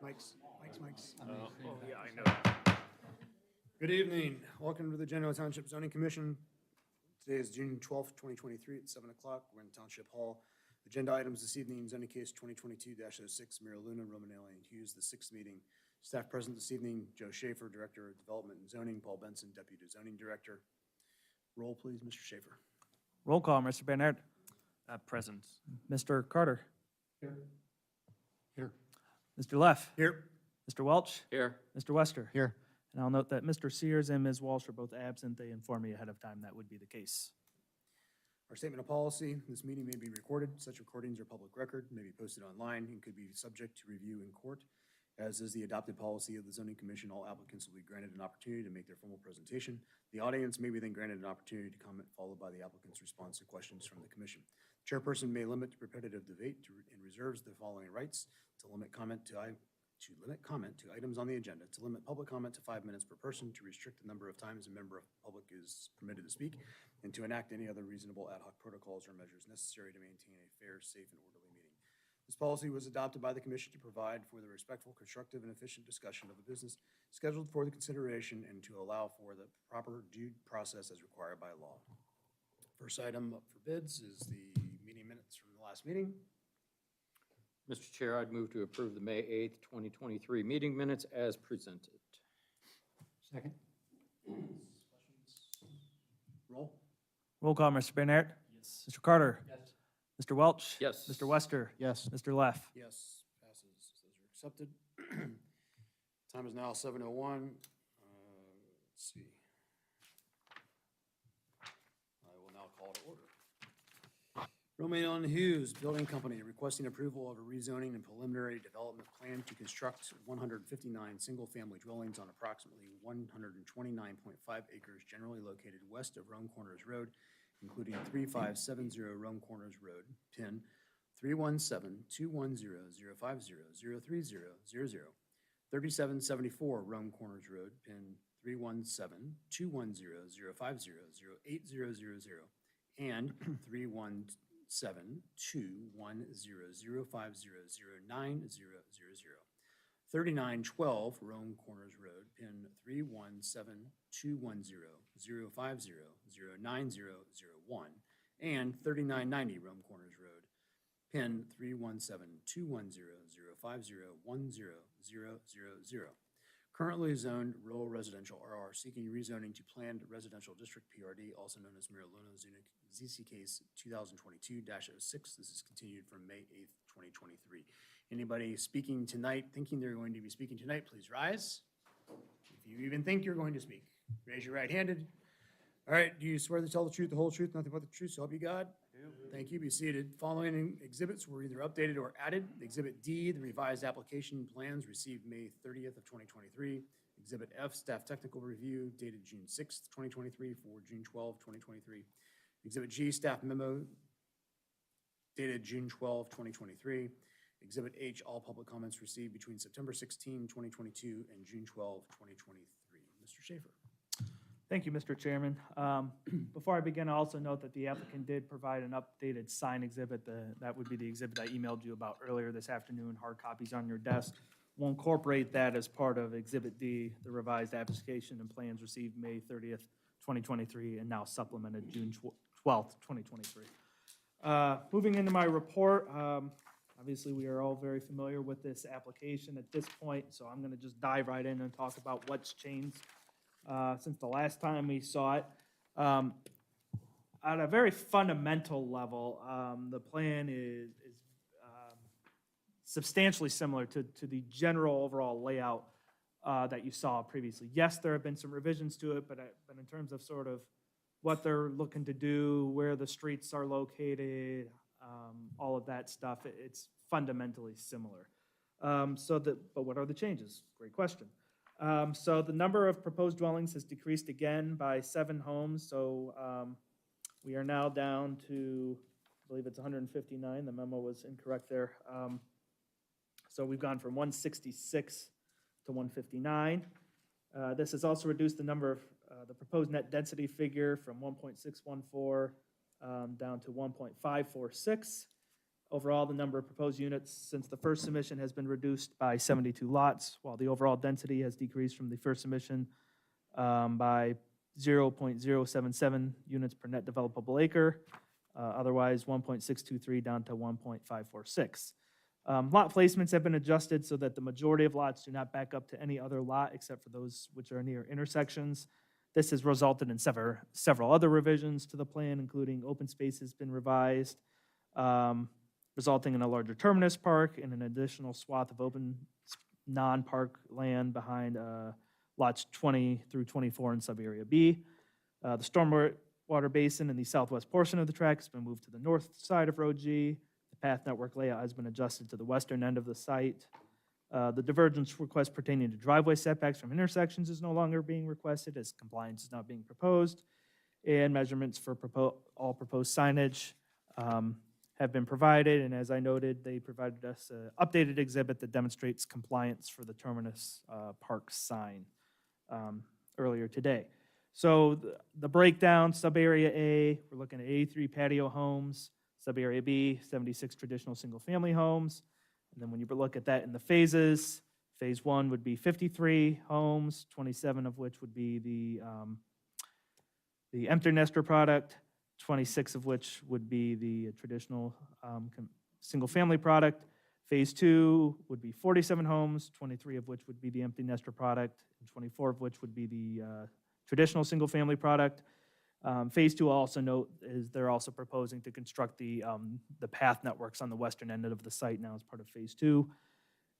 Mics. Yeah, I know. Good evening. Welcome to the Genoa Township Zoning Commission. Today is June 12th, 2023 at 7 o'clock. We're in Township Hall. Agenda items this evening, zoning case 2022-06, Mira Luna, Romanelli and Hughes, the sixth meeting. Staff present this evening, Joe Schaefer, Director of Development and Zoning, Paul Benson, Deputy Zoning Director. Roll, please, Mr. Schaefer. Roll call, Mr. Bernard. Present. Mr. Carter. Here. Mr. Leff. Here. Mr. Welch. Here. Mr. Wester. Here. And I'll note that Mr. Sears and Ms. Walsh are both absent. They informed me ahead of time that would be the case. Our statement of policy, this meeting may be recorded. Such recordings are public record, may be posted online, and could be subject to review in court. As is the adopted policy of the Zoning Commission, all applicants will be granted an opportunity to make their formal presentation. The audience may be then granted an opportunity to comment, followed by the applicant's response to questions from the commission. Chairperson may limit repetitive debate and reserves the following rights: to limit comment to items on the agenda, to limit public comment to 5 minutes per person, to restrict the number of times a member of the public is permitted to speak, and to enact any other reasonable ad hoc protocols or measures necessary to maintain a fair, safe, and orderly meeting. This policy was adopted by the commission to provide for the respectful, constructive, and efficient discussion of a business scheduled for the consideration and to allow for the proper due process as required by law. First item up for bids is the meeting minutes from the last meeting. Mr. Chair, I'd move to approve the May 8th, 2023 meeting minutes as presented. Second. Roll. Roll call, Mr. Bernard. Yes. Mr. Carter. Yes. Mr. Welch. Yes. Mr. Wester. Yes. Mr. Leff. Yes, passes. Those are accepted. Time is now 7:01. Let's see. I will now call to order. Romeo and Hughes Building Company requesting approval of a rezoning and preliminary development plan to construct 159 single-family dwellings on approximately 129.5 acres generally located west of Rome Corners Road, including 3570 Rome Corners Road, PIN 317-210-050-03000, 3774 Rome Corners Road, PIN 317-210-050-08000, and 317-210-050-09000. 3912 Rome Corners Road, PIN 317-210-050-09001, and 3990 Rome Corners Road, PIN 317-210-050-10000. Currently zoned rural residential RR, seeking rezoning to planned residential district PRD, also known as Mira Luna, ZC case 2022-06. This is continued from May 8th, 2023. Anybody speaking tonight, thinking they're going to be speaking tonight, please rise. If you even think you're going to speak, raise your right-handed. All right, do you swear to tell the truth, the whole truth, nothing but the truth, so help you God? Thank you. Be seated. Following exhibits were either updated or added. Exhibit D, the revised application plans received May 30th of 2023. Exhibit F, staff technical review dated June 6th, 2023 for June 12th, 2023. Exhibit G, staff memo dated June 12th, 2023. Exhibit H, all public comments received between September 16, 2022 and June 12, 2023. Mr. Schaefer. Thank you, Mr. Chairman. Before I begin, I also note that the applicant did provide an updated sign exhibit. That would be the exhibit I emailed you about earlier this afternoon. Hard copies on your desk. We'll incorporate that as part of Exhibit D, the revised application and plans received May 30th, 2023, and now supplemented June 12th, 2023. Moving into my report, obviously we are all very familiar with this application at this point, so I'm going to just dive right in and talk about what's changed since the last time we saw it. At a very fundamental level, the plan is substantially similar to the general overall layout that you saw previously. Yes, there have been some revisions to it, but in terms of sort of what they're looking to do, where the streets are located, all of that stuff, it's fundamentally similar. But what are the changes? Great question. So the number of proposed dwellings has decreased again by 7 homes. So we are now down to, I believe it's 159. The memo was incorrect there. So we've gone from 166 to 159. This has also reduced the number of the proposed net density figure from 1.614 down to 1.546. Overall, the number of proposed units since the first submission has been reduced by 72 lots, while the overall density has decreased from the first submission by 0.077 units per net developable acre, otherwise 1.623 down to 1.546. Lot placements have been adjusted so that the majority of lots do not back up to any other lot except for those which are near intersections. This has resulted in several other revisions to the plan, including open space has been revised, resulting in a larger terminus park and an additional swath of open non-park land behind lots 20 through 24 in sub-area B. The stormwater basin in the southwest portion of the track has been moved to the north side of Road G. The path network layout has been adjusted to the western end of the site. The divergence request pertaining to driveway setbacks from intersections is no longer being requested as compliance is not being proposed. And measurements for all proposed signage have been provided. And as I noted, they provided us an updated exhibit that demonstrates compliance for the Terminus Park sign earlier today. So the breakdown, sub-area A, we're looking at 83 patio homes, sub-area B, 76 traditional single-family homes. And then when you look at that in the phases, phase 1 would be 53 homes, 27 of which would be the empty nester product, 26 of which would be the traditional single-family product. Phase 2 would be 47 homes, 23 of which would be the empty nester product, and 24 of which would be the traditional single-family product. Phase 2, I'll also note, is they're also proposing to construct the path networks on the western end of the site now as part of Phase 2.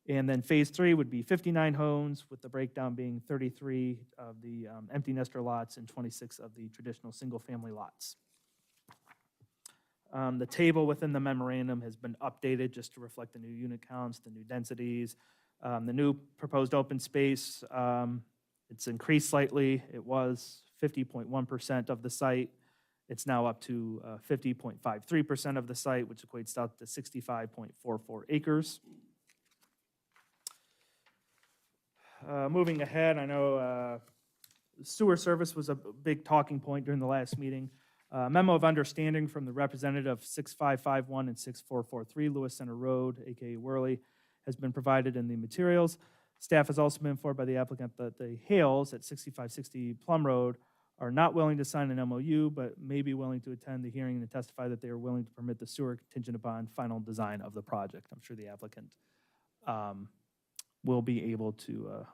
And then Phase 3 would be 59 homes, with the breakdown being 33 of the empty nester lots and 26 of the traditional single-family lots. The table within the memorandum has been updated just to reflect the new unit counts, the new densities. The new proposed open space, it's increased slightly. It was 50.1% of the site. It's now up to 50.53% of the site, which equates out to 65.44 acres. Moving ahead, I know sewer service was a big talking point during the last meeting. Memo of understanding from the representative of 6551 and 6443 Lewis Center Road, aka Worley, has been provided in the materials. Staff has also been informed by the applicant that the Hales at 6560 Plum Road are not willing to sign an MOU, but may be willing to attend the hearing and testify that they are willing to permit the sewer contingent upon final design of the project. I'm sure the applicant will be able to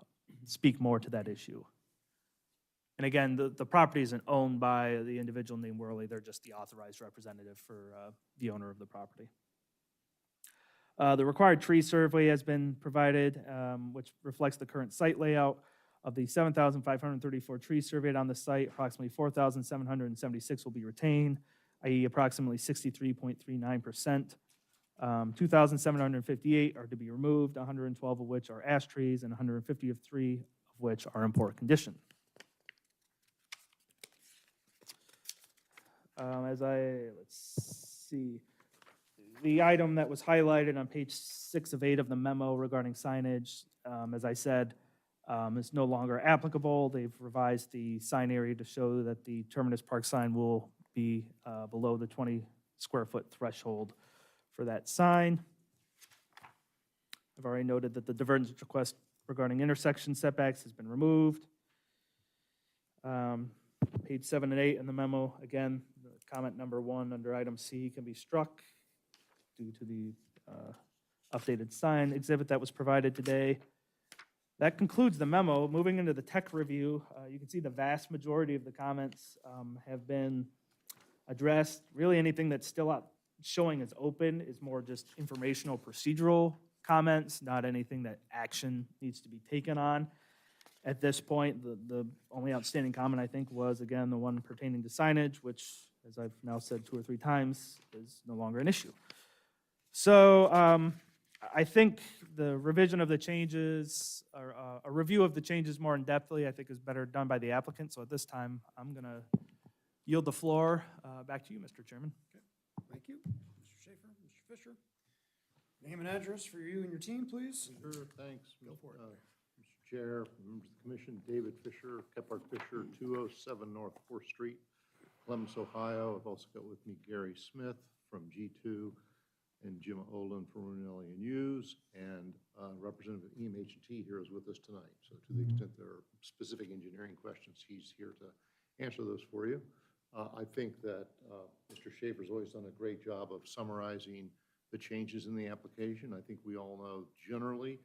speak more to that issue. And again, the property isn't owned by the individual named Worley. They're just the authorized representative for the owner of the property. The required tree survey has been provided, which reflects the current site layout. Of the 7,534 trees surveyed on the site, approximately 4,776 will be retained, i.e. approximately 63.39%. 2,758 are to be removed, 112 of which are ash trees, and 153 of which are in poor condition. Let's see. The item that was highlighted on page 6 of 8 of the memo regarding signage, as I said, is no longer applicable. They've revised the sign area to show that the Terminus Park sign will be below the 20 square foot threshold for that sign. I've already noted that the divergence request regarding intersection setbacks has been removed. Page 7 and 8 in the memo, again, the comment number 1 under item C can be struck due to the updated sign exhibit that was provided today. That concludes the memo. Moving into the tech review, you can see the vast majority of the comments have been addressed. Really anything that's still out showing as open is more just informational procedural comments, not anything that action needs to be taken on. At this point, the only outstanding comment, I think, was, again, the one pertaining to signage, which, as I've now said 2 or 3 times, is no longer an issue. So I think the revision of the changes, or a review of the changes more in-depthly, I think is better done by the applicant. So at this time, I'm going to yield the floor back to you, Mr. Chairman. Okay. Thank you. Mr. Schaefer, Mr. Fisher. Name and address for you and your team, please. Sure, thanks. Go for it. Mr. Chair, members of the commission, David Fisher, Kephart Fisher, 207 North 4th Street, Columbus, Ohio. I've also got with me Gary Smith from G2. and Jim Olin from Brunelli and Hughes, and Representative EMH&T here is with us tonight. So to the extent there are specific engineering questions, he's here to answer those for you. I think that Mr. Schaefer's always done a great job of summarizing the changes in the application. I think we all know generally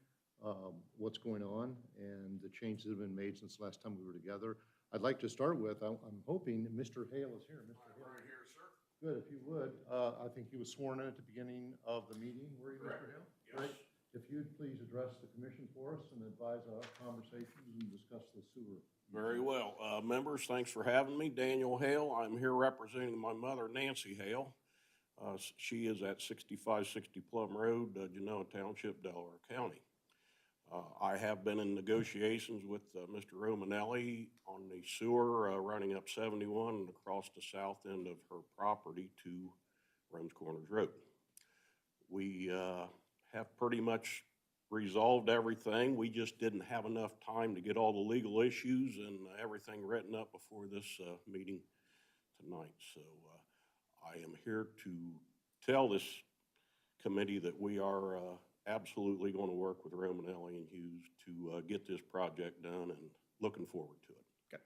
what's going on and the changes that have been made since the last time we were together. I'd like to start with, I'm hoping Mr. Hale is here. Mr. Hale. Right here, sir. Good, if you would. I think he was sworn in at the beginning of the meeting. Were you, Correct. Mr. Hale? Yes. Great. If you'd please address the commission for us and advise our conversations and discuss the sewer. Very well. Members, thanks for having me. Daniel Hale. I'm here representing my mother, Nancy Hale. She is at 6560 Plum Road, Genoa Township, Delaware County. I have been in negotiations with Mr. Romanelli on the sewer running up 71 and across the south end of her property to Rome's Corners Road. We have pretty much resolved everything. We just didn't have enough time to get all the legal issues and everything written up before this meeting tonight. So I am here to tell this committee that we are absolutely going to work with Romanelli and Hughes to get this project done, and looking forward to it.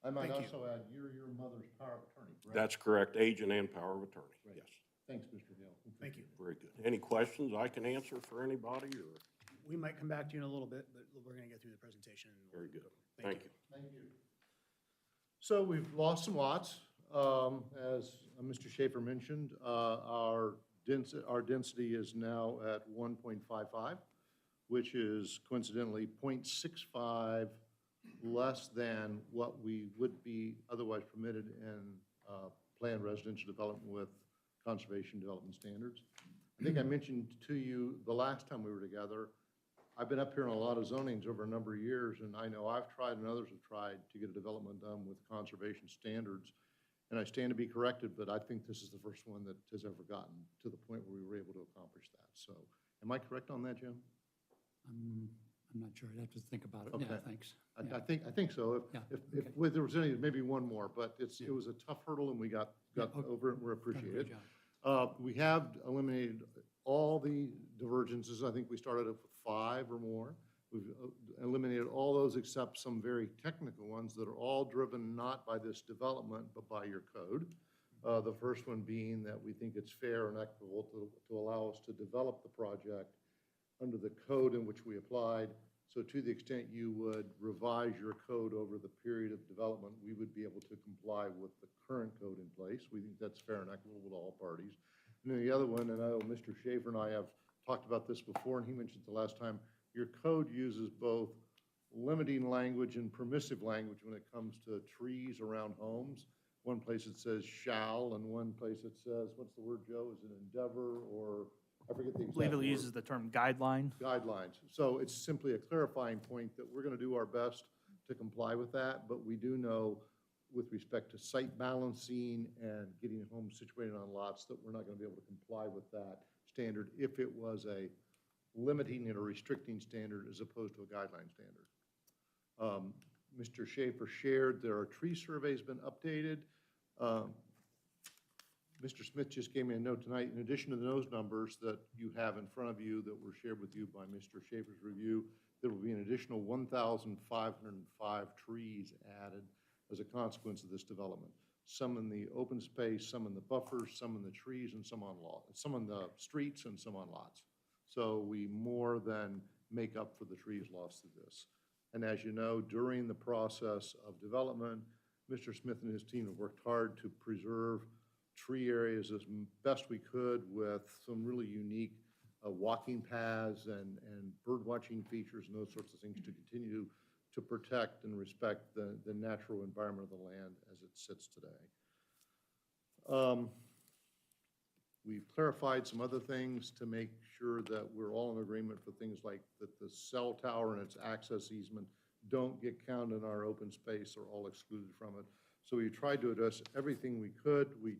I might Thank you. also add, you're your mother's power of attorney, correct? That's correct, agent and power of attorney, Right. yes. Thanks, Mr. Hale. Thank you. Very good. Any questions I can answer for anybody, or? We might come back to you in a little bit, but we're going to get through the presentation. and we'll Very good. go. Thank you. Thank you. So we've lost some lots. As Mr. Schaefer mentioned, our density is now at 1.55, which is coincidentally 0.65 less than what we would be otherwise permitted in planned residential development with conservation development standards. I think I mentioned to you the last time we were together, I've been up here on a lot of zonings over a number of years, and I know I've tried and others have tried to get a development done with conservation standards. And I stand to be corrected, but I think this is the first one that has ever gotten to the point where we were able to accomplish that. So am I correct on that, Jim? I'm not sure. I'd have to think about it. Yeah, Okay. thanks. I Yeah. I think so. Yeah, If okay. there was any, maybe one more, but it Yeah. was a tough hurdle and we got Yeah, okay. over it and we're Done a great appreciated. job. We have eliminated all the divergences. I think we started up with 5 or more. We've eliminated all those except some very technical ones that are all driven not by this development, but by your code. The first one being that we think it's fair and equitable to allow us to develop the project under the code in which we applied. So to the extent you would revise your code over the period of development, we would be able to comply with the current code in place. We think that's fair and equitable with all parties. And then the other one, and I know Mr. Schaefer and I have talked about this before, and he mentioned it the last time, your code uses both limiting language and permissive language when it comes to trees around homes. One place it says shall, and one place it says, what's the word, Joe? Is it endeavor, or I forget the I exact believe word. it uses the term guideline. Guidelines. So it's simply a clarifying point that we're going to do our best to comply with that, but we do know with respect to site balancing and getting homes situated on lots that we're not going to be able to comply with that standard if it was a limiting and a restricting standard as opposed to a guideline standard. Mr. Schaefer shared there are tree surveys been updated. Mr. Smith just gave me a note tonight. In addition to those numbers that you have in front of you that were shared with you by Mr. Schaefer's review, there will be an additional 1,505 trees added as a consequence of this development. Some in the open space, some in the buffers, some in the trees, and some on some on the streets and some on lots. So we more than make up for the trees lost through this. And as you know, during the process of development, Mr. Smith and his team have worked hard to preserve tree areas as best we could with some really unique walking paths and bird watching features and those sorts of things to continue to protect and respect the natural environment of the land as it sits today. We've clarified some other things to make sure that we're all in agreement for things like that the cell tower and its access easement don't get counted in our open space or all excluded from it. So we tried to address everything we could. We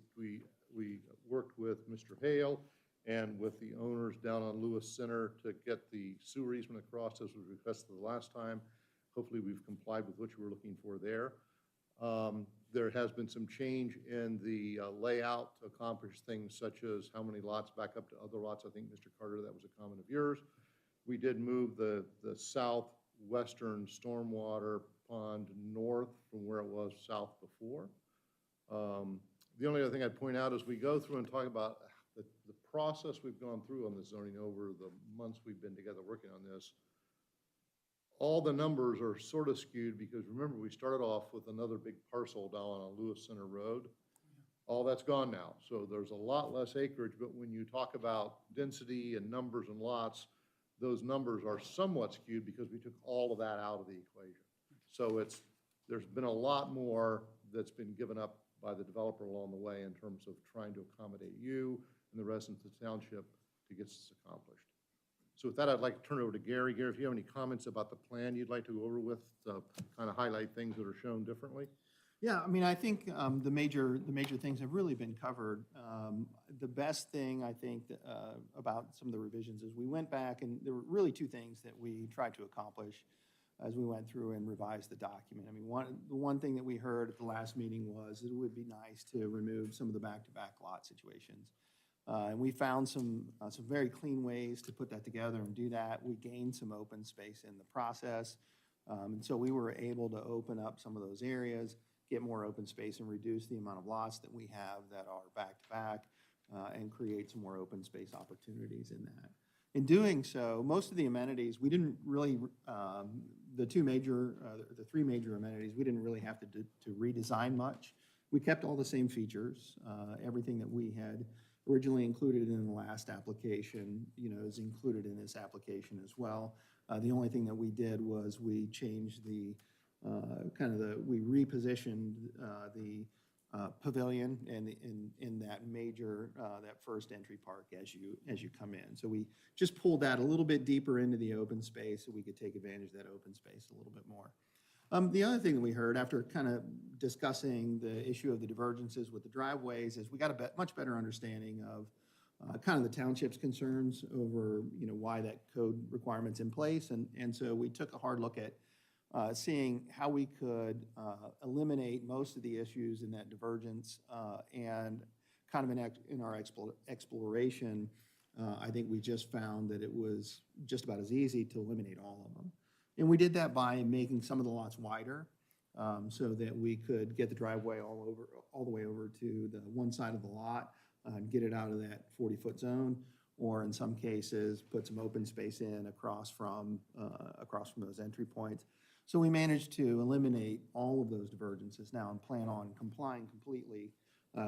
worked with Mr. Hale and with the owners down on Lewis Center to get the sewer easement across as was requested the last time. Hopefully we've complied with what you were looking for there. There has been some change in the layout to accomplish things such as how many lots back up to other lots. I think, Mr. Carter, that was a comment of yours. We did move the southwestern stormwater pond north from where it was south before. The only other thing I'd point out is we go through and talk about the process we've gone through on the zoning over the months we've been together working on this. All the numbers are sort of skewed because remember, we started off with another big parcel down on Lewis Center Road. All that's gone now. So there's a lot less acreage, but when you talk about density and numbers and lots, those numbers are somewhat skewed because we took all of that out of the equation. So there's been a lot more that's been given up by the developer along the way in terms of trying to accommodate you and the residents of the township to get this accomplished. So with that, I'd like to turn it over to Gary. Gary, if you have any comments about the plan you'd like to go over with, kind of highlight things that are shown differently? Yeah, I mean, I think the major things have really been covered. The best thing, I think, about some of the revisions is we went back, and there were really two things that we tried to accomplish as we went through and revised the document. I mean, the one thing that we heard at the last meeting was it would be nice to remove some of the back-to-back lot situations. And we found some very clean ways to put that together and do that. We gained some open space in the process. And so we were able to open up some of those areas, get more open space, and reduce the amount of lots that we have that are back-to-back, and create some more open space opportunities in that. In doing so, most of the amenities, we didn't really, the three major amenities, we didn't really have to redesign much. We kept all the same features. Everything that we had originally included in the last application, is included in this application as well. The only thing that we did was we changed we repositioned the pavilion in that major, that first entry park as you come in. So we just pulled that a little bit deeper into the open space so we could take advantage of that open space a little bit more. The other thing that we heard after kind of discussing the issue of the divergences with the driveways is we got a much better understanding of kind of the township's concerns over, why that code requirement's in place. And so we took a hard look at seeing how we could eliminate most of the issues in that divergence, and kind of in our exploration, I think we just found that it was just about as easy to eliminate all of them. And we did that by making some of the lots wider, so that we could get the driveway all the way over to the one side of the lot, and get it out of that 40-foot zone, or in some cases, put some open space in across from those entry points. So we managed to eliminate all of those divergences now and plan on complying completely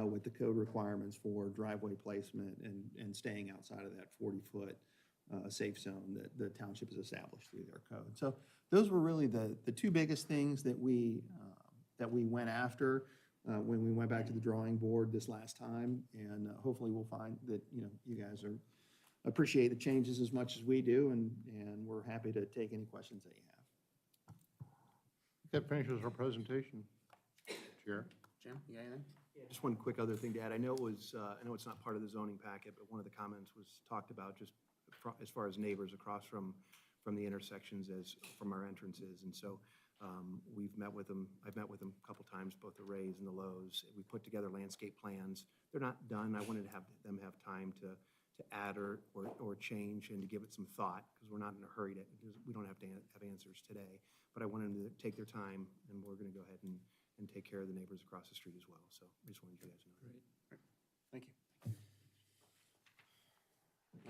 with the code requirements for driveway placement and staying outside of that 40-foot safe zone that the township has established through their code. So those were really the two biggest things that we went after when we went back to the drawing board this last time, and hopefully we'll find that you guys appreciate the changes as much as we do, and we're happy to take any questions that you have. That finishes our presentation. Chair? Jim, you got anything? Just one quick other thing to add. I know it's not part of the zoning packet, but one of the comments was talked about just as far as neighbors across from the intersections as from our entrances. And so we've met with them. I've met with them a couple times, both the Rays and the Lows. We put together landscape plans. They're not done. I wanted to have them have time to add or change and to give it some thought, because we're not in a hurry we don't have to have answers today. But I wanted them to take their time, and we're going to go ahead and take care of the neighbors across the street as well. So I just wanted you guys to know. Great. Thank you.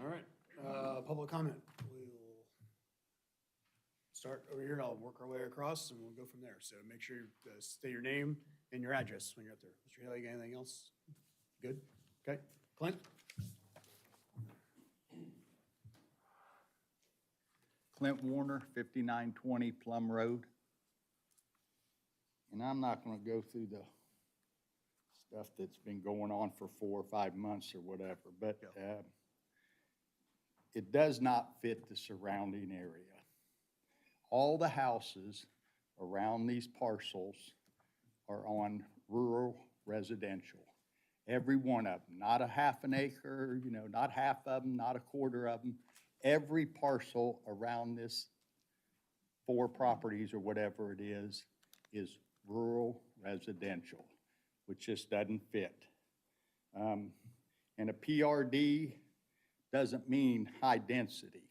All right, public comment. We'll start over here, and I'll work our way across, and we'll go from there. So make sure you state your name and your address when you're up there. Mr. Haley, anything else? Good? Okay. Clint? Clint Warner, 5920 Plum Road. And I'm not going to go through the stuff that's been going on for 4 or 5 months or whatever, but it does not fit the surrounding area. All the houses around these parcels are on rural residential. Every one of them, not a half an acre, not half of them, not a quarter of them. Every parcel around this 4 properties or whatever it is rural residential, which just doesn't fit. And a PRD doesn't mean high density.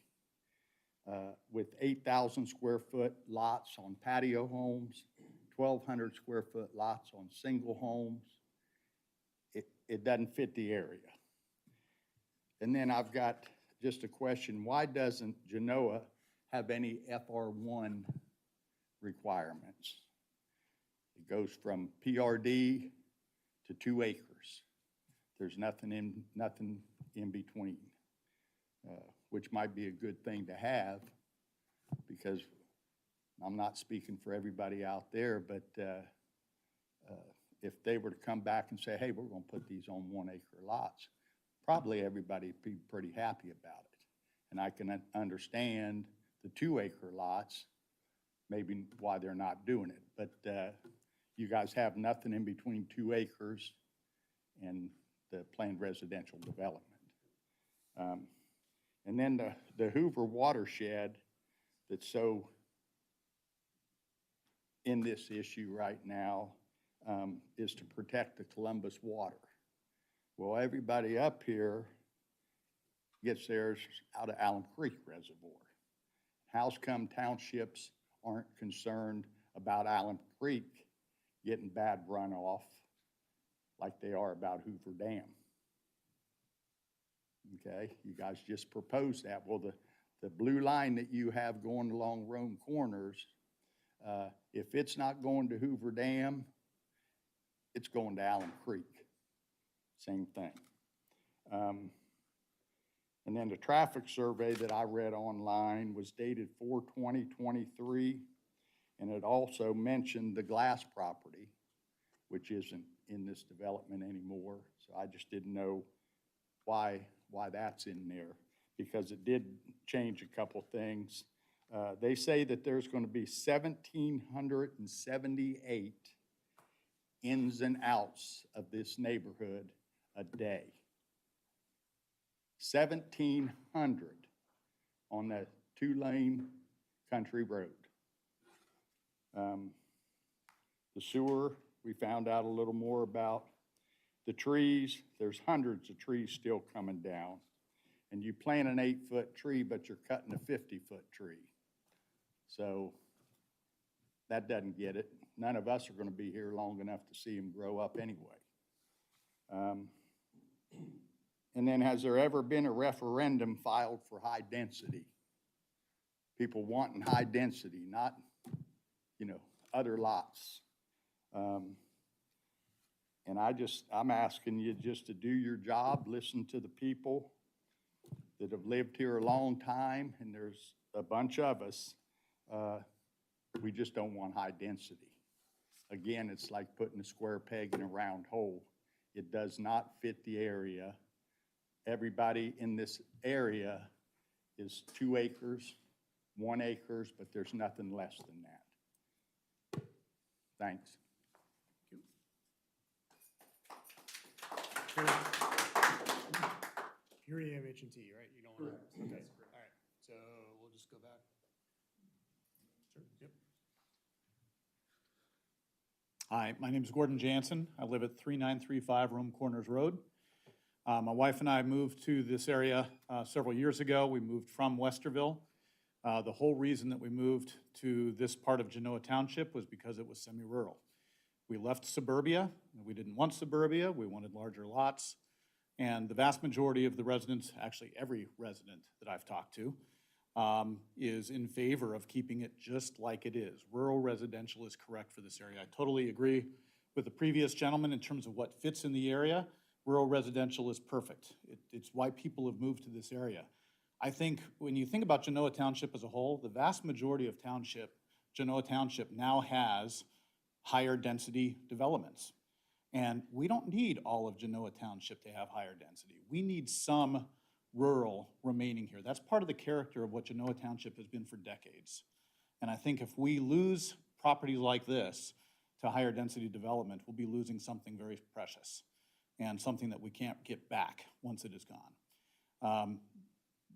With 8,000 square foot lots on patio homes, 1,200 square foot lots on single homes, it doesn't fit the area. And then I've got just a question, why doesn't Genoa have any FR1 requirements? It goes from PRD to 2 acres. There's nothing in between, which might be a good thing to have, because I'm not speaking for everybody out there, but if they were to come back and say, hey, we're going to put these on 1 acre lots, probably everybody would be pretty happy about it. And I can understand the 2 acre lots, maybe why they're not doing it. But you guys have nothing in between 2 acres and the planned residential development. And then the Hoover watershed that's so in this issue right now is to protect the Columbus water. Well, everybody up here gets theirs out of Allen Creek Reservoir. How's come townships aren't concerned about Allen Creek getting bad runoff like they are about Hoover Dam? Okay, you guys just proposed that. Well, the blue line that you have going along Rome Corners, if it's not going to Hoover Dam, it's going to Allen Creek. Same thing. And then the traffic survey that I read online was dated 4/20/23, and it also mentioned the Glass property, which isn't in this development anymore. So I just didn't know why that's in there, because it did change a couple things. They say that there's going to be 1,778 ins and outs of this neighborhood a day. 1,700 on that 2-lane country road. The sewer, we found out a little more about. The trees, there's hundreds of trees still coming down. And you plant an 8-foot tree, but you're cutting a 50-foot tree. So that doesn't get it. None of us are going to be here long enough to see them grow up anyway. And then, has there ever been a referendum filed for high density? People wanting high density, not, other lots. And I'm asking you just to do your job, listen to the people that have lived here a long time, and there's a bunch of us. We just don't want high density. Again, it's like putting a square peg in a round hole. It does not fit the area. Everybody in this area is 2 acres, 1 acre, but there's nothing less than that. Thanks. You already have H&T, right? You don't want to? Okay, all right. So we'll just go back. Sure, yep. Hi, my name is Gordon Jansen. I live at 3935 Rome Corners Road. My wife and I moved to this area several years ago. We moved from Westerville. The whole reason that we moved to this part of Genoa Township was because it was semi-rural. We left suburbia. We didn't want suburbia. We wanted larger lots. And the vast majority of the residents, actually every resident that I've talked to, is in favor of keeping it just like it is. Rural residential is correct for this area. I totally agree with the previous gentleman in terms of what fits in the area. Rural residential is perfect. It's why people have moved to this area. I think when you think about Genoa Township as a whole, the vast majority of Genoa Township now has higher density developments. And we don't need all of Genoa Township to have higher density. We need some rural remaining here. That's part of the character of what Genoa Township has been for decades. And I think if we lose properties like this to higher density development, we'll be losing something very precious and something that we can't get back once it is gone.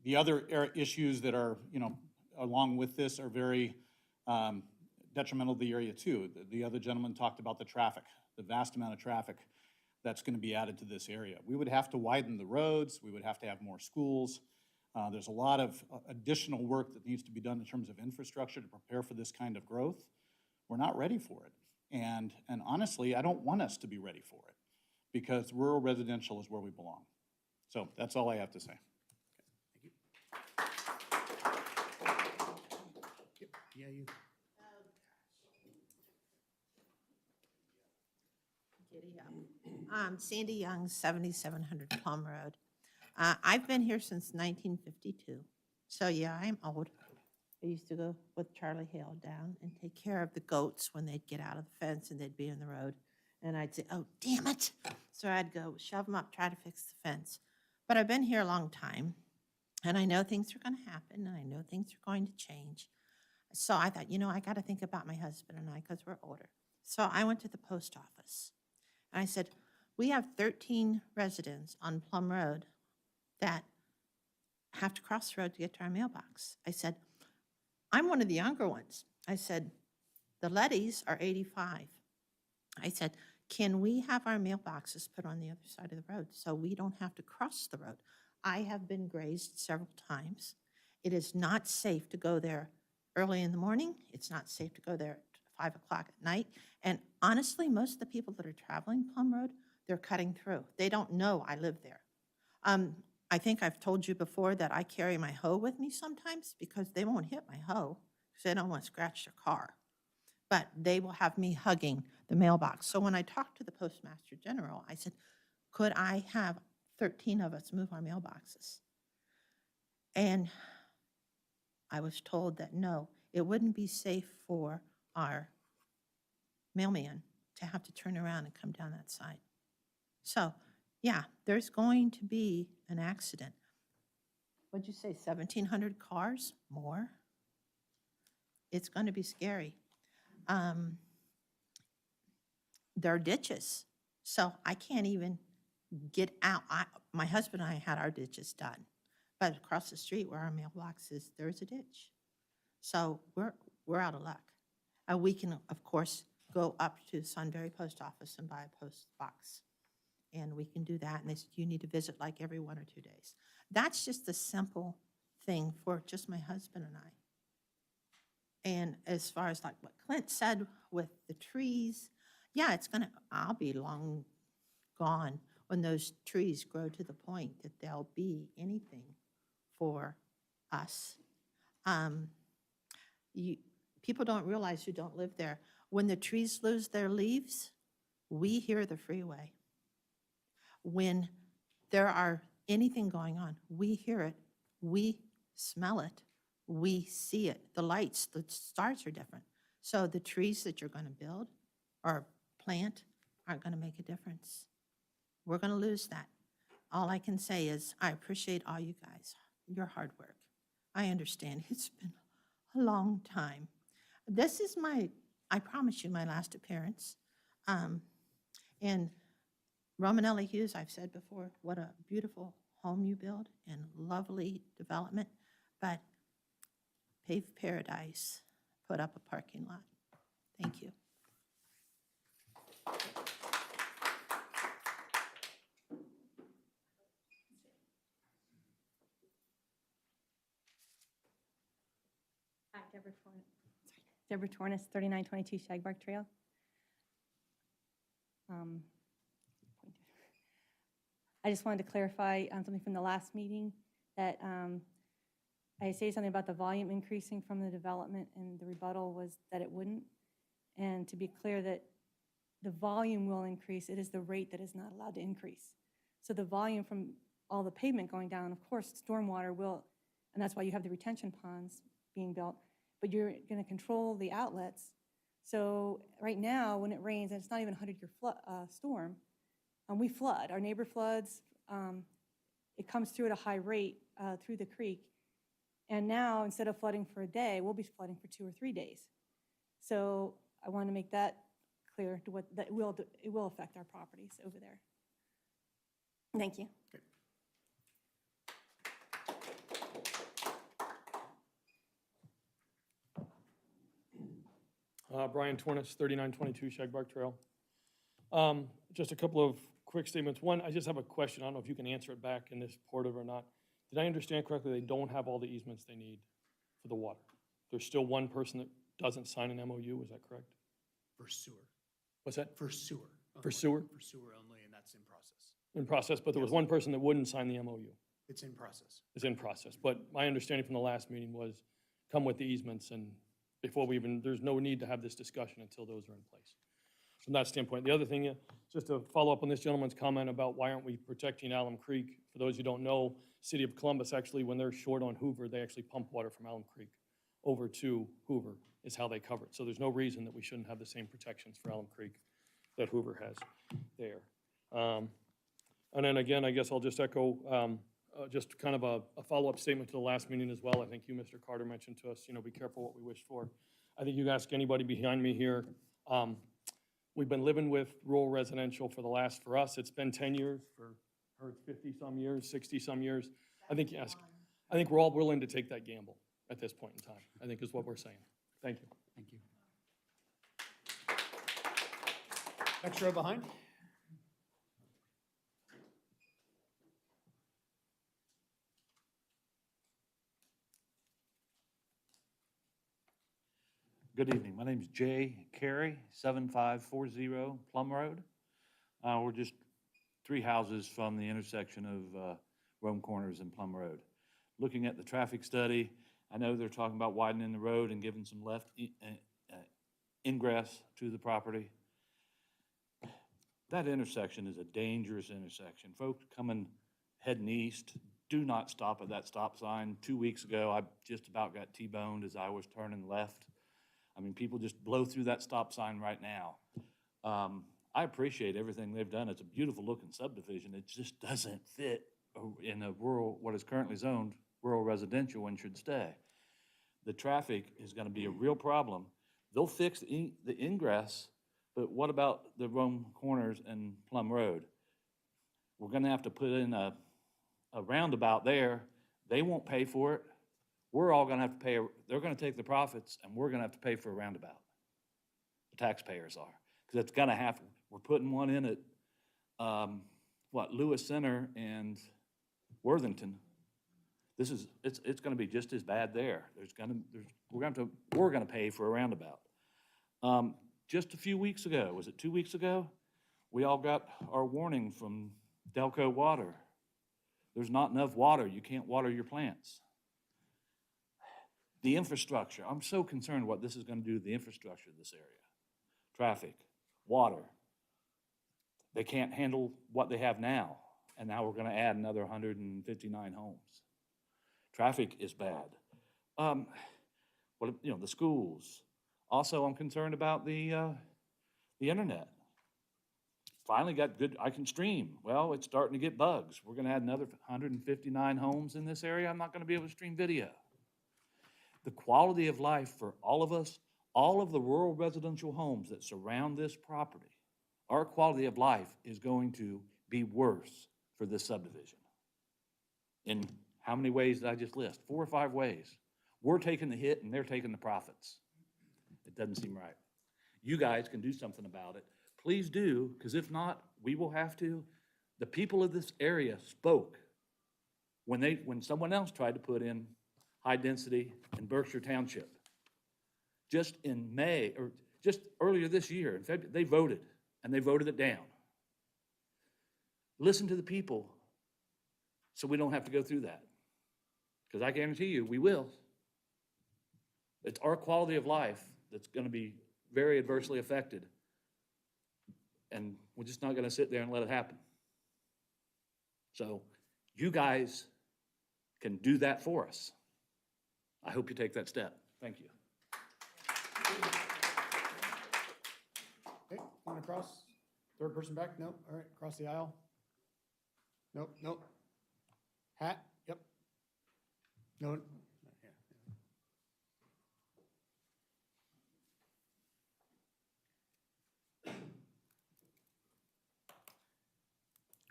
The other issues that are, along with this are very detrimental to the area too. The other gentleman talked about the traffic, the vast amount of traffic that's going to be added to this area. We would have to widen the roads, we would have to have more schools. There's a lot of additional work that needs to be done in terms of infrastructure to prepare for this kind of growth. We're not ready for it. And honestly, I don't want us to be ready for it because rural residential is where we belong. So that's all I have to say. Yeah, you. Giddy up. Sandy Young, 7700 Plum Road. I've been here since 1952, so yeah, I'm old. I used to go with Charlie Hale down and take care of the goats when they'd get out of the fence and they'd be in the road. And I'd say, oh, damn it. So I'd go shove them up, try to fix the fence. But I've been here a long time, and I know things are going to happen, and I know things are going to change. So I thought, I got to think about my husband and I because we're older. So I went to the post office, and I said, we have 13 residents on Plum Road that have to cross the road to get to our mailbox. I said, I'm one of the younger ones. I said, the Lettys are 85. I said, can we have our mailboxes put on the other side of the road so we don't have to cross the road? I have been grazed several times. It is not safe to go there early in the morning. It's not safe to go there at 5 o'clock at night. And honestly, most of the people that are traveling Plum Road, they're cutting through. They don't know I live there. I think I've told you before that I carry my hoe with me sometimes because they won't hit my hoe because they don't want to scratch their car. But they will have me hugging the mailbox. So when I talked to the Postmaster General, I said, could I have 13 of us move our mailboxes? And I was told that no, it wouldn't be safe for our mailman to have to turn around and come down that side. So, yeah, there's going to be an accident. What'd you say, 1,700 cars? More? It's going to be scary. There are ditches, so I can't even get out. My husband and I had our ditches done, but across the street where our mailbox is, there's a ditch. So we're out of luck. We can, of course, go up to Sunbury Post Office and buy a post box. And we can do that, and they said, you need to visit like every 1 or 2 days. That's just a simple thing for just my husband and I. And as far as like what Clint said with the trees, yeah, I'll be long gone when those trees grow to the point that they'll be anything for us. People don't realize who don't live there. When the trees lose their leaves, we hear the freeway. When there are anything going on, we hear it, we smell it, we see it. The lights, the stars are different. So the trees that you're going to build or plant aren't going to make a difference. We're going to lose that. All I can say is I appreciate all you guys, your hard work. I understand it's been a long time. This is I promise you, my last appearance. And Romanelli Hughes, I've said before, what a beautiful home you build and lovely development, but Paved Paradise put up a parking lot. Thank you. Hi, Deborah Tornes, 3922 Shagbark Trail. I just wanted to clarify something from the last meeting, that I say something about the volume increasing from the development, and the rebuttal was that it wouldn't. And to be clear that the volume will increase, it is the rate that is not allowed to increase. So the volume from all the pavement going down, of course, stormwater will, and that's why you have the retention ponds being built, but you're going to control the outlets. So right now, when it rains, and it's not even a 100-year storm, we flood. Our neighbor floods. It comes through at a high rate through the creek. And now, instead of flooding for a day, we'll be flooding for 2 or 3 days. So I want to make that clear to that it will affect our properties over there. Thank you. Okay. Brian Tornis, 3922 Shagbark Trail. Just a couple of quick statements. One, I just have a question. I don't know if you can answer it back in this portive or not. Did I understand correctly, they don't have all the easements they need for the water? There's still one person that doesn't sign an MOU, is that correct? For sewer. What's that? For sewer. For only. sewer? For sewer only, and that's in process. In process, but there was one person that wouldn't sign the MOU. It's in process. It's in process. But my understanding from the last meeting was come with the easements and before we even, there's no need to have this discussion until those are in place. From that standpoint. The other thing, just to follow up on this gentleman's comment about why aren't we protecting Alum Creek? For those who don't know, City of Columbus, actually, when they're short on Hoover, they actually pump water from Alum Creek over to Hoover is how they cover it. So there's no reason that we shouldn't have the same protections for Alum Creek that Hoover has there. And then again, I guess I'll just echo just kind of a follow-up statement to the last meeting as well. I think you, Mr. Carter, mentioned to us, be careful what we wish for. I think you ask anybody behind me here, we've been living with rural residential for us, it's been 10 years, for her it's 50-some years, 60-some years. I think we're all willing to take that gamble at this point in time, I think is what we're saying. Thank you. Thank you. Next row behind. Good evening. My name is Jay Carey, 7540 Plum Road. We're just 3 houses from the intersection of Rome Corners and Plum Road. Looking at the traffic study, I know they're talking about widening the road and giving some left ingress to the property. That intersection is a dangerous intersection. Folks coming heading east, do not stop at that stop sign. 2 weeks ago, I just about got T-boned as I was turning left. I mean, people just blow through that stop sign right now. I appreciate everything they've done. It's a beautiful looking subdivision. It just doesn't fit in a rural, what is currently zoned rural residential and should stay. The traffic is going to be a real problem. They'll fix the ingress, but what about the Rome Corners and Plum Road? We're going to have to put in a roundabout there. They won't pay for it. We're all going to have to pay, they're going to take the profits, and we're going to have to pay for a roundabout. The taxpayers are, because it's going to happen. We're putting one in at, Lewis Center and Worthington. It's going to be just as bad there. We're going to pay for a roundabout. Just a few weeks ago, was it 2 weeks ago? We all got our warning from Delco Water. There's not enough water. You can't water your plants. The infrastructure, I'm so concerned what this is going to do to the infrastructure of this area. Traffic, water. They can't handle what they have now, and now we're going to add another 159 homes. Traffic is bad. The schools. Also, I'm concerned about the internet. Finally got good, I can stream. Well, it's starting to get bugs. We're going to add another 159 homes in this area. I'm not going to be able to stream video. The quality of life for all of us, all of the rural residential homes that surround this property, our quality of life is going to be worse for this subdivision. In how many ways did I just list? 4 or 5 ways. We're taking the hit and they're taking the profits. It doesn't seem right. You guys can do something about it. Please do, because if not, we will have to. The people of this area spoke when someone else tried to put in high density in Berkshire Township. Just in May, or just earlier this year, in February, they voted, and they voted it down. Listen to the people so we don't have to go through that. Because I guarantee you, we will. It's our quality of life that's going to be very adversely affected. And we're just not going to sit there and let it happen. So you guys can do that for us. I hope you take that step. Thank you. Okay, going across. Third person back? Nope. All right, across the aisle. Nope, nope. Hat? Yep. No. Yeah.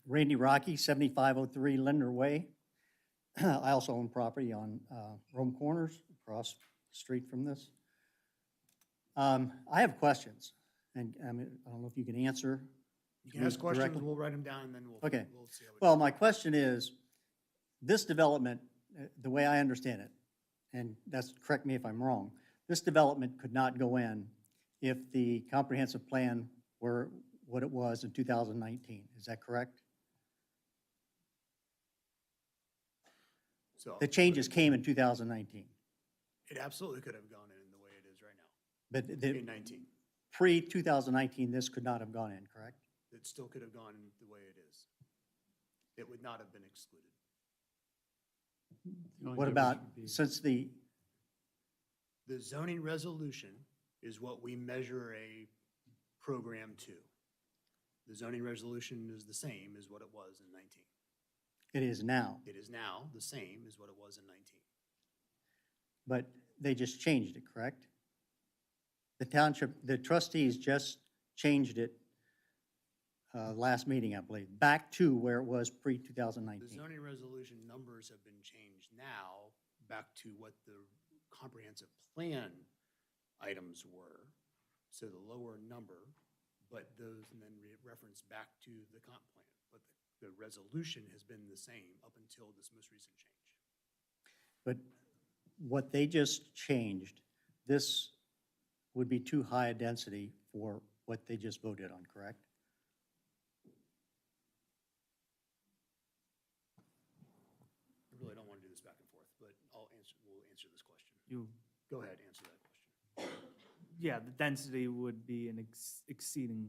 Randy Rocky, 7503 Linder Way. I also own property on Rome Corners, across the street from this. I have questions, and I don't know if you can answer. You can ask questions, directly. we'll write them down, and then we'll. Okay. We'll see how we Well, do. my question is, this development, the way I understand it, and correct me if I'm wrong, this development could not go in if the comprehensive plan were what it was in 2019. Is that correct? So. The changes came in 2019, It absolutely could have gone in the way it is right now, but in 19. pre-2019, this could not have gone in, correct? It still could have gone in the way it is. It would not have been excluded. The only What difference about, would be- since the, The zoning resolution is what we measure a program to. The zoning resolution is the same as what it was in 19. it is now, It is now the same as what it was in 19. but they just changed it, correct? The township, the trustees just changed it last meeting, I believe, back to where it was The pre-2019. zoning resolution numbers have been changed now back to what the comprehensive plan items were. So the lower number, but those, and then reference back to the comp plan. But the resolution has been the same up until this most recent change. But what they just changed, this would be too high a density for what they just voted on, correct? I really don't want to do this back and forth, but we'll answer this question. You, Go ahead, answer that question. yeah, the density would be exceeding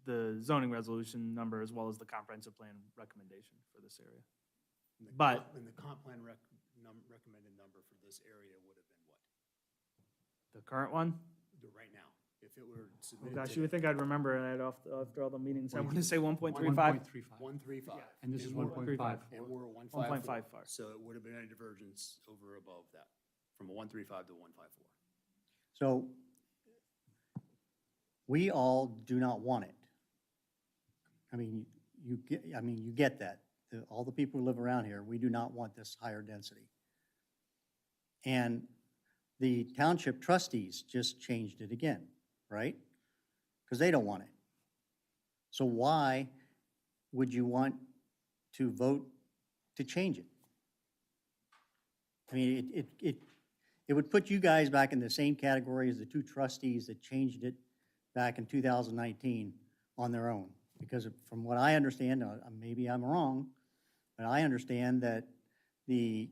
the zoning resolution number as well as the comprehensive plan recommendation for this area. And the But- And the comp plan recommended number for this area would have been what? The current one? Right now, if it were Oh submitted gosh, you would today. think I'd remember that after all the meetings. I want to say 1.35. 1.35. 135. And this is we're- 1.54. And we're 154. 1.54. So it would have been a divergence over above that, from a 135 to 154. So we all do not want it. I mean, you get that. All the people who live around here, we do not want this higher density. And the township trustees just changed it again, right? Because they don't want it. So why would you want to vote to change it? I mean, it would put you guys back in the same category as the two trustees that changed it back in 2019 on their own. Because from what I understand, maybe I'm wrong, but I understand that the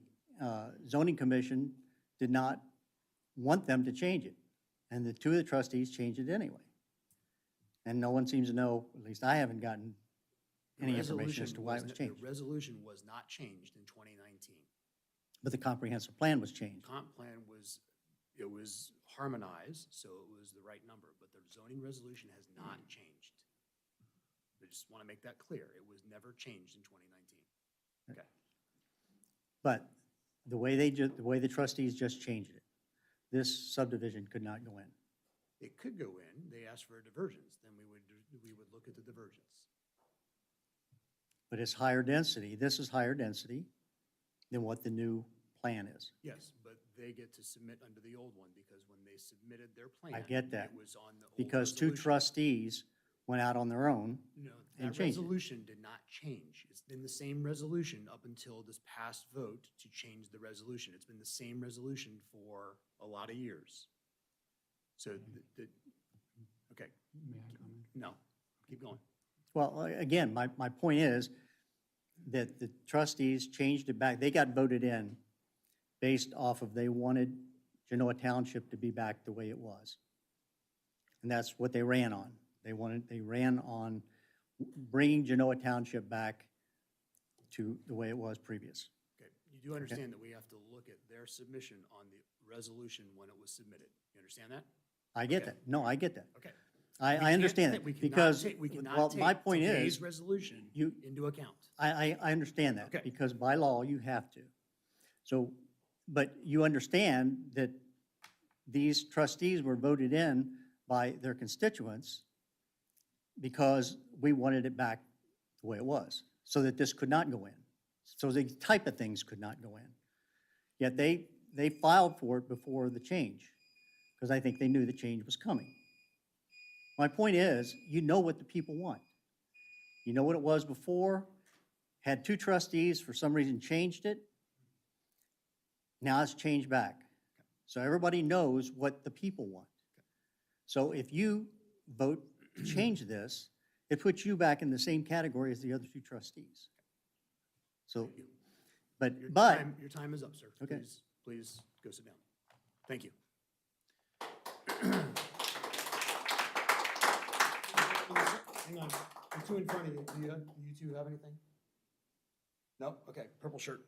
zoning commission did not want them to change it. And the two of the trustees changed it anyway. And no one seems to know, at least I haven't gotten The any information as resolution to why it was The changed. resolution was not changed in 2019. But the comprehensive plan was changed. Comp plan it was harmonized, so it was the right number, but the zoning resolution has not changed. I just want to make that clear. It was never changed in 2019. Okay. But the way the trustees just changed it, this subdivision could not go in. It could go in, they asked for a divergence, then we would look at the divergence. But it's higher density, this is higher density than what the new plan is. Yes, but they get to submit under the old one, because when they submitted their plan. I get that. It was on the old Because two resolution. trustees went out on their own. No, and that changed it. resolution did not change. It's been the same resolution up until this past vote to change the resolution. It's been the same resolution for a lot of years. So, okay, May I comment? no, keep going. Well, again, my point is that the trustees changed it back. They got voted in based off of they wanted Genoa Township to be back the way it was. And that's what they ran on. They ran on bringing Genoa Township back to the way it was previous. Okay, you do understand that we have to look at their submission on the resolution when it was submitted. You understand that? I get Okay. that. No, I get that. Okay. We I can't understand ta- that we cannot because, take- we cannot well, my take point today's is, resolution you- into account. I understand that, Okay. because by law, you have to. So, but you understand that these trustees were voted in by their constituents because we wanted it back the way it was, so that this could not go in. So the type of things could not go in. Yet they filed for it before the change, because I think they knew the change was coming. My point is, you know what the people want. You know what it was before, had two trustees, for some reason changed it. Now it's changed back. So everybody knows what the people want. So if you vote to change this, it puts you back in the same category as the other two trustees. So, but, Your time is up, sir. Okay. Please go sit down. Thank you. Hang on, the two in front of you, do you two have anything? No? Okay, purple shirt.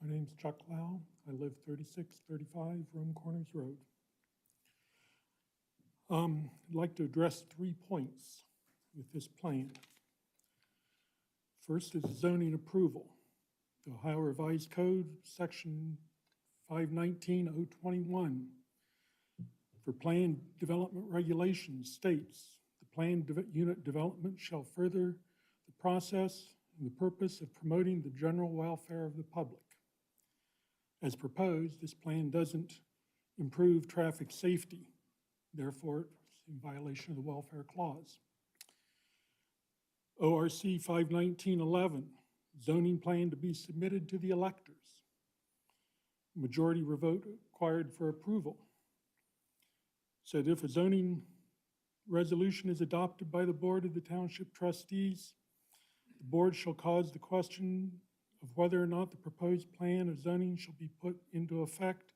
My name's Chuck Lau. I live 3635 Rome Corners Road. I'd like to address 3 points with this plan. First is zoning approval. The Ohio Revised Code, Section 519.021, for plan development regulations states, the planned unit development shall further the process and the purpose of promoting the general welfare of the public. As proposed, this plan doesn't improve traffic safety. Therefore, it's in violation of the welfare clause. ORC 519.11, zoning plan to be submitted to the electors. Majority vote required for approval. Said if a zoning resolution is adopted by the Board of the Township Trustees, the board shall cause the question of whether or not the proposed plan of zoning shall be put into effect,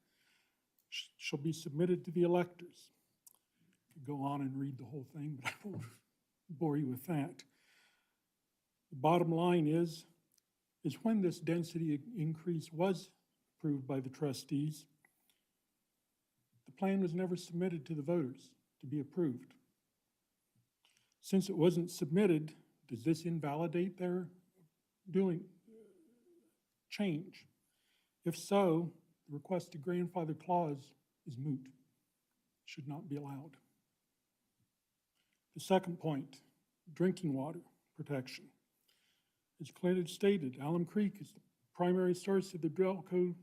shall be submitted to the electors. I could go on and read the whole thing, but I won't bore you with that. The bottom line is when this density increase was approved by the trustees, the plan was never submitted to the voters to be approved. Since it wasn't submitted, does this invalidate their change? If so, the requested grandfather clause is moot, should not be allowed. The second point, drinking water protection. As Clint had stated, Alum Creek is the primary source of the Delco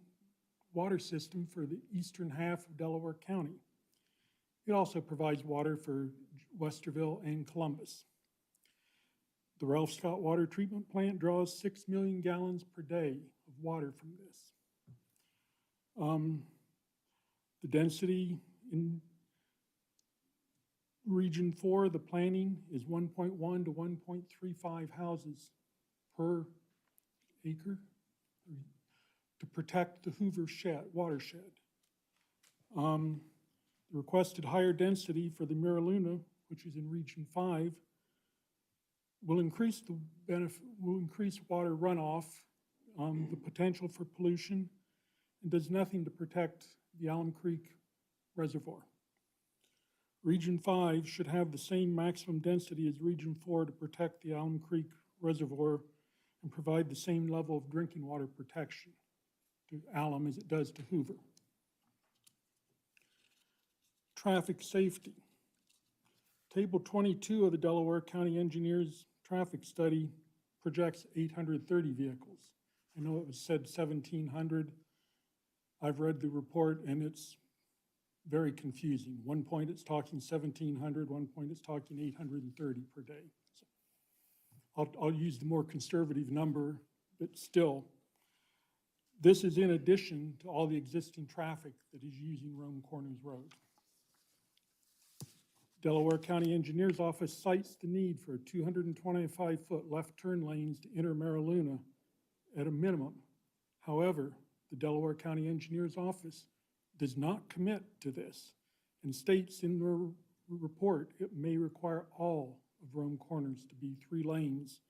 water system for the eastern half of Delaware County. It also provides water for Westerville and Columbus. The Ralph Scott Water Treatment Plant draws 6 million gallons per day of water from this. The density in Region 4, the planning is 1.1 to 1.35 houses per acre to protect the Hoover watershed. The requested higher density for the Mira Luna, which is in Region 5, will increase water runoff, the potential for pollution, and does nothing to protect the Alum Creek Reservoir. Region 5 should have the same maximum density as Region 4 to protect the Alum Creek Reservoir and provide the same level of drinking water protection to Alum as it does to Hoover. Traffic safety. Table 22 of the Delaware County Engineers Traffic Study projects 830 vehicles. I know it was said 1,700. I've read the report and it's very confusing. One point it's talking 1,700, one point it's talking 830 per day. So I'll use the more conservative number, but still, this is in addition to all the existing traffic that is using Rome Corners Road. Delaware County Engineers Office cites the need for 225-foot left turn lanes to enter Mira Luna at a minimum. However, the Delaware County Engineers Office does not commit to this and states in the report it may require all of Rome Corners to be 3 lanes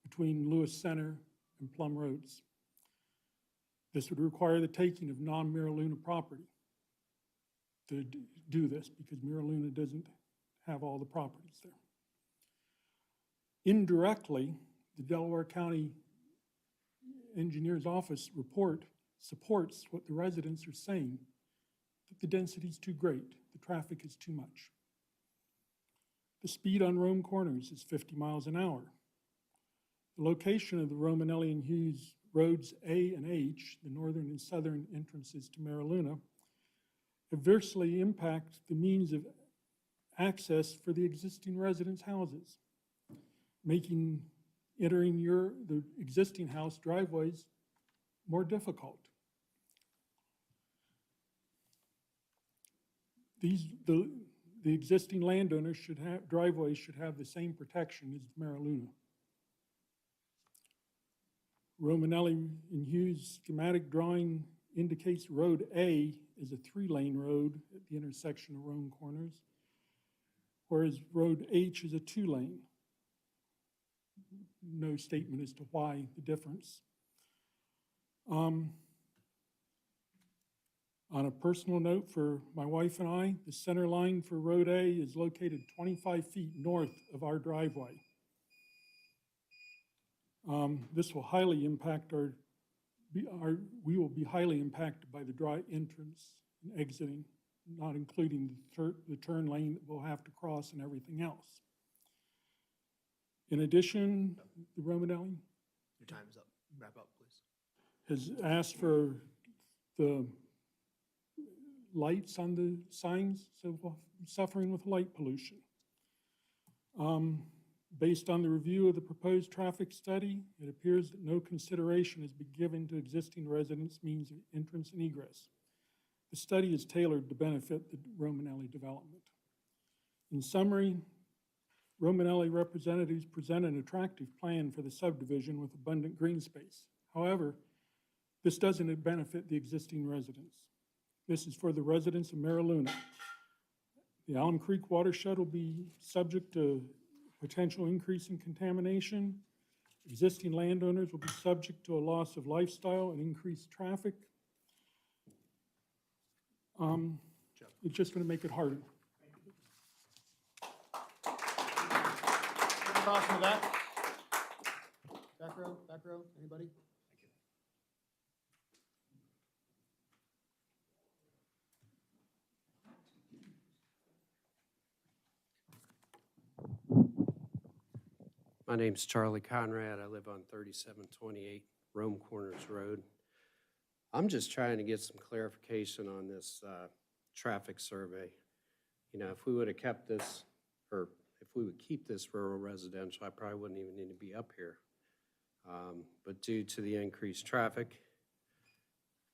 between Lewis Center and Plum Roads. This would require the taking of non-Mira Luna property to do this because Mira Luna doesn't have all the properties there. Indirectly, the Delaware County Engineers Office report supports what the residents are saying, that the density is too great, the traffic is too much. The speed on Rome Corners is 50 miles an hour. The location of the Romanelli and Hughes Roads A and H, the northern and southern entrances to Mariluna, adversely impact the means of access for the existing residents' houses, making entering the existing house driveways more difficult. The existing landowners driveways should have the same protection as Mariluna. Romanelli and Hughes schematic drawing indicates Road A is a 3-lane road at the intersection of Rome Corners, whereas Road H is a 2-lane. No statement as to why the difference. On a personal note for my wife and I, the center line for Road A is located 25 feet north of our driveway. This will highly impact we will be highly impacted by the dry entrance and exiting, not including the turn lane that we'll have to cross and everything else. In addition, the Romanelli Your time is up. Wrap up, please. has asked for the lights on the signs, so we're suffering with light pollution. Based on the review of the proposed traffic study, it appears that no consideration has been given to existing residents' means of entrance and egress. The study is tailored to benefit the Romanelli development. In summary, Romanelli representatives present an attractive plan for the subdivision with abundant green space. However, this doesn't benefit the existing residents. This is for the residents of Mariluna. The Alum Creek watershed will be subject to potential increase in contamination. Existing landowners will be subject to a loss of lifestyle and increased traffic. It's just going to make it harder. Thoughts on that? Back row, anybody? My name's Charlie Conrad. I live on 3728 Rome Corners Road. I'm just trying to get some clarification on this traffic survey. You know, if we would have kept this, or if we would keep this rural residential, I probably wouldn't even need to be up here. But due to the increased traffic,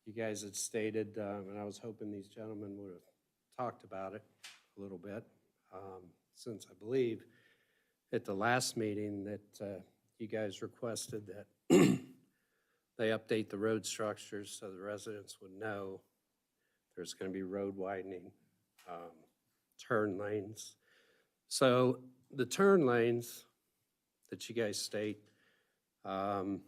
you guys had stated, and I was hoping these gentlemen would have talked about it a little bit, since I believe at the last meeting that you guys requested that they update the road structures so the residents would know there's going to be road widening, turn lanes. So the turn lanes that you guys state, you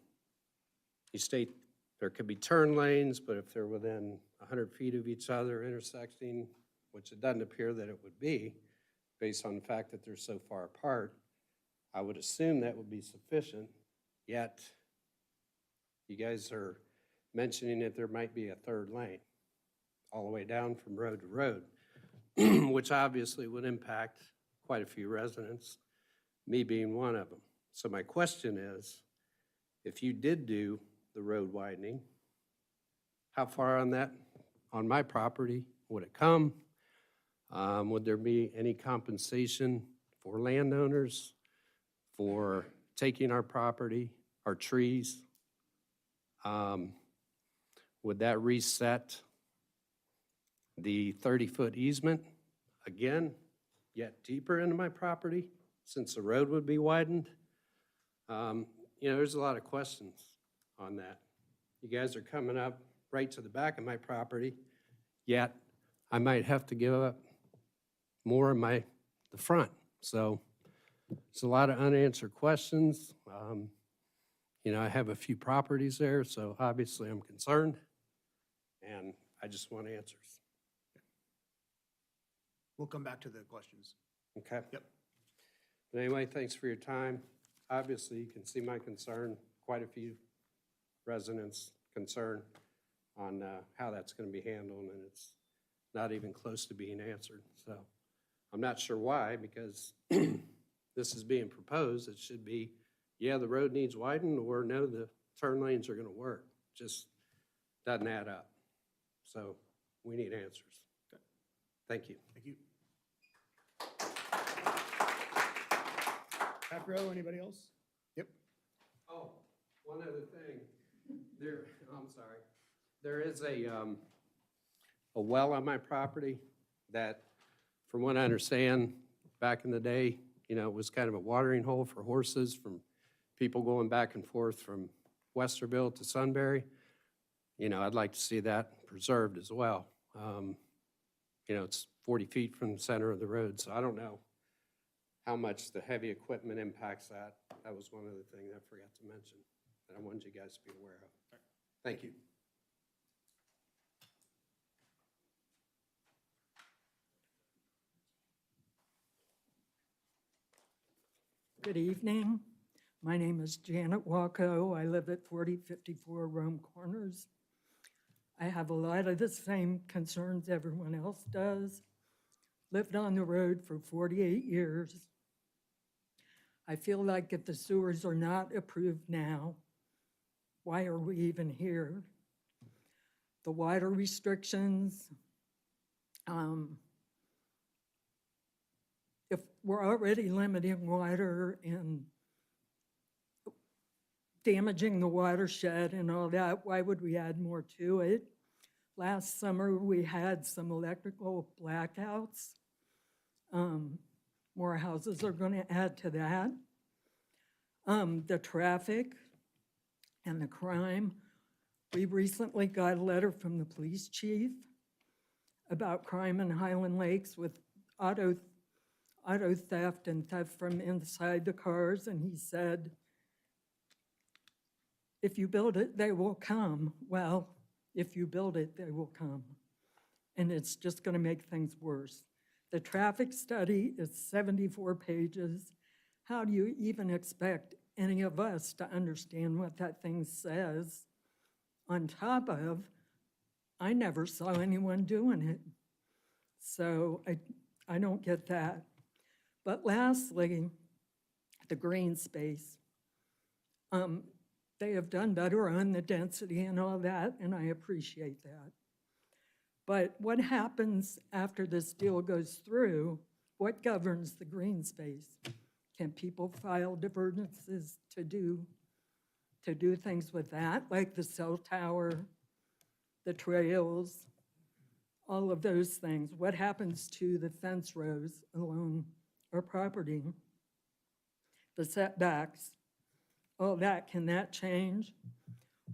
state there could be turn lanes, but if they're within 100 feet of each other intersecting, which it doesn't appear that it would be, based on the fact that they're so far apart, I would assume that would be sufficient, yet you guys are mentioning that there might be a third lane all the way down from road to road, which obviously would impact quite a few residents, me being one of them. So my question is, if you did do the road widening, how far on my property would it come? Would there be any compensation for landowners for taking our property, our trees? Would that reset the 30-foot easement again, yet deeper into my property, since the road would be widened? You know, there's a lot of questions on that. You guys are coming up right to the back of my property, yet I might have to give up more in the front. So it's a lot of unanswered questions. You know, I have a few properties there, so obviously I'm concerned, and I just want answers. We'll come back to the questions. Okay? Yep. But anyway, thanks for your time. Obviously, you can see my concern, quite a few residents' concern on how that's going to be handled, and it's not even close to being answered. So I'm not sure why, because this is being proposed. It should be, yeah, the road needs widened, or no, the turn lanes are gonna work. Just doesn't add up. So we need answers. Thank you. Thank you. Back row, anybody else? Yep. Oh, one other thing. I'm sorry. There is a well on my property that, from what I understand, back in the day, you know, it was kind of a watering hole for horses from people going back and forth from Westerville to Sunbury. You know, I'd like to see that preserved as well. You know, it's 40 feet from the center of the road, so I don't know how much the heavy equipment impacts that. That was one other thing I forgot to mention that I wanted you guys to be aware of. Thank you. Good evening. My name is Janet Walko. I live at 4054 Rome Corners. I have a lot of the same concerns everyone else does. Lived on the road for 48 years. I feel like if the sewers are not approved now, why are we even here? The water restrictions, if we're already limiting water and damaging the watershed and all that, why would we add more to it? Last summer, we had some electrical blackouts. More houses are going to add to that. The traffic and the crime. We recently got a letter from the police chief about crime in Highland Lakes with auto theft and theft from inside the cars, and he said, if you build it, they will come. Well, if you build it, they will come. And it's just going to make things worse. The traffic study is 74 pages. How do you even expect any of us to understand what that thing says? On top of, I never saw anyone doing it. So I don't get that. But lastly, the green space. They have done better on the density and all that, and I appreciate that. But what happens after this deal goes through? What governs the green space? Can people file divergences to do things with that, like the cell tower, the trails, all of those things? What happens to the fence rows along our property? The setbacks, all that, can that change?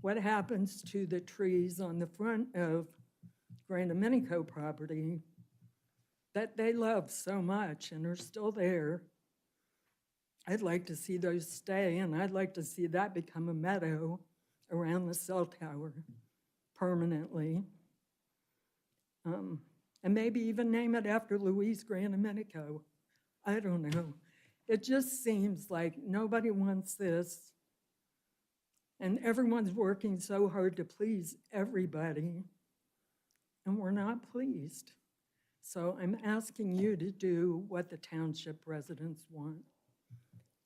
What happens to the trees on the front of Grand Domenico property that they love so much and are still there? I'd like to see those stay, and I'd like to see that become a meadow around the cell tower permanently. And maybe even name it after Louise Grand Domenico. I don't know. It just seems like nobody wants this, and everyone's working so hard to please everybody, and we're not pleased. So I'm asking you to do what the township residents want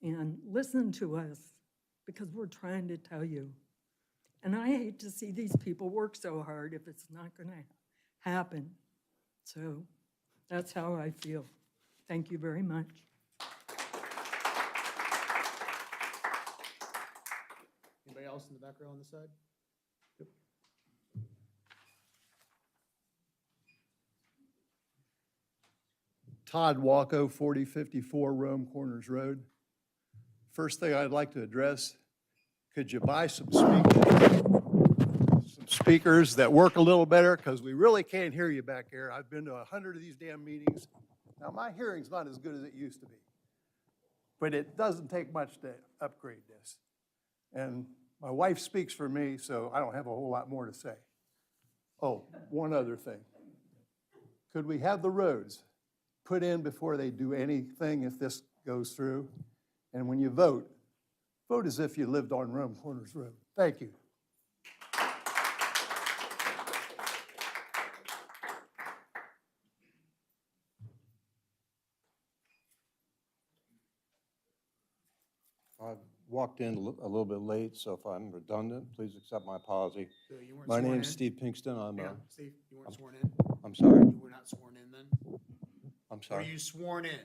and listen to us, because we're trying to tell you. And I hate to see these people work so hard if it's not going to happen. So that's how I feel. Thank you very much. Anybody else in the back row on this side? Yep. Todd Walko, 4054 Rome Corners Road. First thing I'd like to address, could you buy some speakers that work a little better? Because we really can't hear you back here. I've been to 100 of these damn meetings. Now, my hearing's not as good as it used to be, but it doesn't take much to upgrade this. And my wife speaks for me, so I don't have a whole lot more to say. Oh, one other thing. Could we have the roads put in before they do anything if this goes through? And when you vote, vote as if you lived on Rome Corners Road. Thank you. walked in a little bit late, so if I'm redundant, please accept my apology. So you weren't My sworn name's in? Steve Pinkston. Hang on, Steve, you weren't I'm- sworn in? I'm sorry? You were not sworn in then? I'm Were sorry? you sworn in?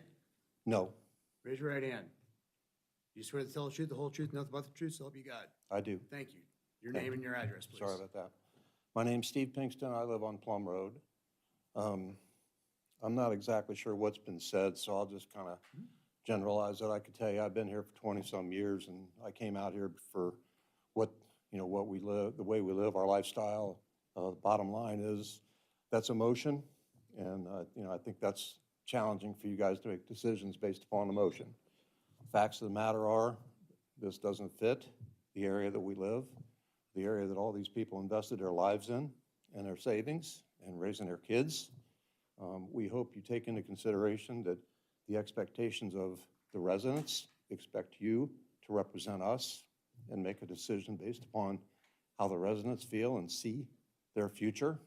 No, Raise your right hand. You swear to tell the truth, the whole truth, nothing but the truth, so help you God. I do. Thank you. Your Thank name you. and your address, please. Sorry about that. My name's Steve Pinkston. I live on Plum Road. I'm not exactly sure what's been said, so I'll just kind of generalize it. I could tell you, I've been here for 20-some years, and I came out here for what we live, the way we live, our lifestyle. The bottom line is, that's emotion, and, I think that's challenging for you guys to make decisions based upon emotion. Facts of the matter are, this doesn't fit the area that we live, the area that all these people invested their lives in and their savings and raising their kids. We hope you take into consideration that the expectations of the residents expect you to represent us and make a decision based upon how the residents feel and see their future.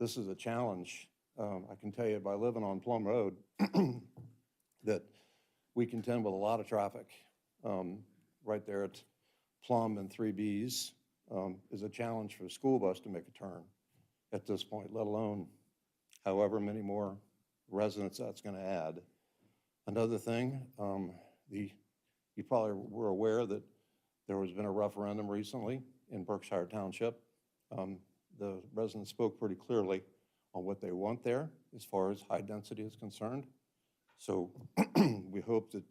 This is a challenge. I can tell you by living on Plum Road that we contend with a lot of traffic. Right there at Plum and 3Bs is a challenge for a school bus to make a turn at this point, let alone however many more residents that's going to add. Another thing, you probably were aware that there has been a referendum recently in Berkshire Township. The residents spoke pretty clearly on what they want there as far as high density is concerned. So we hope that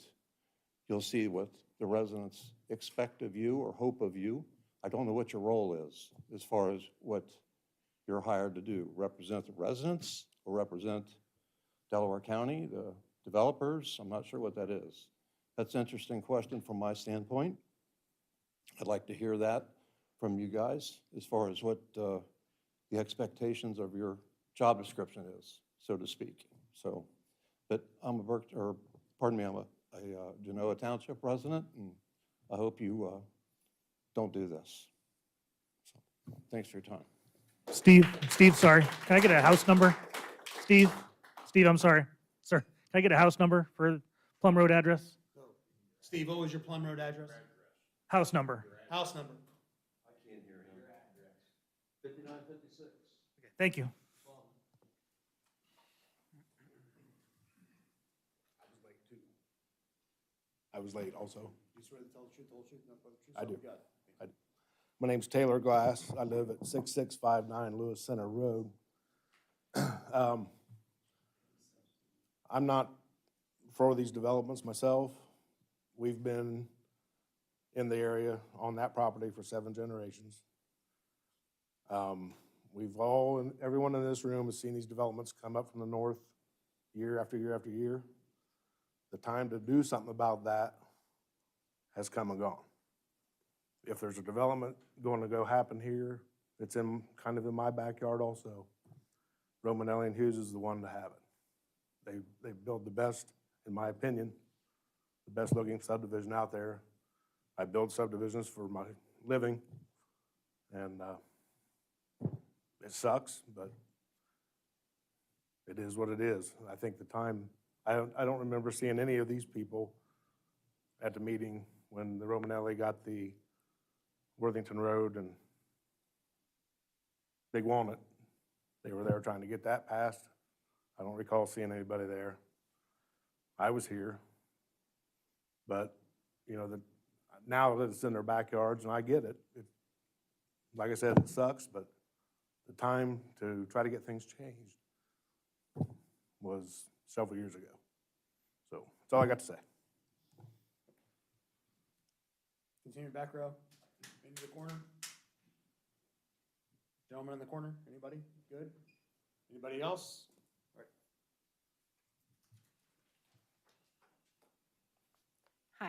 you'll see what the residents expect of you or hope of you. I don't know what your role is as far as what you're hired to do. Represent the residents or represent Delaware County, the developers? I'm not sure what that is. That's an interesting question from my standpoint. I'd like to hear that from you guys as far as what the expectations of your job description is, so to speak. So, but I'm I'm a Genoa Township resident, and I hope you don't do this. So, thanks for your time. Steve, sorry. Can I get a house number? Steve, I'm sorry. Sir, can I get a house number for Plum Road address? Steve, what was your Plum Road address? House number. House number. I can't hear him. 5956. Okay, thank you. I was late also. You swear to tell the truth, the whole truth, nothing but the truth, I so help do. you God. My name's Taylor Glass. I live at 6659 Lewis Center Road. I'm not for these developments myself. We've been in the area on that property for 7 generations. Everyone in this room has seen these developments come up from the north year after year after year. The time to do something about that has come and gone. If there's a development going to go happen here, it's kind of in my backyard also. Romanelli and Hughes is the one to have it. They build the best, in my opinion, the best looking subdivision out there. I build subdivisions for my living, and it sucks, but it is what it is. I think the time, I don't remember seeing any of these people at the meeting when the Romanelli got the Worthington Road and Big Walnut. They were there trying to get that passed. I don't recall seeing anybody there. I was here. But, now that it's in their backyards, and I get it. Like I said, it sucks, but the time to try to get things changed was several years ago. So that's all I got to say. Continue back row, into the corner. Gentleman in the corner, anybody? Good? Anybody else? All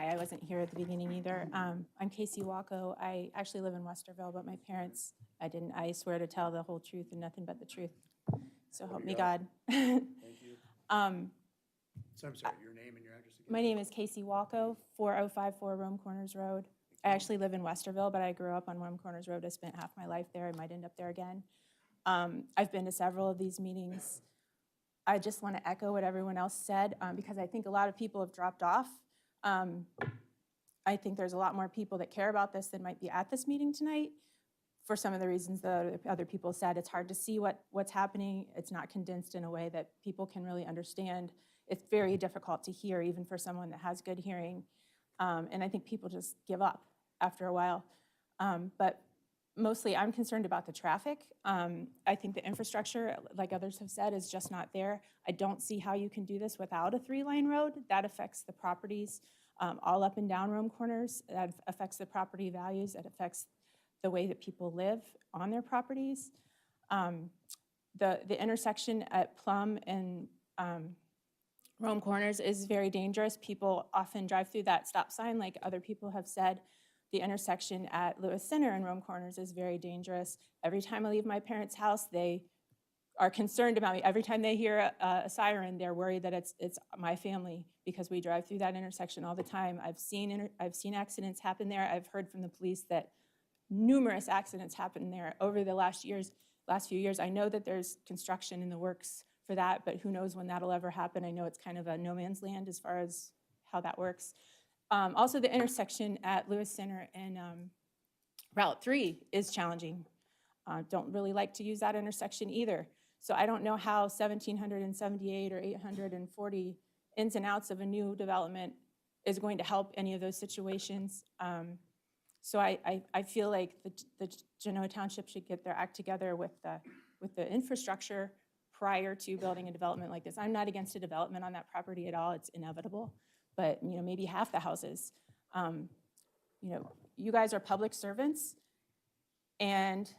right. Hi, I wasn't here at the beginning either. I'm Casey Wacko. I actually live in Westerville, but my parents, I swear to tell the whole truth and nothing but the truth. So help me God. Thank you. So I'm sorry, your name and your address again? My name is Casey Wacko, 4054 Rome Corners Road. I actually live in Westerville, but I grew up on Rome Corners Road. I spent half my life there. I might end up there again. I've been to several of these meetings. I just want to echo what everyone else said because I think a lot of people have dropped off. I think there's a lot more people that care about this than might be at this meeting tonight. For some of the reasons that other people said, it's hard to see what's happening. It's not condensed in a way that people can really understand. It's very difficult to hear, even for someone that has good hearing. And I think people just give up after a while. But mostly I'm concerned about the traffic. I think the infrastructure, like others have said, is just not there. I don't see how you can do this without a 3-lane road. That affects the properties all up and down Rome Corners. That affects the property values. That affects the way that people live on their properties. The intersection at Plum and Rome Corners is very dangerous. People often drive through that stop sign, like other people have said. The intersection at Lewis Center and Rome Corners is very dangerous. Every time I leave my parents' house, they are concerned about me. Every time they hear a siren, they're worried that it's my family, because we drive through that intersection all the time. I've seen accidents happen there. I've heard from the police that numerous accidents happened there over the last few years. I know that there's construction in the works for that, but who knows when that'll ever happen. I know it's kind of a no man's land as far as how that works. Also, the intersection at Lewis Center and Route 3 is challenging. Don't really like to use that intersection either. So I don't know how 1,778 or 840 ins and outs of a new development is going to help any of those situations. So I feel like the Genoa Township should get their act together with the infrastructure prior to building a development like this. I'm not against a development on that property at all. It's inevitable. But maybe half the houses. You guys are public servants, and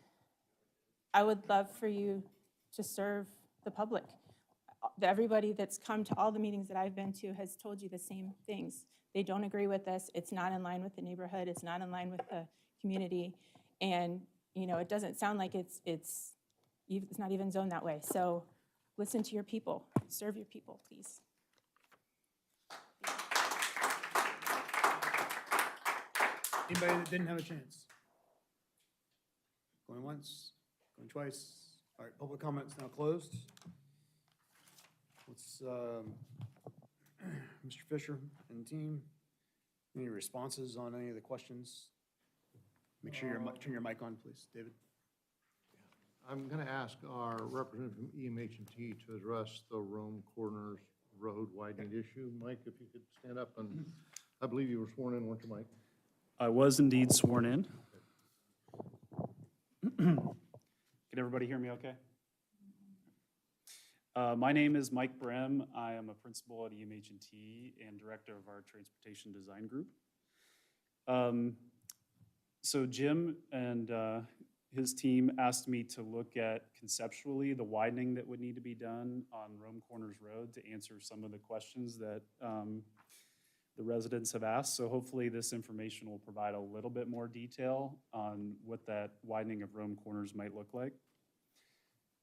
I would love for you to serve the public. Everybody that's come to all the meetings that I've been to has told you the same things. They don't agree with this. It's not in line with the neighborhood. It's not in line with the community. And, it doesn't sound like it's not even zoned that way. So listen to your people. Serve your people, please. Anybody that didn't have a chance? Going once, going twice. All right, public comments now closed. Let's, Mr. Fisher and team, any responses on any of the questions? Make sure turn your mic on, please, David. I'm going to ask our representative from EMH&T to address the Rome Corners Road widening issue. Mike, if you could stand up, and I believe you were sworn in, weren't you, Mike? I was indeed sworn in. Can everybody hear me okay? My name is Mike Brem. I am a principal at EMH&T and director of our transportation design group. So Jim and his team asked me to look at conceptually the widening that would need to be done on Rome Corners Road to answer some of the questions that the residents have asked. So hopefully this information will provide a little bit more detail on what that widening of Rome Corners might look like.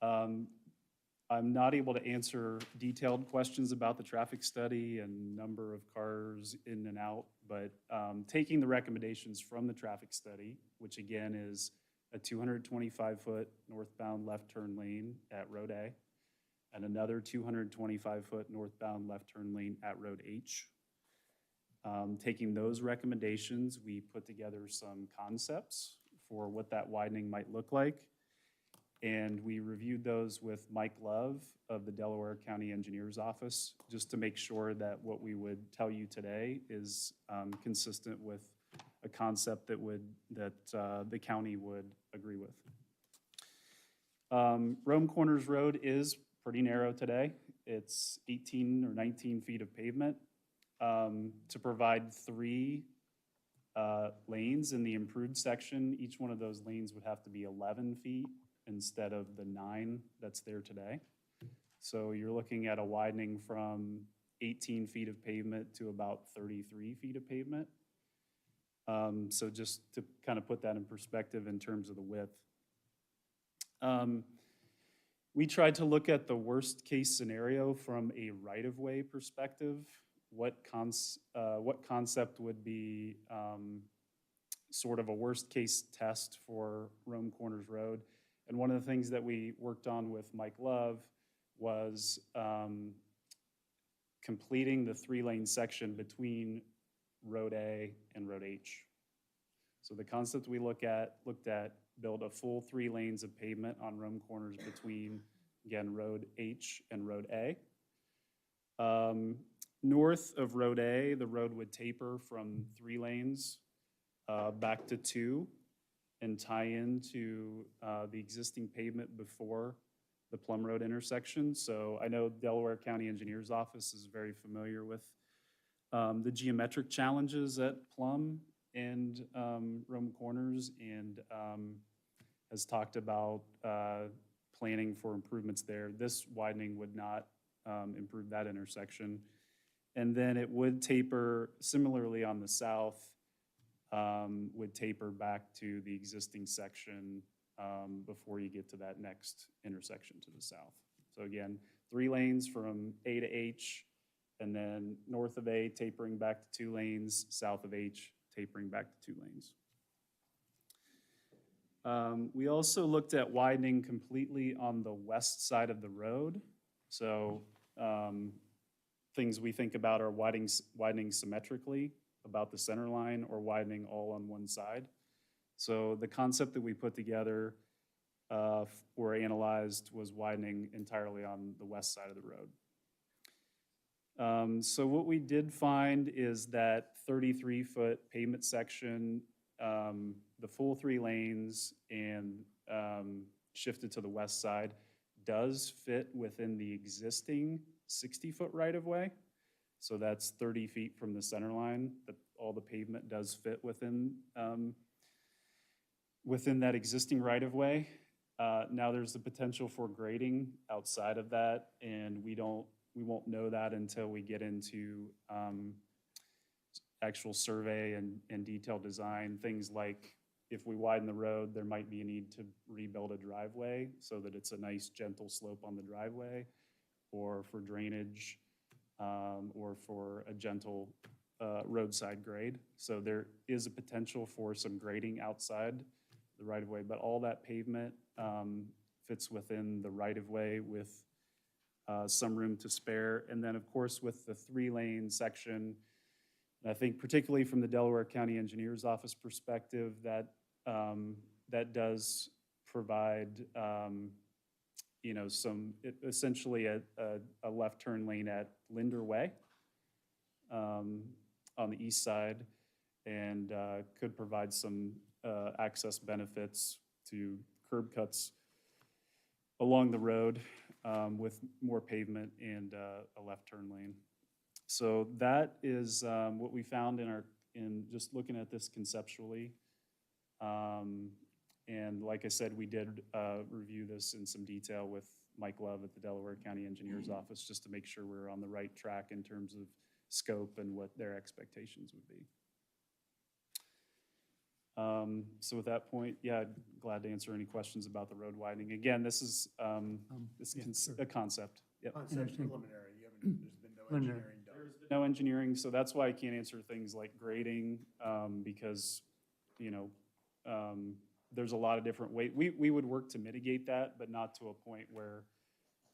I'm not able to answer detailed questions about the traffic study and number of cars in and out, but taking the recommendations from the traffic study, which again is a 225-foot northbound left turn lane at Road A, and another 225-foot northbound left turn lane at Road H. Taking those recommendations, we put together some concepts for what that widening might look like. And we reviewed those with Mike Love of the Delaware County Engineer's Office, just to make sure that what we would tell you today is consistent with a concept that the county would agree with. Rome Corners Road is pretty narrow today. It's 18 or 19 feet of pavement. To provide 3 lanes in the improved section, each one of those lanes would have to be 11 feet instead of the 9 that's there today. So you're looking at a widening from 18 feet of pavement to about 33 feet of pavement. So just to kind of put that in perspective in terms of the width. We tried to look at the worst case scenario from a right-of-way perspective. What concept would be sort of a worst case test for Rome Corners Road? And one of the things that we worked on with Mike Love was completing the 3-lane section between Road A, and Road H. So the concept we looked at, build a full 3 lanes of pavement on Rome corners between, again, Road H and Road A. North of Road A, the road would taper from 3 lanes back to 2 and tie into the existing pavement before the Plum Road intersection. So I know Delaware County Engineers Office is very familiar with the geometric challenges at Plum and Rome Corners, and has talked about planning for improvements there. This widening would not improve that intersection. And then it would taper similarly on the south, would taper back to the existing section before you get to that next intersection to the south. So again, 3 lanes from A to H, and then north of A tapering back to 2 lanes, south of H tapering back to 2 lanes. We also looked at widening completely on the west side of the road. So things we think about are widening symmetrically about the center line or widening all on one side. So the concept that we put together or analyzed was widening entirely on the west side of the road. So what we did find is that 33-foot pavement section, the full 3 lanes and shifted to the west side, does fit within the existing 60-foot right-of-way. So that's 30 feet from the center line, that all the pavement does fit within that existing right-of-way. Now there's the potential for grading outside of that, and we won't know that until we get into actual survey and detailed design. Things like if we widen the road, there might be a need to rebuild a driveway so that it's a nice gentle slope on the driveway, or for drainage, or for a gentle roadside grade. So there is a potential for some grading outside the right-of-way, but all that pavement fits within the right-of-way with some room to spare. And then, of course, with the 3-lane section, I think particularly from the Delaware County Engineers Office perspective, that does provide essentially a left turn lane at Linder Way on the east side, and could provide some access benefits to curb cuts along the road with more pavement and a left turn lane. So that is what we found in just looking at this conceptually. And like I said, we did review this in some detail with Mike Love at the Delaware County Engineers Office, just to make sure we're on the right track in terms of scope and what their expectations would be. So with that point, yeah, I'd glad to answer any questions about the road widening. Again, this is a concept. Yep. Concept preliminary, there's been no engineering done. No engineering, so that's why I can't answer things like grading, because, there's a lot of different ways. We would work to mitigate that, but not to a point where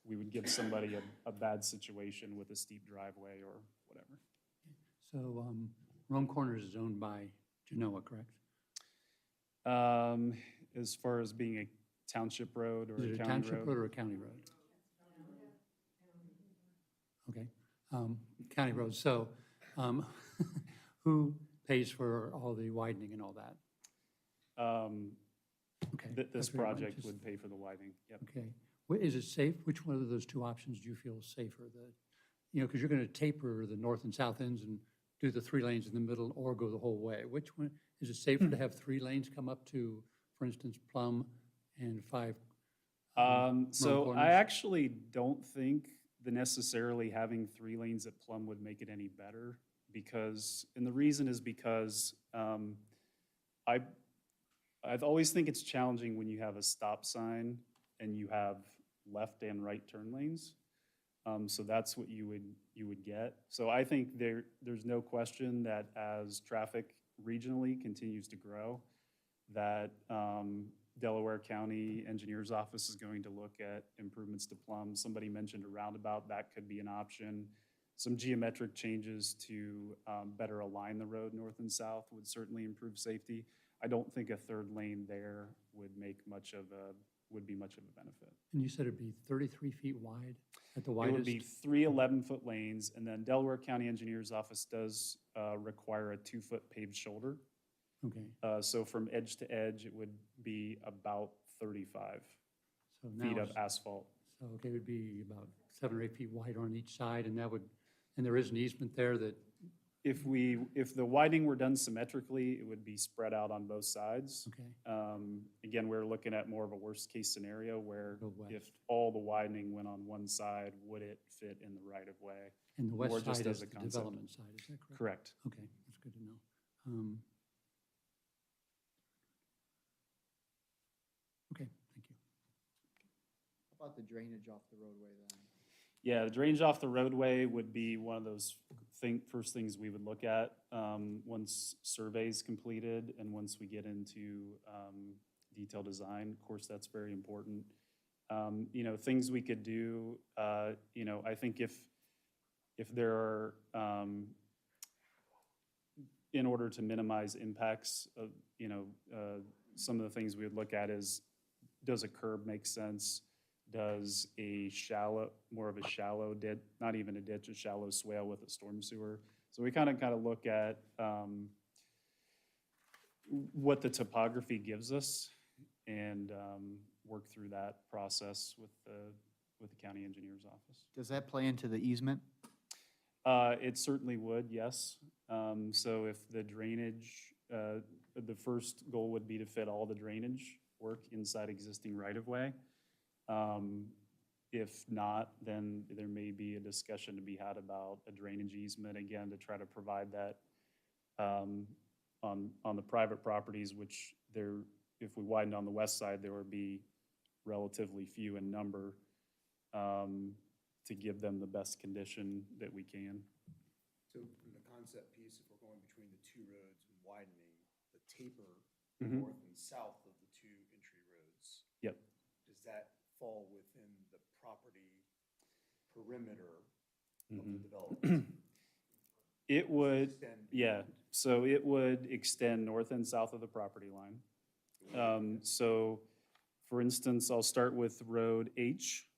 we would give somebody a bad situation with a steep driveway or whatever. So Rome Corners is owned by Genoa, correct? As far as being a township road or Is it a a county township road road? or a county road? Okay, county road. So who pays for all the widening and all that? Okay. This that's very much project just- would pay for the widening, yep. Okay. Is it safe? Which one of those 2 options do you feel is safer? Because you're going to taper the north and south ends and do the 3 lanes in the middle, or go the whole way. Which one, is it safer to have 3 lanes come up to, for instance, Plum and 5? So corners? I actually don't think that necessarily having 3 lanes at Plum would make it any better, and the reason is because I always think it's challenging when you have a stop sign and you have left and right turn lanes. So that's what you would get. So I think there's no question that as traffic regionally continues to grow, that Delaware County Engineers Office is going to look at improvements to Plum. Somebody mentioned a roundabout, that could be an option. some geometric changes to better align the road north and south would certainly improve safety. I don't think a third lane there would be much of a benefit. And you said it'd be 33 feet wide at the It widest? would be 3 11-foot lanes, and then Delaware County Engineers Office does require a 2-foot paved shoulder. Okay. So from edge to edge, it would be about 35 So feet now of it's- asphalt. So, okay, it would be about 7 or 8 feet wide on each side, and there is an easement there that, If the widening were done symmetrically, it would be spread out on both sides. okay, Again, we're looking at more of a worst-case scenario where Go west. if all the widening went on one side, would it fit in the right-of-way? and the Or west just side as is a the concept. development side, is that correct? Correct. Okay, that's good to know. Okay, thank you. How about the drainage off the roadway then? Yeah, the drainage off the roadway would be one of those first things we would look at once survey's completed and once we get into detailed design. Of course, that's very important. You know, things we could do, you know, I think if there are, in order to minimize impacts of, you know, some of the things we would look at is, does a curb make sense? Does a more of a shallow ditch, not even a ditch, a shallow swale with a storm sewer? So we kind of look at what the topography gives us and work through that process with the county engineer's office. Does that play into the easement? It certainly would, yes. So if the drainage, the first goal would be to fit all the drainage work inside existing right-of-way. If not, then there may be a discussion to be had about a drainage easement, again, to try to provide that on the private properties, which if we widened on the west side, there would be relatively few in number to give them the best condition that we can. So from the concept piece, if we're going between the two roads and widening, the taper Mhm. north and south of the two entry roads. Yep. Does that fall within the property perimeter of Mhm. the development? It would, Extend yeah, so it would extend north and south of the property line. So, for instance, I'll start with Road H.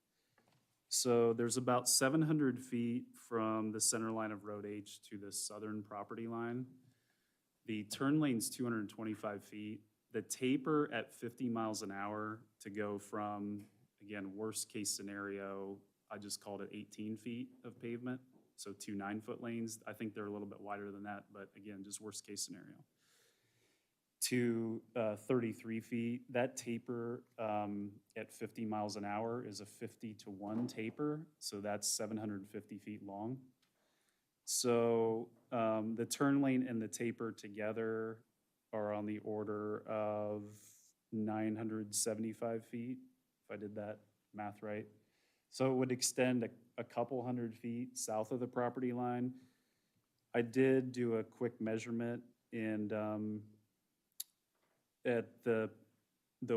So there's about 700 feet from the center line of Road H to the southern property line. The turn lane's 225 feet. The taper at 50 miles an hour to go from, again, worst-case scenario, I just called it 18 feet of pavement, so 2 9-foot lanes. I think they're a little bit wider than that, but again, just worst-case scenario. To 33 feet, that taper at 50 miles an hour is a 50-to-1 taper, so that's 750 feet long. So the turn lane and the taper together are on the order of 975 feet, if I did that math right. So it would extend a couple hundred feet south of the property line. I did do a quick measurement, and at the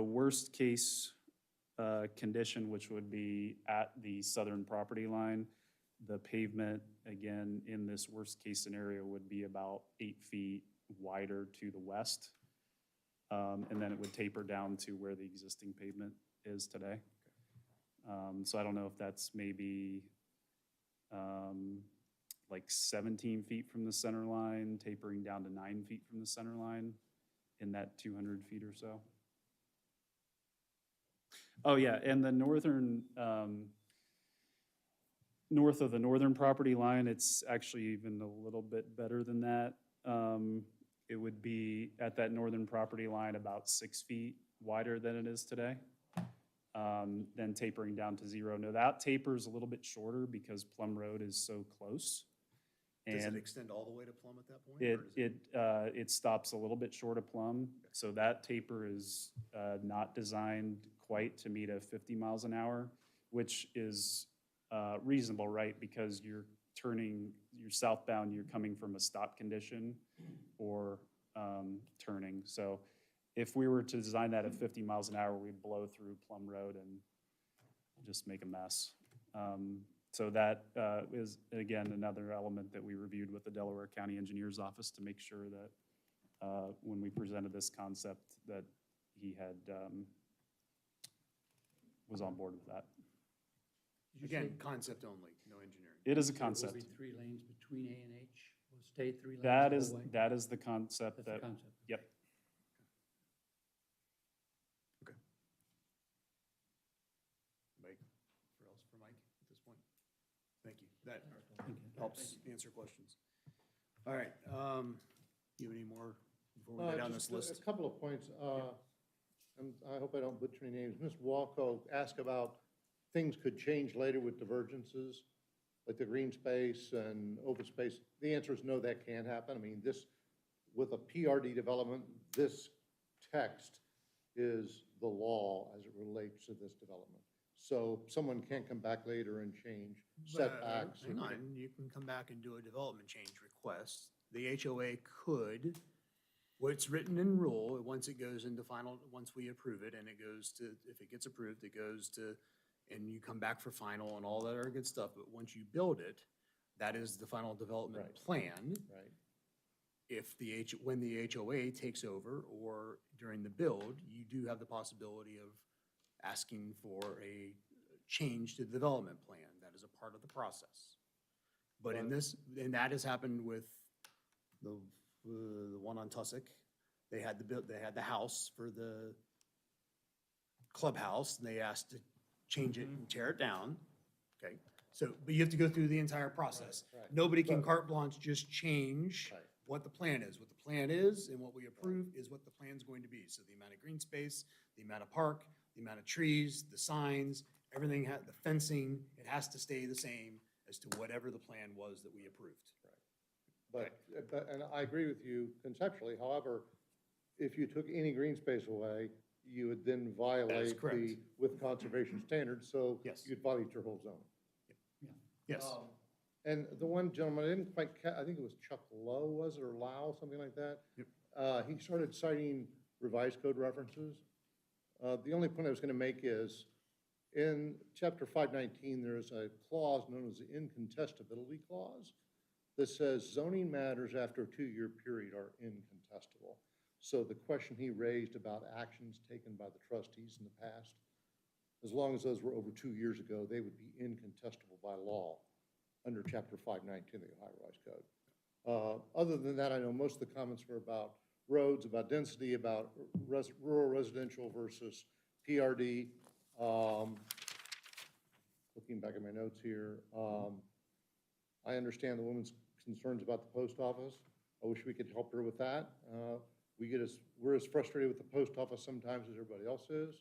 worst case condition, which would be at the southern property line, the pavement, again, in this worst case scenario would be about 8 feet wider to the west. And then it would taper down to where the existing pavement is today. So I don't know if that's maybe like 17 feet from the center line, tapering down to 9 feet from the center line in that 200 feet or so. Oh, yeah, and the northern, north of the northern property line, it's actually even a little bit better than that. It would be at that northern property line about 6 feet wider than it is today, then tapering down to 0. No, that taper is a little bit shorter because Plum Road is so close. Does it And extend all the way to Plum at that point? or is it stops a little bit short of Plum, so that taper is not designed quite to meet a 50 miles an hour, which is reasonable, right? Because you're southbound, you're coming from a stop condition or turning. So if we were to design that at 50 miles an hour, we'd blow through Plum Road and just make a mess. So that is, again, another element that we reviewed with the Delaware County Engineers Office to make sure that when we presented this concept, that he had, was on board with that. Did you say- Again, concept only, no engineering. It is a It concept. will be 3 lanes between A and H, will stay 3 lanes That the is, whole way? that is the concept That's the that, concept. yep. Mike, for else for Mike at this point? Thank you. That helps answer questions. All right, you have any more before we go down this Just list? a couple of points. And I hope I don't butcher any names. Ms. Walco asked about things could change later with divergences, like the green space and open space. The answer is no, that can't happen. I mean, this, with a PRD development, this text is the law as it relates to this development. So someone can't come back later and change setbacks. Hang on, you can come back and do a development change request. The HOA could, what's written in rule, once it goes into final, once we approve it and it goes to, if it gets approved, it goes to, and you come back for final and all that other good stuff, but once you build it, that is the final development Right. plan. Right. If when the HOA takes over or during the build, you do have the possibility of asking for a change to the development plan. That is a part of the process. But in this, and that has happened with the one on Tussock. They had the house for the clubhouse, and they asked to change it and tear it down. Okay, so, but you have to go through the entire process. Right, right. Nobody can carte blanche just change Right. what the plan is. What the plan is and what we approve is what the plan's going to be. So the amount of green space, the amount of park, the amount of trees, the signs, everything, the fencing, it has to stay the same as to whatever the plan was that we approved. But, and I agree with you conceptually, however, if you took any green space away, you would then violate correct. the, with conservation standards, so Yes. you'd violate your whole zone. Yes. And the one gentleman, I didn't quite I think it was Chuck Lowe, was it, or Lau, something like that? Yep. He started citing revised code references. The only point I was gonna make is, in chapter 519, there is a clause known as the incontestability clause that says zoning matters after a 2-year period are incontestable. So the question he raised about actions taken by the trustees in the past, as long as those were over 2 years ago, they would be incontestable by law under chapter 519 of the Ohio Revised Code. Other than that, I know most of the comments were about roads, about density, about rural residential versus PRD. Looking back at my notes here, I understand the woman's concerns about the post office. I wish we could help her with that. We're as frustrated with the post office sometimes as everybody else is.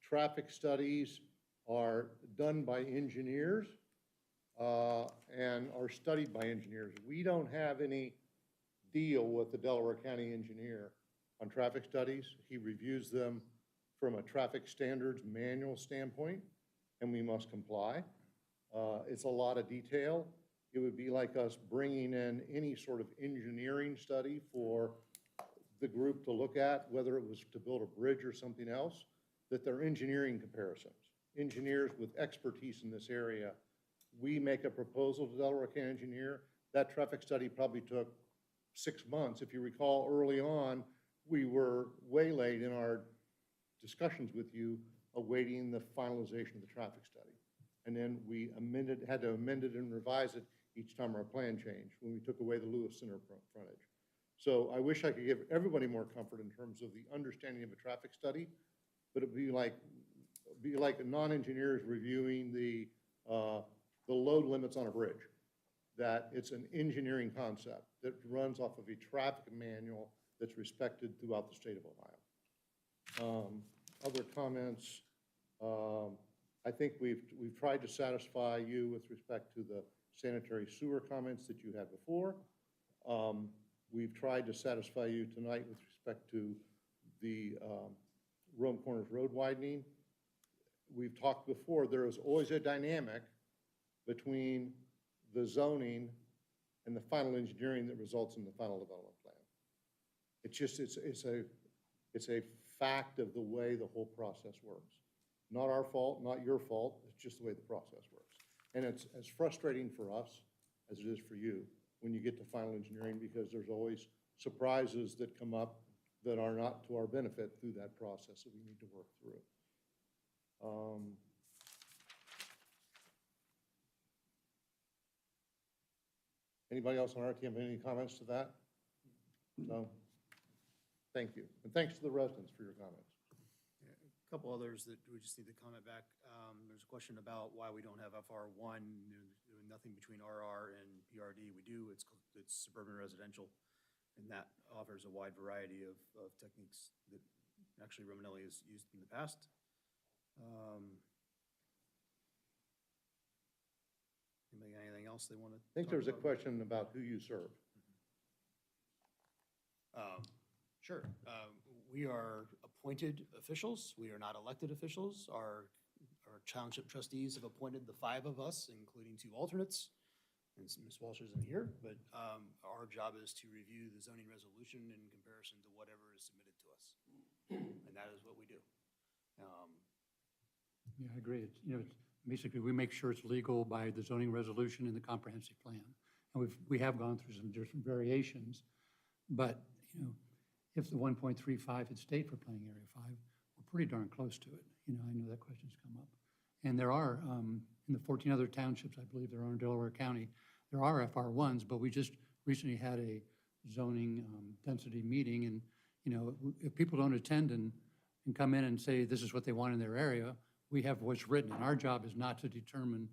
Traffic studies are done by engineers and are studied by engineers. We don't have any deal with the Delaware County engineer on traffic studies. He reviews them from a traffic standards manual standpoint, and we must comply. It's a lot of detail. It would be like us bringing in any sort of engineering study for the group to look at, whether it was to build a bridge or something else, that they're engineering comparisons. Engineers with expertise in this area, we make a proposal to the Delaware County engineer. That traffic study probably took 6 months. If you recall, early on, we were waylaid in our discussions with you, awaiting the finalization of the traffic study. And then we had to amend it and revise it each time our plan changed, when we took away the Lewis Center frontage. So I wish I could give everybody more comfort in terms of the understanding of a traffic study, but it'd be like non-engineers reviewing the load limits on a bridge. That it's an engineering concept that runs off of a traffic manual that's respected throughout the state of Ohio. Other comments, I think we've tried to satisfy you with respect to the sanitary sewer comments that you had before. We've tried to satisfy you tonight with respect to the Rome Corners Road widening. We've talked before, there is always a dynamic between the zoning and the final engineering that results in the final development plan. It's just, it's a fact of the way the whole process works. Not our fault, not your fault, it's just the way the process works. And it's as frustrating for us as it is for you when you get to final engineering, because there's always surprises that come up that are not to our benefit through that process that we need to work through. Anybody else on our team have any comments to that? No? Thank you. And thanks to the residents for your comments. A couple others that we just need to comment back. There's a question about why we don't have FR1, doing nothing between RR and PRD. We do, it's suburban residential, and that offers a wide variety of techniques that actually Romanelli has used in the past. Anybody got anything else they want to? I think there's a question about who you serve. Sure. We are appointed officials. We are not elected officials. Our township trustees have appointed the 5 of us, including 2 alternates. And Ms. Walsh isn't here, but our job is to review the zoning resolution in comparison to whatever is submitted to us. And that is what we do. Yeah, I agree. It's basically, we make sure it's legal by the zoning resolution and the comprehensive plan. And we have gone through some different variations, but, if the 1.35 had stayed for planning area 5, we're pretty darn close to it. I know that question's come up. And there are, in the 14 other townships, I believe there are in Delaware County, there are FR1s, but we just recently had a zoning density meeting, and, if people don't attend and come in and say this is what they want in their area, we have what's written, and our job is not to determine,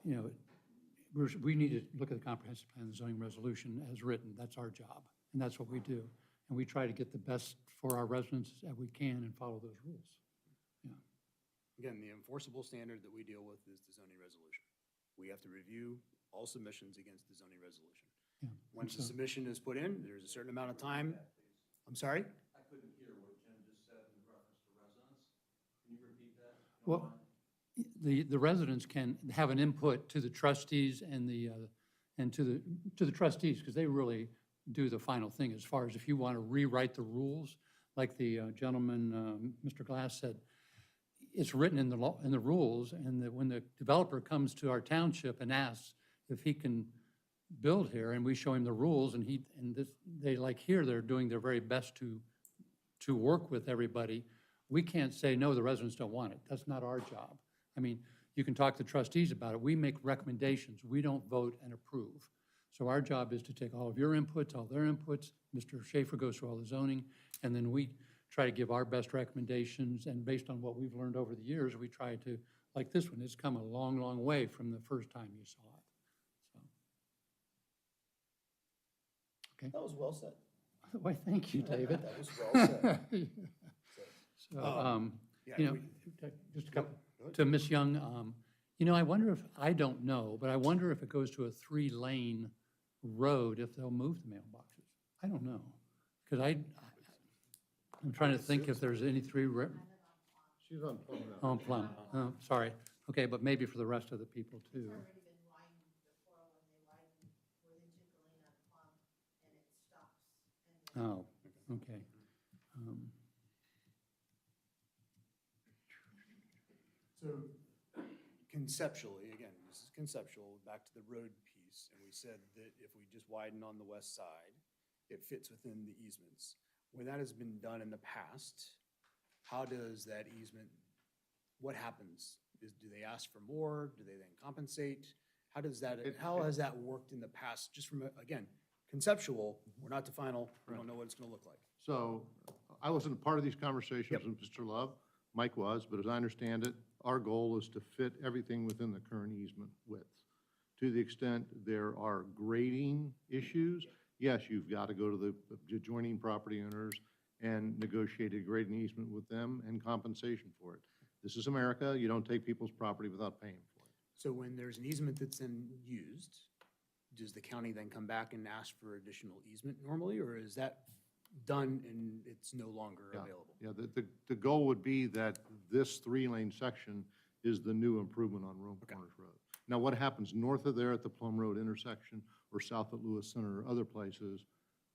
we need to look at the comprehensive plan, the zoning resolution as written. That's our job, and that's what we do. And we try to get the best for our residents as we can and follow those rules. Again, the enforceable standard that we deal with is the zoning resolution. We have to review all submissions against the zoning resolution. Yeah. Once the submission is put in, there's a certain amount of time. I'm sorry? I couldn't hear what Jim just said in reference to residents. Can you repeat that? Well, the residents can have an input to the trustees and to the trustees, because they really do the final thing as far as if you want to rewrite the rules, like the gentleman, Mr. Glass said, it's written in the law, in the rules, and that when the developer comes to our township and asks if he can build here, and we show him the rules, and they like here, they're doing their very best to work with everybody. We can't say, no, the residents don't want it. That's not our job. I mean, you can talk to trustees about it. We make recommendations. We don't vote and approve. So our job is to take all of your inputs, all their inputs. Mr. Schaefer goes through all the zoning, and then we try to give our best recommendations. And based on what we've learned over the years, we try to, like this one, it's come a long, long way from the first time you saw it. So. Okay. That was well said. Why, thank you, David. That was well said. So, Yeah, just a couple, to Ms. Young, I wonder if, I don't know, but I wonder if it goes to a 3-lane road, if they'll move the mailboxes. I don't know, because I'm trying to think if there's any 3. She's on Plum now. On Plum, oh, sorry. Okay, but maybe for the rest of the people too. Oh, okay. So conceptually, again, this is conceptual, back to the road piece, and we said that if we just widen on the west side, it fits within the easements. When that has been done in the past, how does that easement, what happens? Do they ask for more? Do they then compensate? How does that, how has that worked in the past? Just from, again, conceptual, we're not to final, we don't know what it's gonna look like. So I wasn't a part of these conversations with Mr. Love. Mike was, but as I understand it, our goal is to fit everything within the current easement width. To the extent there are grading issues, yes, you've got to go to the adjoining property owners and negotiate a grading easement with them and compensation for it. This is America. You don't take people's property without paying for it. So when there's an easement that's then used, does the county then come back and ask for additional easement normally, or is that done and it's no longer available? Yeah, the goal would be that this 3-lane section is the new improvement on Rome Corners Road. Now, what happens north of there at the Plum Road intersection or south at Lewis Center or other places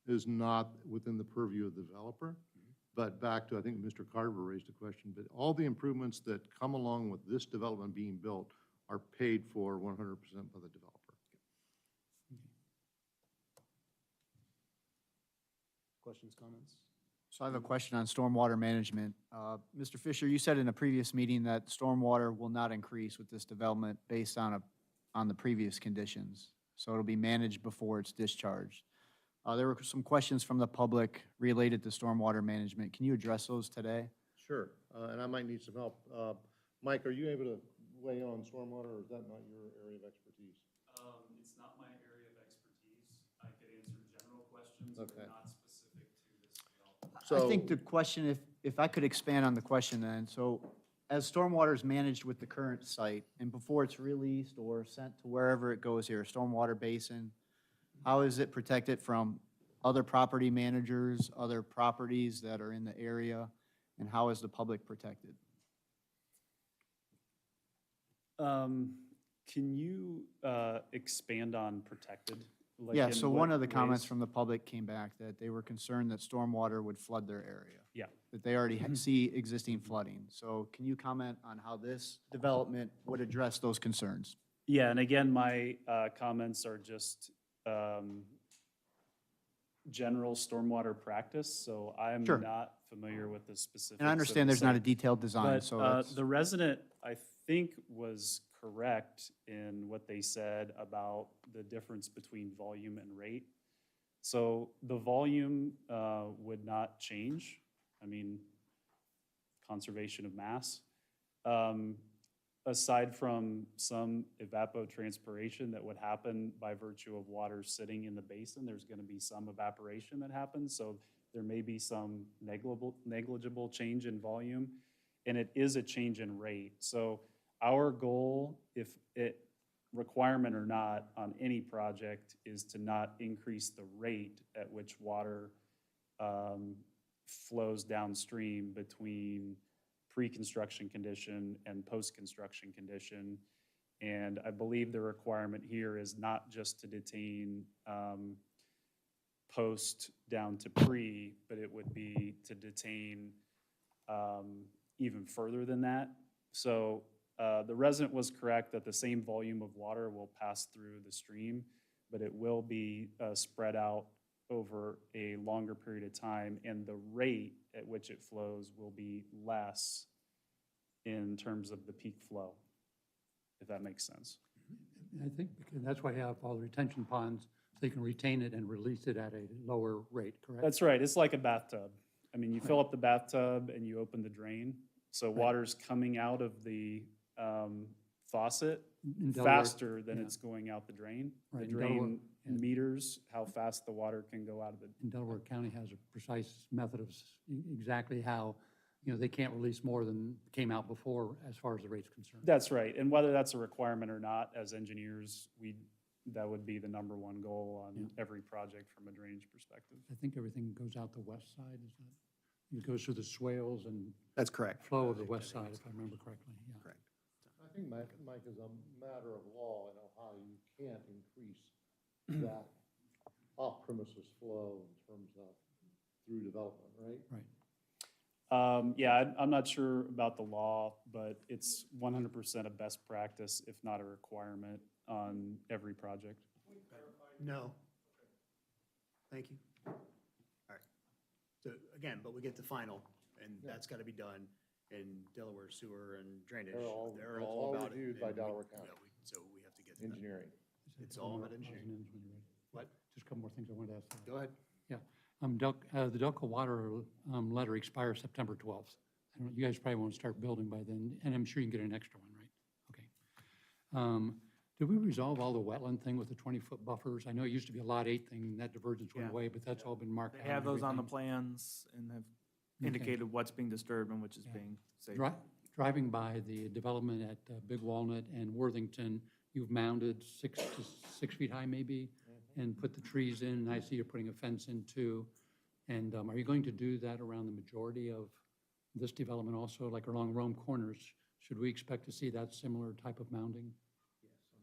is not within the purview of the developer, But back to, I think Mr. Carver raised a question, but all the improvements that come along with this development being built are paid for 100% by the developer. Questions, comments? So I have a question on stormwater management. Mr. Fisher, you said in a previous meeting that stormwater will not increase with this development based on the previous conditions. So it'll be managed before it's discharged. There were some questions from the public related to stormwater management. Can you address those today? Sure, and I might need some help. Mike, are you able to weigh in on stormwater, or is that not your area of expertise? It's not my area of expertise. I could answer general questions, but Okay. not specific to this development. I think the question, if I could expand on the question then, so as stormwater is managed with the current site and before it's released or sent to wherever it goes here, stormwater basin, how is it protected from other property managers, other properties that are in the area, and how is the public protected? Can you expand on protected? Like Yeah, in so what one of the comments ways? from the public came back that they were concerned that stormwater would flood their area. Yeah. That they already see existing flooding. So can you comment on how this development would address those concerns? Yeah, and again, my comments are just general stormwater practice, so I'm Sure. not familiar with the specifics. And I of understand the there's not a site. detailed design, But so that's. the resident, I think, was correct in what they said about the difference between volume and rate. So the volume would not change. I mean, conservation of mass. Aside from some evapotranspiration that would happen by virtue of water sitting in the basin, there's going to be some evaporation that happens. So there may be some negligible change in volume, and it is a change in rate. So our goal, if it requirement or not on any project, is to not increase the rate at which water flows downstream between pre-construction condition and post-construction condition. And I believe the requirement here is not just to detain post down to pre, but it would be to detain even further than that. So the resident was correct that the same volume of water will pass through the stream, but it will be spread out over a longer period of time, and the rate at which it flows will be less in terms of the peak flow, if that makes sense. I think because that's why you have all the retention ponds, so they can retain it and release it at a lower rate, correct? That's right, it's like a bathtub. I mean, you fill up the bathtub and you open the drain, so water's coming out of the faucet In Delaware, faster than yeah. it's going out the drain. The Right, in Delaware, drain yeah. meters how fast the water can go out of the. And Delaware County has a precise method of exactly how, they can't release more than came out before as far as the rate's concerned. That's right, and whether that's a requirement or not, as engineers, that would be the number one goal on every project from a drainage perspective. I think everything goes out the west side, is that? It goes through the swales and That's correct. flow of the west side, if I remember correctly, yeah. Correct. I think, Mike, as a matter of law in Ohio, you can't increase that off-premises flow in terms of through development, right? Right. Yeah, I'm not sure about the law, but it's 100% a best practice, if not a requirement, on every project. No. Thank you. All right. So again, but we get the final, and that's got to be done in Delaware Sewer and Drainage. They're all That's all about it. reviewed by and we- Delaware County. yeah, so we have to get to that. Engineering. It's all about engineering. What? Just a couple more things I wanted to ask. Go ahead. Yeah, the Delco Water letter expires September 12th. I don't, you guys probably won't start building by then, and I'm sure you can get an extra one, right? Okay. Did we resolve all the wetland thing with the 20-foot buffers? I know it used to be a Lot 8 thing, and that divergence went Yeah. away, but that's all been marked out. They have and those on the everything. plans and have Okay. indicated what's being disturbed and which is Yeah. being saved. Driving by the development at Big Walnut and Worthington, you've mounded 6 feet high maybe, and put the trees in, and I see you're putting a fence in too. And are you going to do that around the majority of this development also, like along Rome Corners? Should we expect to see that similar type of mounding? Yes, on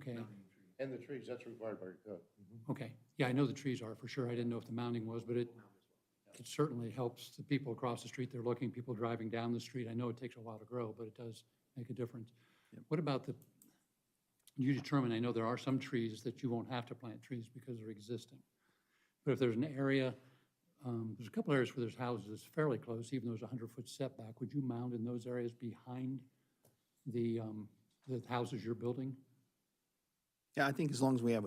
the mounting. Okay, And the trees, that's required by your code. okay. Yeah, I know the trees are for sure. I didn't know if the mounding was, but it certainly helps the people across the street. They're looking, people driving down the street. I know it takes a while to grow, but it does make a difference. What about you determine, I know there are some trees that you won't have to plant trees because they're existing. But if there's an area, there's a couple areas where there's houses fairly close, even though there's a 100-foot setback, would you mound in those areas behind the houses you're building? Yeah, I think as long as we have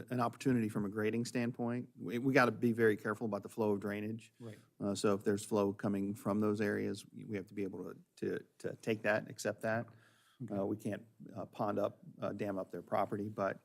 an opportunity from a grading standpoint, we got to be very careful about the flow of drainage. Right. So if there's flow coming from those areas, we have to be able to take that, accept that. We can't pond up, dam up their property, but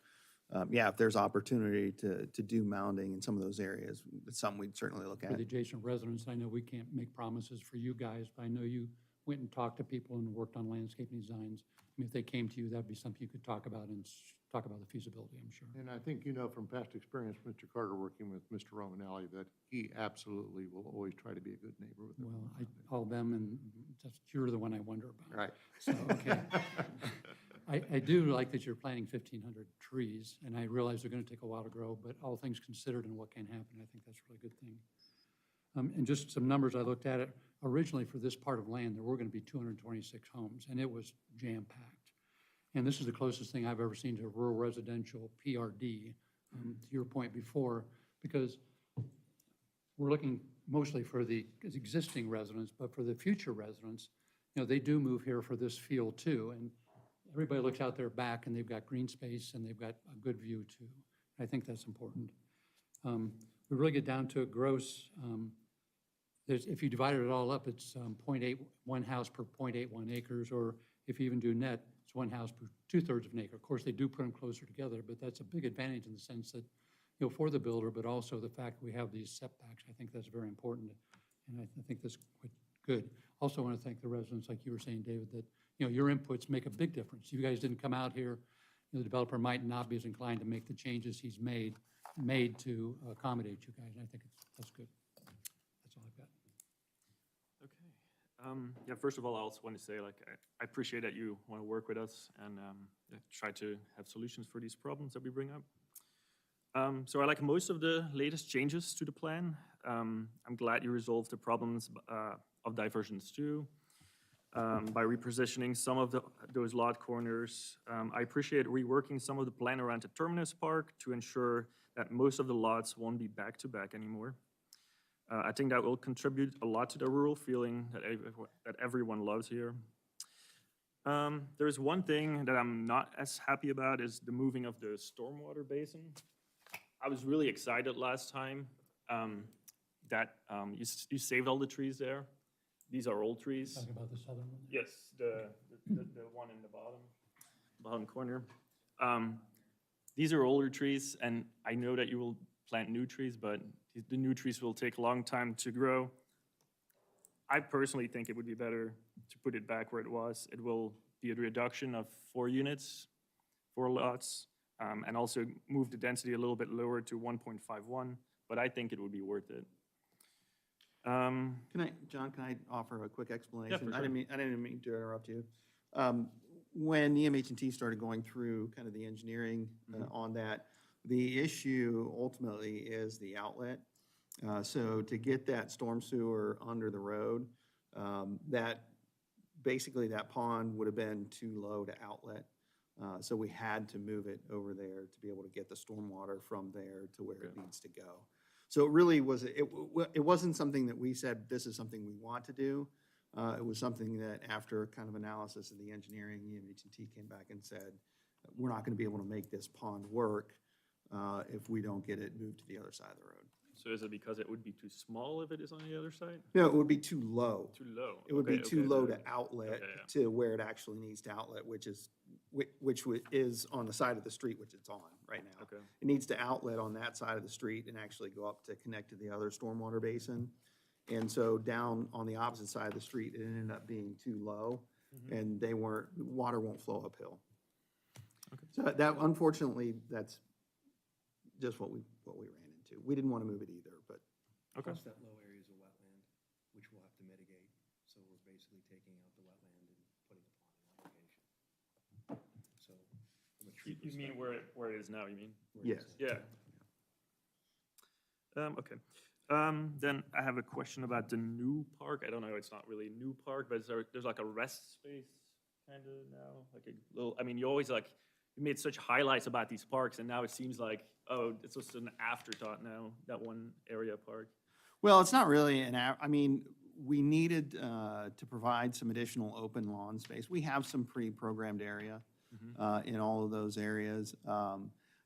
yeah, if there's opportunity to do mounding in some of those areas, it's something we'd certainly look For at. the adjacent residents, I know we can't make promises for you guys, but I know you went and talked to people and worked on landscaping designs. I mean, if they came to you, that'd be something you could talk about and talk about the feasibility, I'm sure. And I think you know from past experience, Mr. Carter working with Mr. Romanelli, that he absolutely will always try to be a good neighbor with Well, everyone. I call them and just, you're the one I wonder about. Right. So, okay. I do like that you're planting 1,500 trees, and I realize they're going to take a while to grow, but all things considered and what can happen, I think that's a really good thing. And just some numbers, I looked at it, originally for this part of land, there were going to be 226 homes, and it was jam-packed. And this is the closest thing I've ever seen to rural residential PRD, to your point before, because we're looking mostly for the existing residents, but for the future residents, you know, they do move here for this field too, and everybody looks out their back and they've got green space and they've got a good view too. I think that's important. We really get down to a gross, if you divided it all up, it's 1 house per 0.81 acres, or if you even do net, it's 1 house per 2/3 of an acre. Of course, they do put them closer together, but that's a big advantage in the sense that, you know, for the builder, but also the fact that we have these setbacks, I think that's very important. And I think that's quite good. Also want to thank the residents, like you were saying, David, that, you know, your inputs make a big difference. You guys didn't come out here, you know, the developer might not be as inclined to make the changes he's made to accommodate you guys. And I think that's good. That's all I've got. Okay. Yeah, first of all, I also want to say, like, I appreciate that you want to work with us and try to have solutions for these problems that we bring up. So I like most of the latest changes to the plan. I'm glad you resolved the problems of diversions too, by repositioning some of those lot corners. I appreciate reworking some of the plan around the Terminus Park to ensure that most of the lots won't be back-to-back anymore. I think that will contribute a lot to the rural feeling that everyone loves here. There's one thing that I'm not as happy about is the moving of the stormwater basin. I was really excited last time that you saved all the trees there. These are old trees. Talking about the southern one? Yes, the one in the bottom corner. These are older trees, and I know that you will plant new trees, but the new trees will take a long time to grow. I personally think it would be better to put it back where it was. It will be a reduction of 4 units, 4 lots, and also move the density a little bit lower to 1.51, but I think it would be worth it. John, can I offer a quick explanation? for I didn't mean to interrupt you. When EMH&T started going through kind of the engineering on that, the issue ultimately is the outlet. So to get that storm sewer under the road, basically that pond would have been too low to outlet. So we had to move it over there to be able to get the stormwater from there to where it needs to go. So it really was, it wasn't something that we said, this is something we want to do. It was something that after kind of analysis of the engineering, EMH&T came back and said, we're not going to be able to make this pond work if we don't get it moved to the other side of the road. So is it because it would be too small if it is on the other side? No, it would be too low. Too low. It would be too low to outlet Okay, yeah. to where it actually needs to outlet, which is on the side of the street, which it's on right now. Okay. It needs to outlet on that side of the street and actually go up to connect to the other stormwater basin. And so down on the opposite side of the street, it ended up being too low, and water won't flow uphill. So that, unfortunately, that's just what we ran into. We didn't want to move it either, but. Okay. Plus that low area is a wetland, which we'll have to mitigate. So we're basically taking out the wetland and putting the pond in that location. So from a tree You mean where it is now, you mean? Yes. Yeah. Okay. Then I have a question about the new park. I don't know, it's not really a new park, but there's like a rest space kind of now, like a little, I mean, you always like, you made such highlights about these parks, and now it seems like, oh, it's just an afterthought now, that one area park. Well, it's not really I mean, we needed to provide some additional open lawn space. We have some pre-programmed area in all of those areas.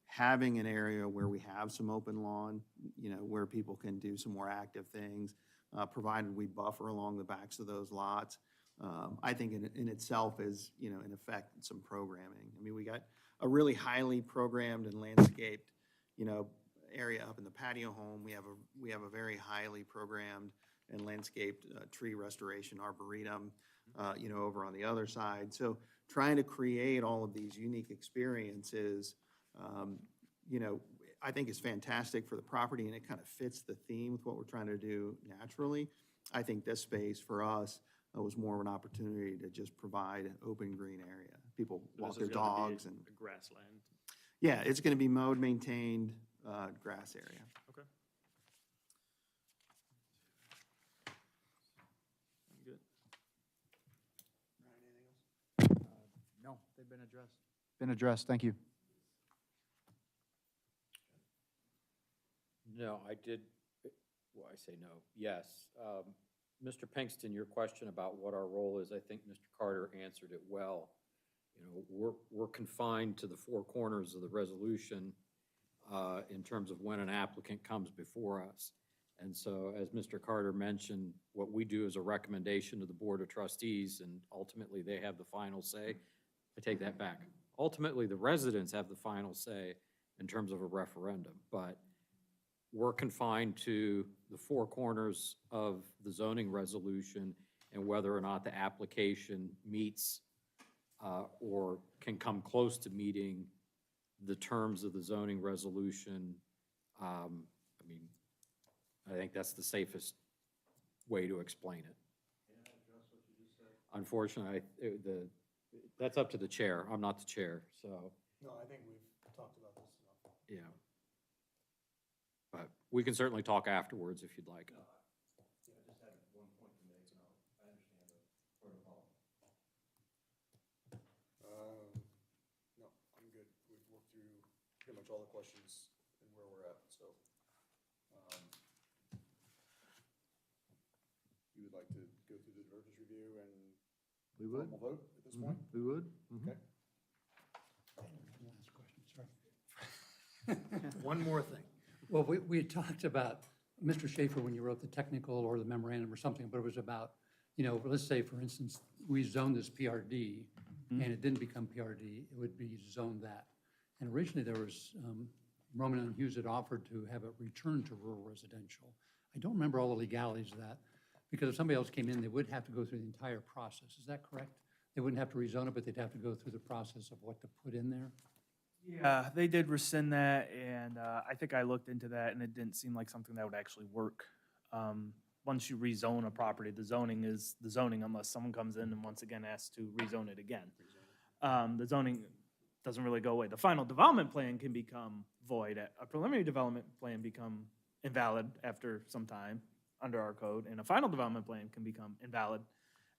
Having an area where we have some open lawn, you know, where people can do some more active things, provided we buffer along the backs of those lots, I think in itself is, you know, in effect, some programming. I mean, we got a really highly programmed and landscaped, you know, area up in the patio home. We have a very highly programmed and landscaped tree restoration arboretum, you know, over on the other side. So trying to create all of these unique experiences, you know, I think is fantastic for the property, and it kind of fits the theme with what we're trying to do naturally. I think this space for us was more of an opportunity to just provide an open green area. People So walk this their is gonna be dogs and, a grassland. yeah, it's going to be mowed, maintained grass area. Okay. I'm good. No, they've been addressed. Been addressed, thank you. No, I did, well, I say no, yes. Mr. Pinkston, your question about what our role is, I think Mr. Carter answered it well. You know, we're confined to the four corners of the resolution in terms of when an applicant comes before us. And so, as Mr. Carter mentioned, what we do is a recommendation to the Board of Trustees, and ultimately they have the final say. I take that back. Ultimately, the residents have the final say in terms of a referendum, but we're confined to the four corners of the zoning resolution and whether or not the application meets or can come close to meeting the terms of the zoning resolution. I mean, I think that's the safest way to explain it. Unfortunately, that's up to the chair. I'm not the chair, so, No, I think we've talked about this enough. yeah. But we can certainly talk afterwards if you'd like. Yeah, I just had one point to make, and I understand the protocol. No, I'm good. We've worked through pretty much all the questions and where we're at, so. You would like to go through the divergence review and We would. formal vote at this point? We would. Okay. Last question, sorry. One more thing. Well, we had talked about, Mr. Schaefer, when you wrote the technical or the memorandum or something, but it was about, you know, let's say, for instance, we zoned this PRD, and it didn't become PRD, it would be zoned that. And originally, there was, Roman and Hughes had offered to have it returned to rural residential. I don't remember all the legalities of that, because if somebody else came in, they would have to go through the entire process. Is that correct? They wouldn't have to rezone it, but they'd have to go through the process of what to put in there? Yeah, they did rescind that, and I think I looked into that, and it didn't seem like something that would actually work. Once you rezone a property, the zoning is the zoning unless someone comes in and once again asks to rezone it again. The zoning doesn't really go away. The final development plan can become void. A preliminary development plan become invalid after some time under our code, and a final development plan can become invalid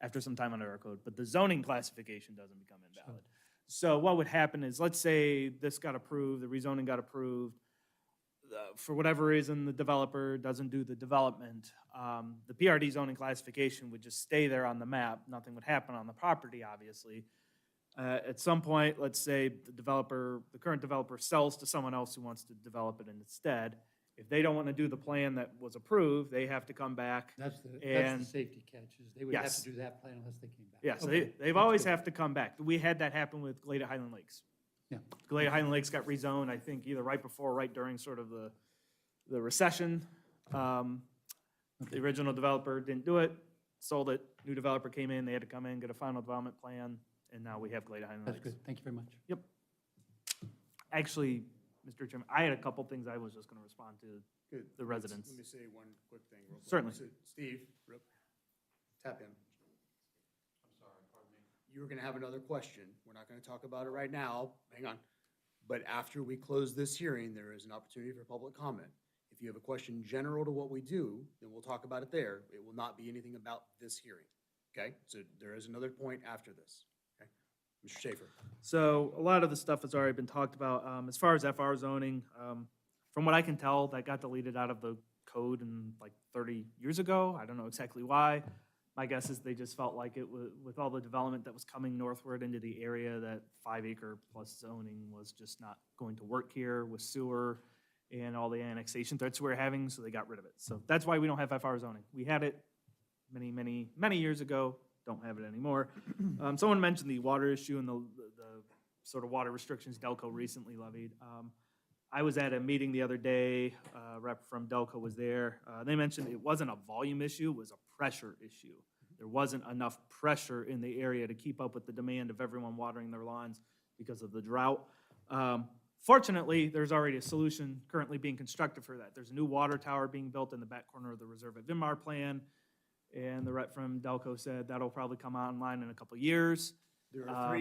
after some time under our code, but the zoning classification doesn't become invalid. So what would happen is, let's say this got approved, the rezoning got approved, for whatever reason, the developer doesn't do the development, the PRD zoning classification would just stay there on the map, nothing would happen on the property, obviously. At some point, let's say the current developer sells to someone else who wants to develop it instead. If they don't want to do the plan that was approved, they have to come back. That's the and safety catch, is they would have Yes. to do that plan unless they came back. Yes, Okay, they've that's always good. have to come back. We had that happen with Galata Highland Lakes. Yeah. Galata Highland Lakes got rezoned, I think, either right before or right during sort of the recession. The original developer didn't do it, sold it, new developer came in, they had to come in, get a final development plan, and now we have Galata Highland Lakes. That's good, thank you very much. Yep. Actually, Mr. Chairman, I had a couple things I was just gonna respond to Good. the residents. Let me say one quick thing real quick. Certainly. So, Steve, tap in. I'm sorry, pardon me. You were gonna have another question. We're not gonna talk about it right now. Hang on. But after we close this hearing, there is an opportunity for public comment. If you have a question general to what we do, then we'll talk about it there. It will not be anything about this hearing, okay? So there is another point after this, okay? Mr. Schaefer. So a lot of the stuff has already been talked about. As far as FR zoning, from what I can tell, that got deleted out of the code in like 30 years ago. I don't know exactly why. My guess is they just felt like it was, with all the development that was coming northward into the area, that 5-acre plus zoning was just not going to work here with sewer and all the annexation threats we're having, so they got rid of it. So that's why we don't have FR zoning. We had it many years ago, don't have it anymore. Someone mentioned the water issue and the sort of water restrictions Delco recently levied. I was at a meeting the other day, a rep from Delco was there. They mentioned it wasn't a volume issue, it was a pressure issue. There wasn't enough pressure in the area to keep up with the demand of everyone watering their lawns because of the drought. Fortunately, there's already a solution currently being constructed for that. There's a new water tower being built in the back corner of the Reserve at Vinmar plan, and the rep from Delco said that'll probably come online in a couple of years. There are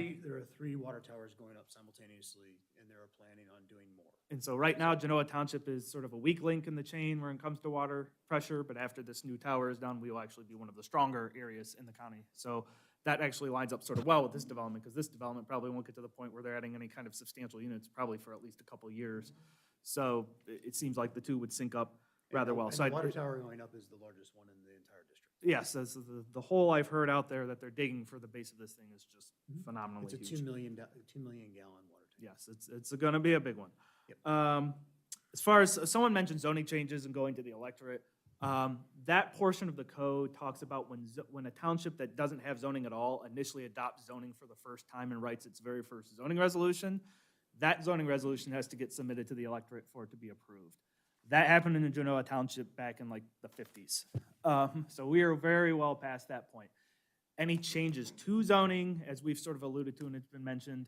three water towers going up simultaneously, and they're planning on doing more. And so right now, Genoa Township is sort of a weak link in the chain when it comes to water pressure, but after this new tower is done, we will actually be one of the stronger areas in the county. So that actually lines up sort of well with this development, because this development probably won't get to the point where they're adding any kind of substantial units, probably for at least a couple of years. So it seems like the two would sync up rather well. And So the water tower going up is the largest one in the entire district. yes, that's the hole I've heard out there that they're digging for the base of this thing is just phenomenally It's a huge. 2 million gallon water tank. Yes, it's gonna be a big one. Yep. As far as, someone mentioned zoning changes and going to the electorate. That portion of the code talks about when a township that doesn't have zoning at all initially adopts zoning for the first time and writes its very first zoning resolution, that zoning resolution has to get submitted to the electorate for it to be approved. That happened in Genoa Township back in like the 50s. So we are very well past that point. Any changes to zoning, as we've sort of alluded to and it's been mentioned,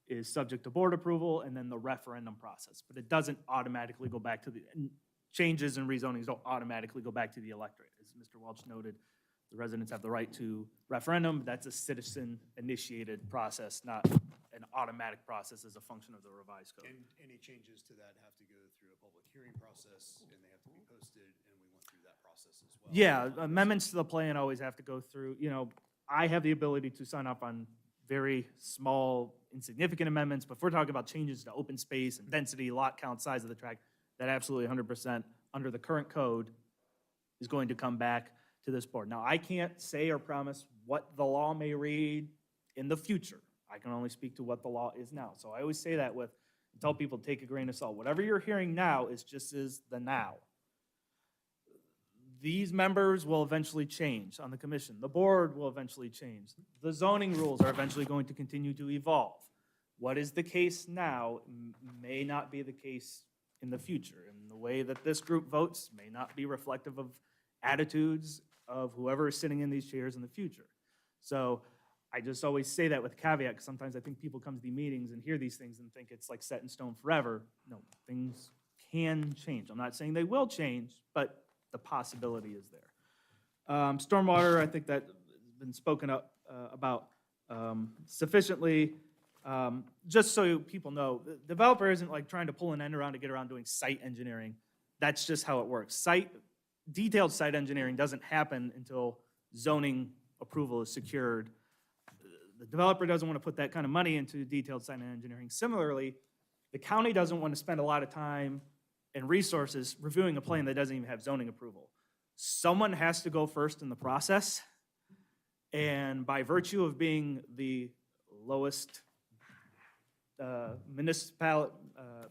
is subject to board approval and then the referendum process. But it doesn't automatically go back to the, changes and rezonings don't automatically go back to the electorate. As Mr. Welch noted, the residents have the right to referendum. That's a citizen-initiated process, not an automatic process as a function of the revised code. And any changes to that have to go through a public hearing process, and they have to be posted, and we went through that process as well. Yeah, amendments to the plan always have to go through, I have the ability to sign up on very small, insignificant amendments, but if we're talking about changes to open space and density, lot count, size of the tract, that absolutely 100% under the current code is going to come back to this board. Now, I can't say or promise what the law may read in the future. I can only speak to what the law is now. So I always say that tell people to take a grain of salt. Whatever you're hearing now is the now. These members will eventually change on the commission. The board will eventually change. The zoning rules are eventually going to continue to evolve. What is the case now may not be the case in the future. And the way that this group votes may not be reflective of attitudes of whoever is sitting in these chairs in the future. So I just always say that with caveat, because sometimes I think people come to the meetings and hear these things and think it's like set in stone forever. No, things can change. I'm not saying they will change, but the possibility is there. Stormwater, I think that has been spoken up about sufficiently. Just so people know, the developer isn't like trying to pull an end around to get around doing site engineering. That's just how it works. Detailed site engineering doesn't happen until zoning approval is secured. The developer doesn't want to put that kind of money into detailed site engineering. Similarly, the county doesn't want to spend a lot of time and resources reviewing a plan that doesn't even have zoning approval. Someone has to go first in the process, and by virtue of being the lowest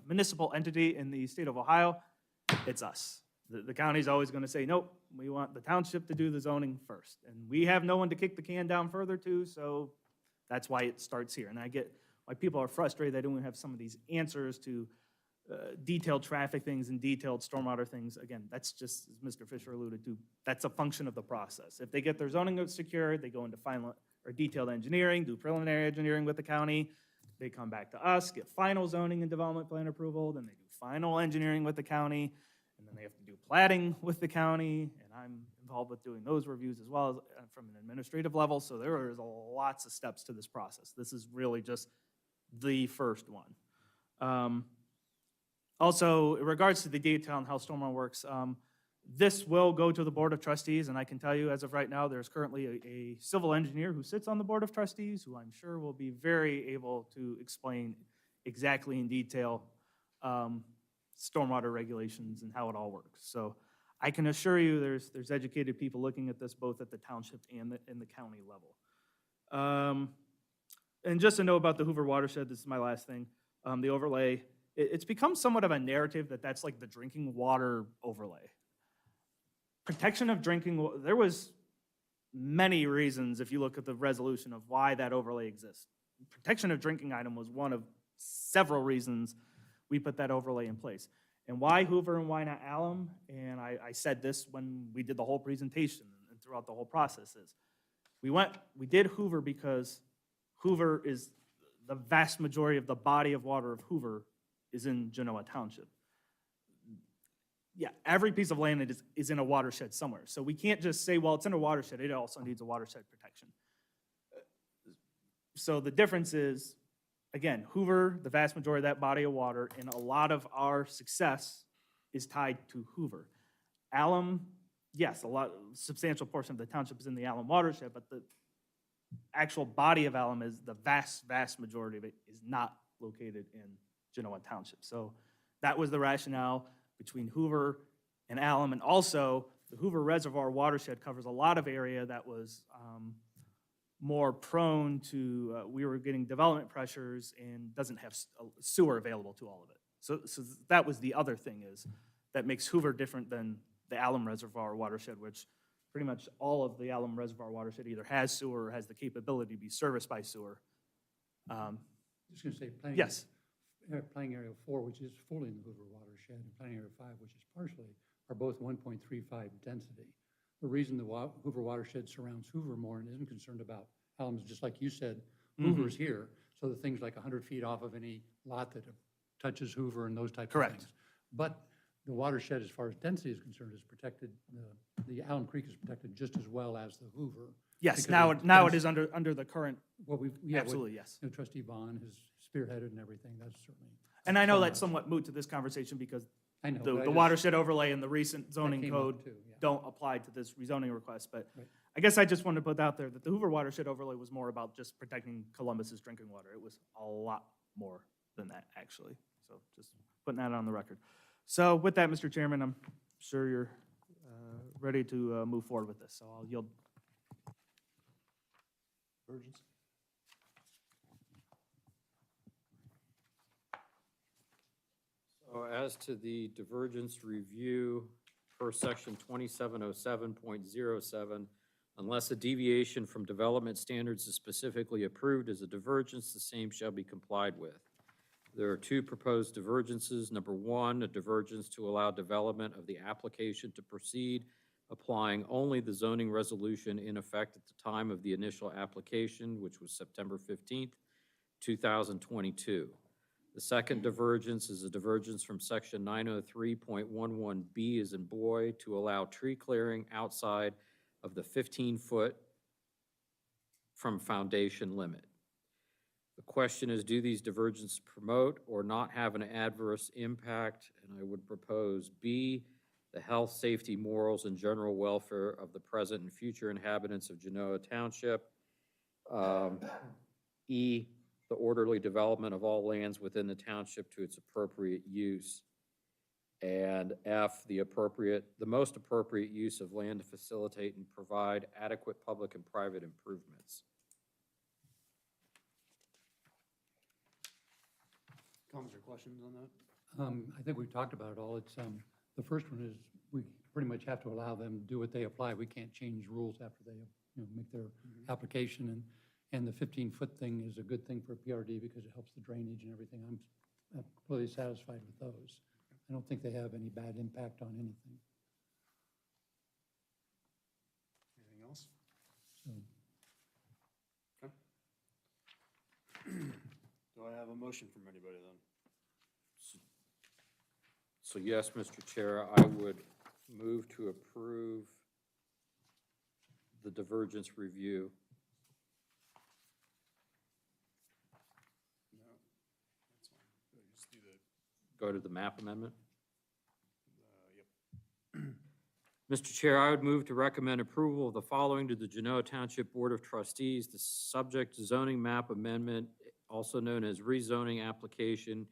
municipal entity in the state of Ohio, it's us. The county's always going to say, nope, we want the township to do the zoning first. And we have no one to kick the can down further to, so that's why it starts here. And I get why people are frustrated they don't have some of these answers to detailed traffic things and detailed stormwater things. Again, that's just, as Mr. Fisher alluded to, that's a function of the process. If they get their zoning secured, they go into final or detailed engineering, do preliminary engineering with the county, they come back to us, get final zoning and development plan approval, then they do final engineering with the county, and then they have to do platting with the county, and I'm involved with doing those reviews as well as from an administrative level, so there is lots of steps to this process. This is really just the first one. Also, in regards to the detail on how stormwater works, this will go to the Board of Trustees, and I can tell you, as of right now, there's currently a civil engineer who sits on the Board of Trustees, who I'm sure will be very able to explain exactly in detail stormwater regulations and how it all works. So I can assure you, there's educated people looking at this both at the township and in the county level. And just to know about the Hoover watershed, this is my last thing, the overlay, it's become somewhat of a narrative that that's like the drinking water overlay. Protection of drinking, there was many reasons, if you look at the resolution, of why that overlay exists. Protection of drinking item was one of several reasons we put that overlay in place. And why Hoover and why not Alum? And I said this when we did the whole presentation and throughout the whole process is, we did Hoover because Hoover is, the vast majority of the body of water of Hoover is in Genoa Township. Yeah, every piece of land is in a watershed somewhere. So we can't just say, well, it's in a watershed, it also needs a watershed protection. So the difference is, again, Hoover, the vast majority of that body of water, and a lot of our success is tied to Hoover. Alum, yes, substantial portion of the township is in the Alum watershed, but the actual body of Alum is, the vast, vast majority of it is not located in Genoa Township. So that was the rationale between Hoover and Alum, and also the Hoover Reservoir watershed covers a lot of area that was more prone to, we were getting development pressures and doesn't have sewer available to all of it. So that was the other thing is, that makes Hoover different than the Alum Reservoir watershed, which pretty much all of the Alum Reservoir watershed either has sewer or has the capability to be serviced by sewer. Just gonna say, planning. Yes. Planning Area 4, which is fully in the Hoover watershed, and Planning Area 5, which is partially, are both 1.35 density. The reason the Hoover watershed surrounds Hoover more and isn't concerned about Alum is just like you said, Hoover's here, so the things like 100 feet off of any lot that touches Hoover and those types of things. But the watershed, as far as density is concerned, is protected, the Alum Creek is protected just as well as the Hoover. Yes, because now it is under the current, absolutely, absolutely, yes. Trustee Vaughn has spearheaded and everything, that's certainly. And I know that's somewhat moot to this conversation because I know, but the I just- watershed overlay and the recent zoning came up code too, yeah. don't apply to this rezoning request, but Right. I guess I just wanted to put out there that the Hoover watershed overlay was more about just protecting Columbus's drinking water. It was a lot more than that, actually. So just putting that on the record. So with that, Mr. Chairman, I'm sure you're ready to move forward with this, so I'll yield. So as to the divergence review per section 2707.07, unless a deviation from development standards is specifically approved as a divergence, the same shall be complied with. There are two proposed divergences. Number one, a divergence to allow development of the application to proceed, applying only the zoning resolution in effect at the time of the initial application, which was September 15th, 2022. The second divergence is a divergence from section 903.11B as in boy to allow tree clearing outside of the 15-foot from foundation limit. The question is, do these divergences promote or not have an adverse impact? And I would propose B, the health, safety, morals, and general welfare of the present and future inhabitants of Genoa Township. E, the orderly development of all lands within the township to its appropriate use. And F, the most appropriate use of land to facilitate and provide adequate public and private improvements. Comments or questions on that? I think we've talked about it all. It's, the first one is, we pretty much have to allow them to do what they apply. We can't change rules after they, make their application. And the 15-foot thing is a good thing for PRD because it helps the drainage and everything. I'm completely satisfied with those. I don't think they have any bad impact on anything. Anything else? So, Okay. Do I have a motion from anybody then? So yes, Mr. Chair, I would move to approve the divergence review. No, that's fine. Just do the go to the map amendment? Mr. Chair, I would move to recommend approval of the following to the Genoa Township Board of Trustees. The subject zoning map amendment, also known as rezoning application,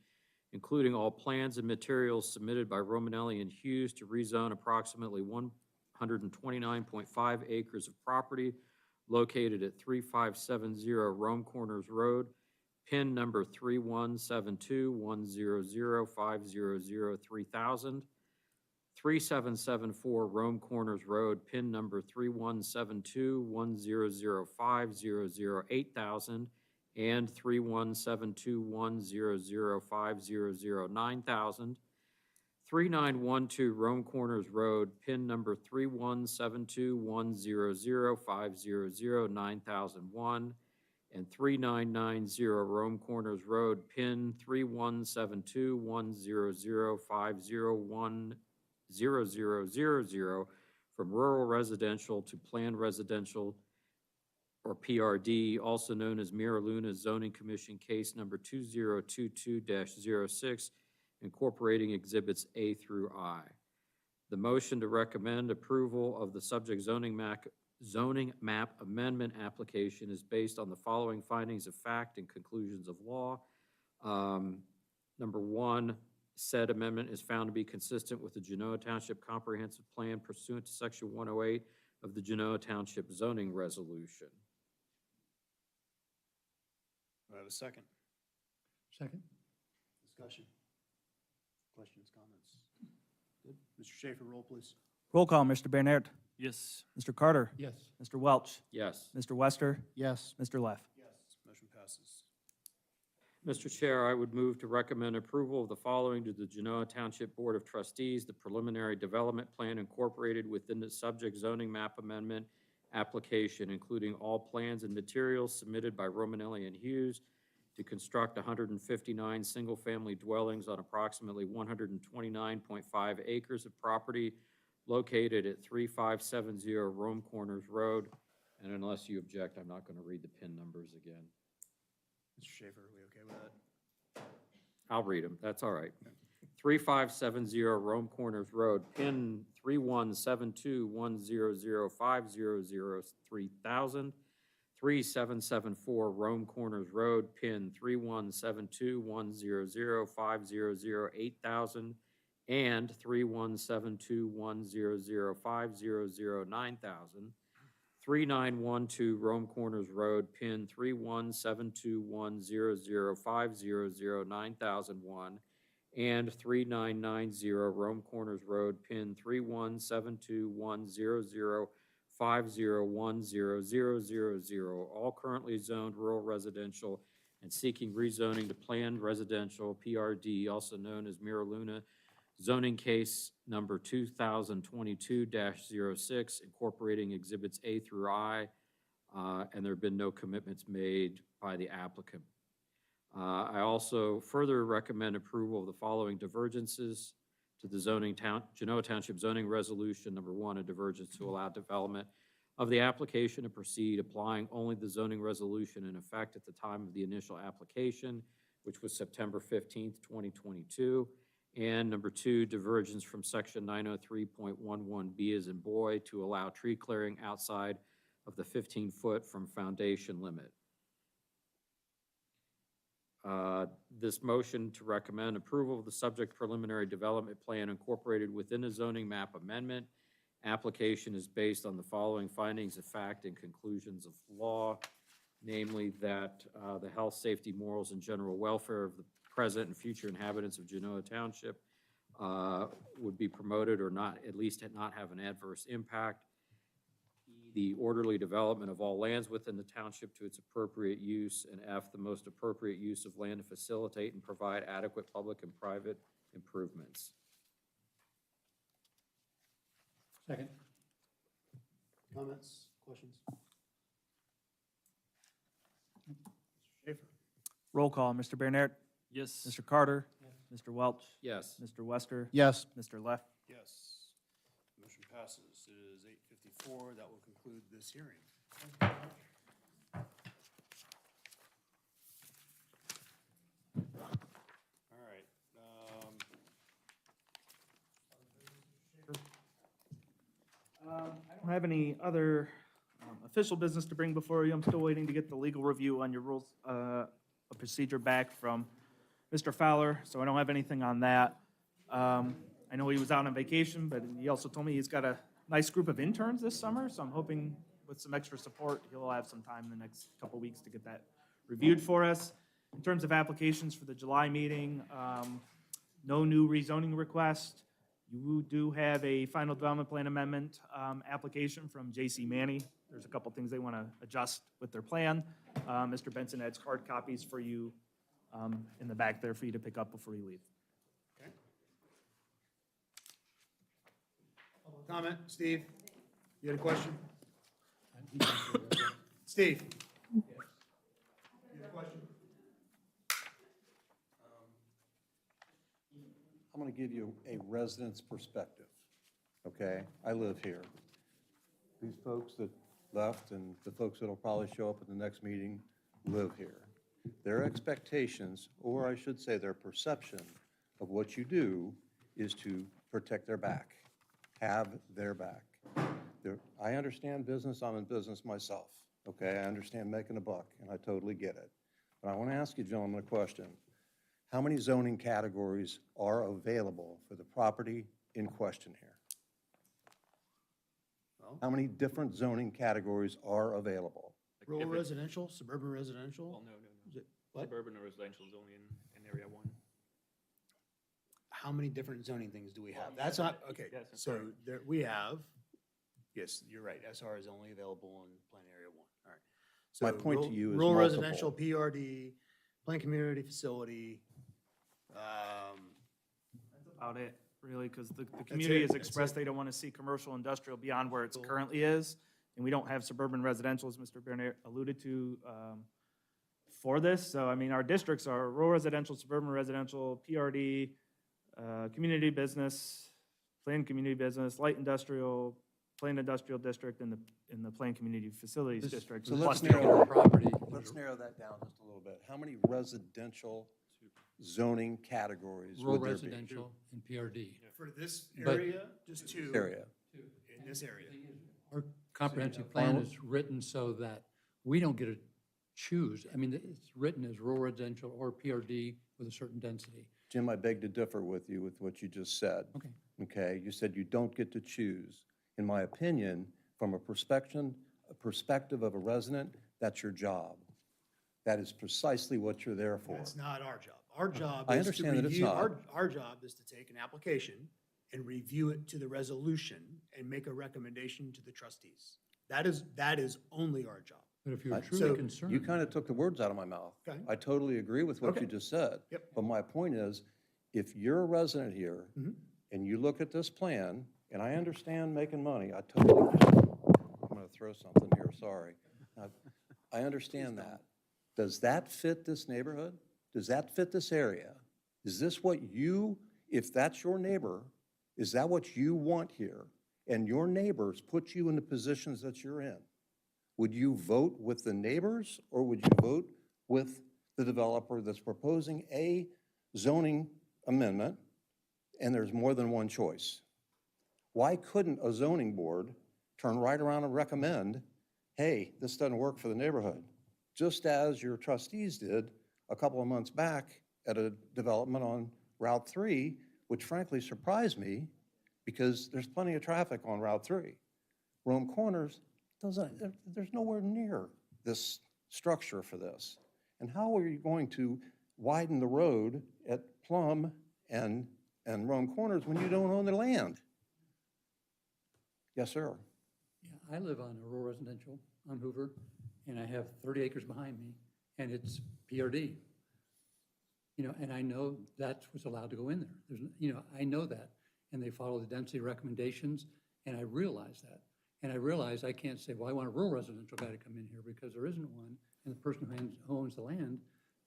including all plans and materials submitted by Romanelli and Hughes to rezone approximately 129.5 acres of property located at 3570 Rome Corners Road, PIN number 31721005003000, 3774 Rome Corners Road, PIN number 31721005008000, and 31721005009000, 3912 Rome Corners Road, PIN number 31721005009001, and 3990 Rome Corners Road, PIN 31721005010000, from rural residential to planned residential, or PRD, also known as Mira Luna Zoning Commission Case Number 2022-06, incorporating Exhibits A through I. The motion to recommend approval of the subject zoning map amendment application is based on the following findings of fact and conclusions of law. Number one, said amendment is found to be consistent with the Genoa Township Comprehensive Plan pursuant to Section 108 of the Genoa Township Zoning Resolution. Do I have a second? Second? Discussion? Questions, comments? Good. Mr. Schaefer, roll, please. Roll call, Mr. Bernard. Yes. Mr. Carter. Yes. Mr. Welch. Yes. Mr. Wester. Yes. Mr. Leff. Yes. Motion passes. Mr. Chair, I would move to recommend approval of the following to the Genoa Township Board of Trustees: the preliminary development plan incorporated within the subject zoning map amendment application, including all plans and materials submitted by Romanelli and Hughes to construct 159 single-family dwellings on approximately 129.5 acres of property located at 3570 Rome Corners Road. And unless you object, I'm not going to read the PIN numbers again. Mr. Schaefer, are we okay with that? I'll read them, that's all right. 3570 Rome Corners Road, PIN 31721005003000, 3774 Rome Corners Road, PIN 31721005008000, and 31721005009000, 3912 Rome Corners Road, PIN 31721005009001, and 3990 Rome Corners Road, PIN 31721005010000, all currently zoned rural residential and seeking rezoning to planned residential, PRD, also known as Mira Luna Zoning Case Number 2022-06, incorporating Exhibits A through I, and there have been no commitments made by the applicant. I also further recommend approval of the following divergences to the Genoa Township Zoning Resolution. Number one, a divergence to allow development of the application to proceed, applying only the zoning resolution in effect at the time of the initial application, which was September 15th, 2022. And number two, divergence from Section 903.11B as in boy to allow tree clearing outside of the 15-foot from foundation limit. This motion to recommend approval of the subject preliminary development plan incorporated within the zoning map amendment application is based on the following findings of fact and conclusions of law, namely that the health, safety, morals, and general welfare of the present and future inhabitants of Genoa Township would be promoted or not, at least not have an adverse impact. The orderly development of all lands within the township to its appropriate use, and F, the most appropriate use of land to facilitate and provide adequate public and private improvements. Second. Comments, questions? Mr. Schaefer? Roll call, Mr. Bernard. Yes. Mr. Carter. Mr. Welch. Yes. Mr. Wester. Yes. Mr. Leff. Yes. Motion passes. It is 8:54. That will conclude this hearing. All right. have any other official business to bring before you. I'm still waiting to get the legal review on your rules of procedure back from Mr. Fowler, so I don't have anything on that. I know he was out on vacation, but he also told me he's got a nice group of interns this summer, so I'm hoping with some extra support, he'll have some time in the next couple weeks to get that reviewed for us. In terms of applications for the July meeting, no new rezoning request. You do have a final development plan amendment application from J.C. Manny. There's a couple things they want to adjust with their plan. Mr. Benson has hard copies for you in the back there for you to pick up before you leave. Public comment, Steve? You had a question? Steve? You had a question? I'm going to give you a resident's perspective, okay? I live here. These folks that left and the folks that'll probably show up at the next meeting live here. Their expectations, or I should say their perception of what you do is to protect their back, have their back. I understand business, I'm in business myself, okay? I understand making a buck, and I totally get it. But I want to ask you, gentlemen, a question. How many zoning categories are available for the property in question here? How many different zoning categories are available? Rural residential, suburban residential? Well, no. Is it, what? Suburban or residential is only in Area 1. How many different zoning things do we have? That's not, okay, Yes, so there, we have, yes, you're right, SR is only available in Plan Area 1, all right. So My point to you is rural multiple. residential, PRD, planned community facility, About it, really, because the community has expressed they don't want to see commercial industrial beyond where it currently is. And we don't have suburban residential, as Mr. Bernier alluded to, for this. So, I mean, our districts are rural residential, suburban residential, PRD, community business, planned community business, light industrial, planned industrial district, and the planned community facilities district. So plus let's the narrow, property. let's narrow that down just a little bit. How many residential zoning categories Rural would there be? residential and PRD. For this But- area, just two. Area. In this area. Our comprehensive plan is written so that we don't get to choose. I mean, it's written as rural residential or PRD with a certain density. Jim, I beg to differ with you with what you just said. Okay. Okay, you said you don't get to choose. In my opinion, from a perspective of a resident, that's your job. That is precisely what you're there for. That's not our job. Our job I is to understand that it's review, not. our job is to take an application and review it to the resolution and make a recommendation to the trustees. That is only our job. But if you're So- truly concerned. You kind of took the words out of my mouth. Okay. I totally agree with what Okay. you just said. Yep. But my point is, if you're a resident here Mhm. and you look at this plan, and I understand making money, I totally get it. I'm going to throw something here, sorry. I understand that. Does that fit this neighborhood? Does that fit this area? Is this what you, if that's your neighbor, is that what you want here? And your neighbors put you in the positions that you're in? Would you vote with the neighbors, or would you vote with the developer that's proposing a zoning amendment, and there's more than one choice? Why couldn't a zoning board turn right around and recommend, hey, this doesn't work for the neighborhood? Just as your trustees did a couple of months back at a development on Route 3, which frankly surprised me, because there's plenty of traffic on Route 3. Rome Corners there's nowhere near this structure for this. And how are you going to widen the road at Plum and Rome Corners when you don't own the land? Yes, sir. Yeah, I live on a rural residential on Hoover, and I have 30 acres behind me, and it's PRD. You know, and I know that's what's allowed to go in there. I know that, and they follow the density recommendations, and I realize that. And I realize I can't say, well, I want a rural residential guy to come in here, because there isn't one, and the person who owns the land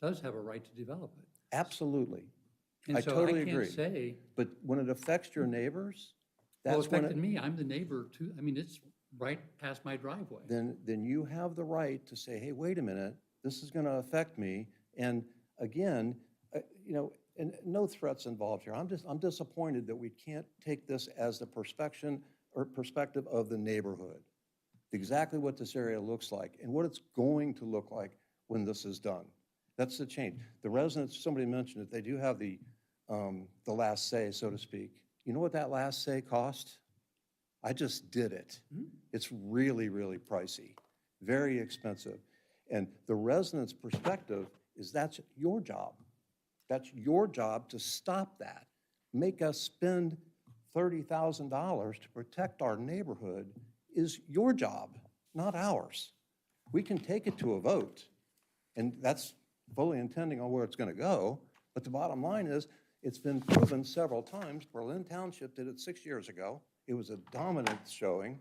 does have a right to develop it. Absolutely. And I so totally I agree. can't say, But when it affects your neighbors, well, it that's when affected me, I'm the neighbor too, I mean, it's right past my driveway. then you have the right to say, hey, wait a minute, this is going to affect me. And again, and no threats involved here. I'm disappointed that we can't take this as the perspective or perspective of the neighborhood, exactly what this area looks like and what it's going to look like when this is done. That's the change. The residents, somebody mentioned it, they do have the last say, so to speak. You know what that last say cost? I just did it. It's really, really pricey, very expensive. And the residents' perspective is that's your job. That's your job to stop that. Make us spend $30,000 to protect our neighborhood is your job, not ours. We can take it to a vote, and that's fully intending on where it's going to go. But the bottom line is, it's been proven several times. Berlin Township did it 6 years ago. It was a dominant showing.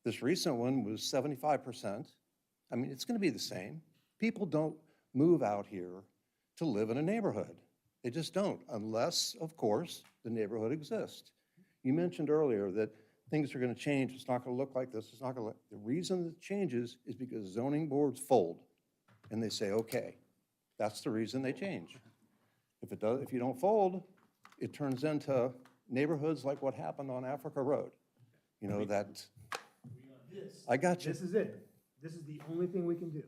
This recent one was 75%. I mean, it's going to be the same. People don't move out here to live in a neighborhood. They just don't, unless, of course, the neighborhood exists. You mentioned earlier that things are going to change. It's not going to look like this. It's not going to look. The reason it changes is because zoning boards fold, and they say, okay, that's the reason they change. If you don't fold, it turns into neighborhoods like what happened on Africa Road. You know, that, I got you. This is it. This is the only thing we can do.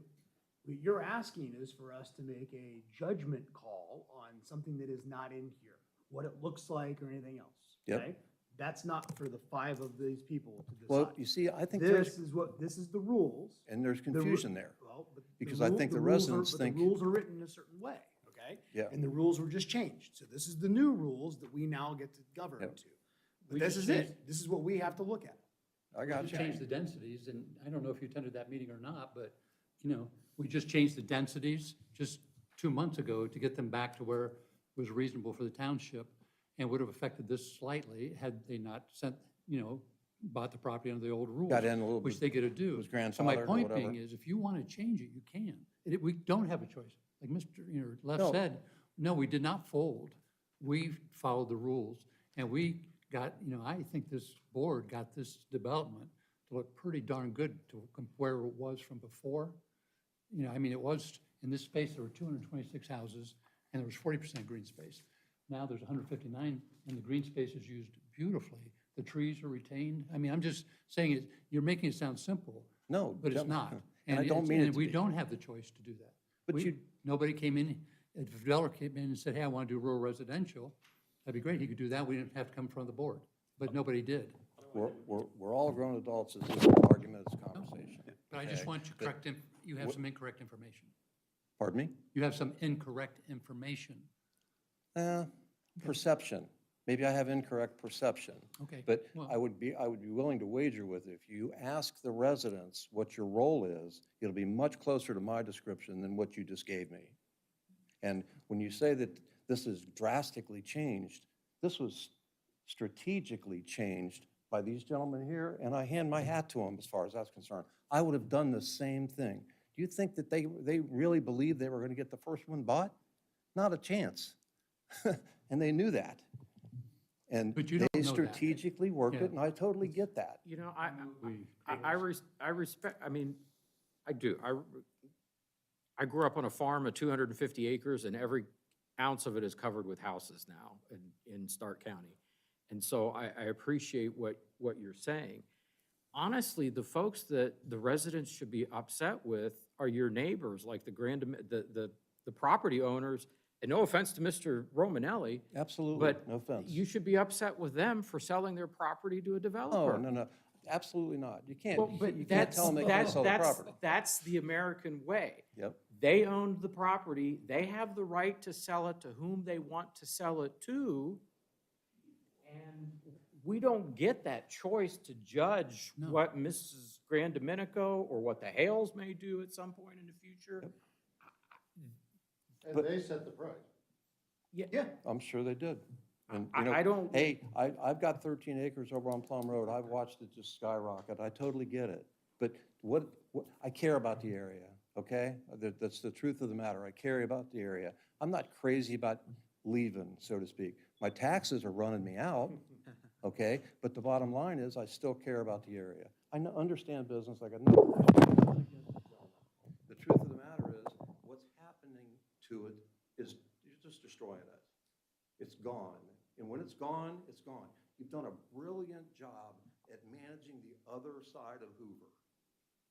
What you're asking is for us to make a judgment call on something that is not in here, what it looks like or anything else. Yep. Okay? That's not for the 5 of these people to decide. Well, you see, I think This is the rules. and there's The ru- confusion there. Well, but Because I think the rules are- residents but think- the rules are written a certain way, okay? Yeah. And the rules were just changed. So this is the new rules that we now get to govern Yep. to. But We this just is changed- it. This is what we have to look at. I got We you. changed the densities, and I don't know if you attended that meeting or not, but, you know, we just changed the densities just 2 months ago to get them back to where it was reasonable for the township, and would have affected this slightly had they not sent, you know, bought the property under the old rules. Got in a little Which bit- they get to do. was So my grandfathered or point whatever. being is, if you want to change it, you can. We don't have a choice. Like Mr. Leff No. said, no, we did not fold. We followed the rules, and we got, you know, I think this board got this development to look pretty darn good to where it was from before. You know, I mean, it was, in this space, there were 226 houses, and there was 40% green space. Now there's 159, and the green space is used beautifully. The trees are retained. I mean, I'm just saying it, you're making it sound simple. No. But it's don't- not. And I don't mean it And to we be. don't have the choice to do that. But We- you- Nobody came in, a developer came in and said, hey, I want to do rural residential. That'd be great, he could do that, we didn't have to come in front of the board. But nobody did. We're all grown adults. It's just an argument, it's a conversation. But I just okay? want you But- correct, you have some incorrect information. Pardon me? You have some incorrect information. Perception. Maybe I have incorrect perception. Okay, But well- I would be willing to wager with, if you ask the residents what your role is, it'll be much closer to my description than what you just gave me. And when you say that this is drastically changed, this was strategically changed by these gentlemen here, and I hand my hat to them as far as that's concerned. I would have done the same thing. Do you think that they really believed they were going to get the first one bought? Not a chance. And they knew that. And But you they don't know that. strategically worked Yeah. it, and I totally get that. You know, I respect, I mean, I do. I grew up on a farm of 250 acres, and every ounce of it is covered with houses now in Stark County. And so I appreciate what you're saying. Honestly, the folks that the residents should be upset with are your neighbors, like the property owners. And no offense to Mr. Romanelli. Absolutely, But no offense. you should be upset with them for selling their property to a Oh, developer. no, absolutely not. You can't, Well, you but can't tell them they can't sell the property. that's the American way. Yep. They owned the property, they have the right to sell it to whom they want to sell it to. And we don't get that choice to judge what Mrs. Grandomenico or what the Hales may do at some point in the future. And But- they set the price. Yeah. I'm sure they did. And, I- you know, I don't- Hey, I've got 13 acres over on Plum Road. I've watched it just skyrocket. I totally get it. But what, I care about the area, okay? That's the truth of the matter. I care about the area. I'm not crazy about leaving, so to speak. My taxes are running me out, okay? But the bottom line is, I still care about the area. I understand business like I know. The truth of the matter is, what's happening to it is you're just destroying it. It's gone. And when it's gone, it's gone. You've done a brilliant job at managing the other side of Hoover.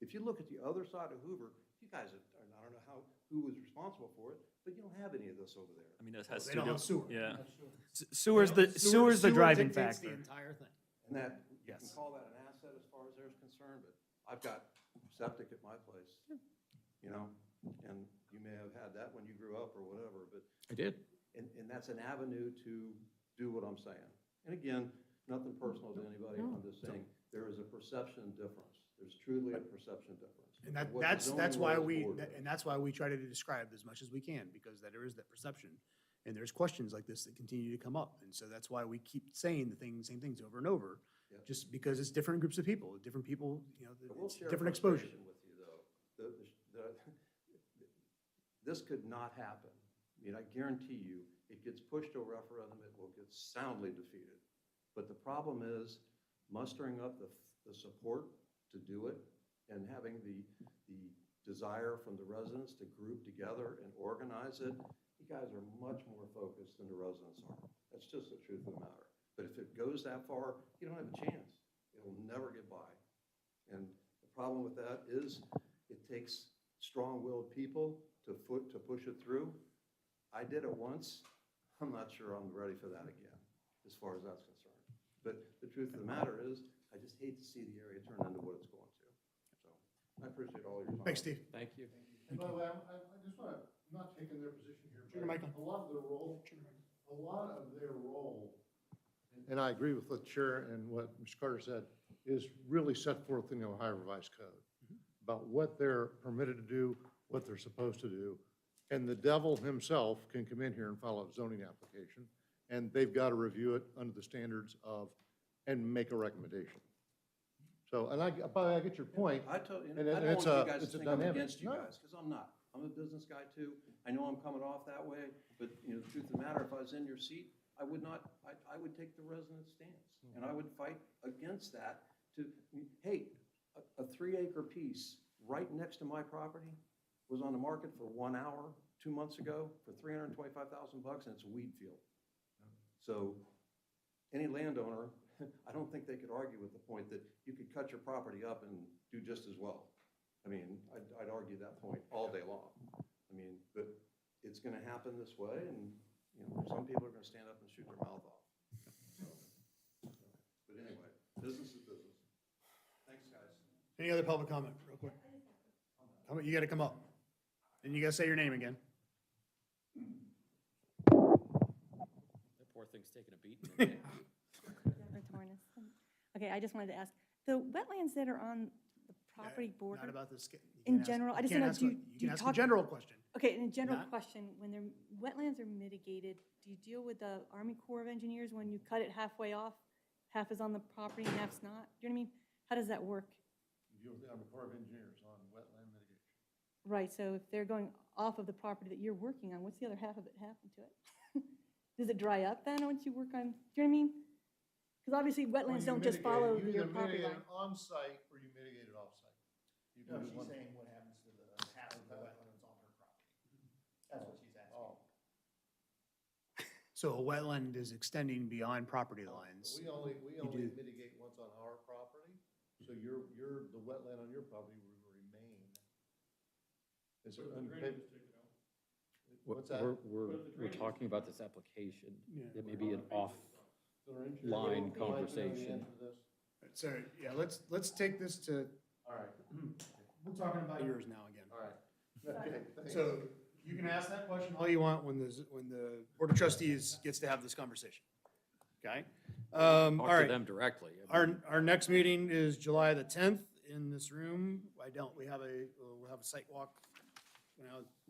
If you look at the other side of Hoover, you guys, I don't know who was responsible for it, but you don't have any of this over there. I mean, that has They to don't do, have sewer. yeah. Sewer's the driving dictates factor. the entire thing. And that, you can Yes. call that an asset as far as there's concerned, but I've got septic at my place, you know? And you may have had that when you grew up or whatever, but. I did. And that's an avenue to do what I'm saying. And again, nothing personal to anybody, I'm just saying, there is a perception difference. There's truly a perception difference. And of what the that's zoning why law is we, for. and that's why we try to describe as much as we can, because there is that perception. And there's questions like this that continue to come up. And so that's why we keep saying same things over and over, Yep. just because it's different groups of people, different people, you know, I will it's share different exposure. frustration with you, though. This could not happen. I mean, I guarantee you, it gets pushed to a referendum, it will get soundly defeated. But the problem is mustering up the support to do it and having the desire from the residents to group together and organize it. You guys are much more focused than the residents are. That's just the truth of the matter. But if it goes that far, you don't have a chance. It'll never get by. And the problem with that is it takes strong-willed people to push it through. I did it once. I'm not sure I'm ready for that again, as far as that's concerned. But the truth of the matter is, I just hate to see the area turn into what it's going to. So I appreciate all your time. Thanks, Steve. Thank you. And by the way, I just want to, I'm not taking their position here, Turn your mic on. but a lot of their role, and I agree with what Chair and what Mr. Carter said, is really set forth in the Ohio Revised Code about what they're permitted to do, what they're supposed to do. And the devil himself can come in here and file a zoning application, and they've got to review it under the standards of, and make a recommendation. So, and by the way, I get your point. I totally, And I don't it's want you a- guys it's to a think I'm dynamic. against you No. guys, because I'm not. I'm a business guy too. I know I'm coming off that way, but, you know, the truth of the matter, if I was in your seat, I would not, I would take the resident stance. And I would fight against that to, hey, a 3-acre piece right next to my property was on the market for 1 hour 2 months ago for $325,000, and it's a weed field. So any landowner, I don't think they could argue with the point that you could cut your property up and do just as well. I mean, I'd argue that point all day long. I mean, but it's gonna happen this way, and, you know, some people are gonna stand up and shoot their mouth off. But anyway, business is business. Thanks, guys. Any other public comment, real quick? You gotta come up. And you gotta say your name again. That poor thing's taking a beating. isn't it? Okay, I just wanted to ask, the wetlands that are on the property border, Not about this. in general, I just You want can't to, ask do you can ask a talk? general question. Okay, in a general Not- question, when the wetlands are mitigated, do you deal with the Army Corps of Engineers when you cut it halfway off? Half is on the property and half's not? Do you know what I mean? How does that work? You deal with the Army Corps of Engineers on wetland mitigation. Right, so if they're going off of the property that you're working on, what's the other half of it happen to it? Does it dry up then once you work on, do you know what I mean? Because obviously wetlands don't just follow your property line. On-site or you mitigate it off-site. You No, do she's one- saying what happens to the half of the wetlands on her property. That's what she's asking. Oh. So a wetland is extending beyond property lines. We only do. mitigate once on our property, so the wetland on your property will remain. Is it What's that? We're talking about this application. Yeah. It may be an offline conversation. So, yeah, let's take this to, All right, we're talking about yours now again. all right. Okay, thanks. So you can ask that question all you want when the Board of Trustees gets to have this conversation. Okay? All Talk to right. them directly. I mean, Our next meeting is July the 10th in this room. We'll have a site walk,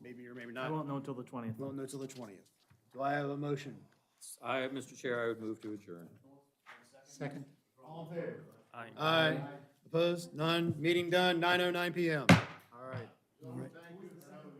maybe or maybe I not. won't know until the 20th. Won't know till the 20th. Do I have a motion? Mr. Chair, I would move to adjourn. Second? All in favor? Aye. Aye. Opposed? None? Meeting done, 9:09 PM. All right.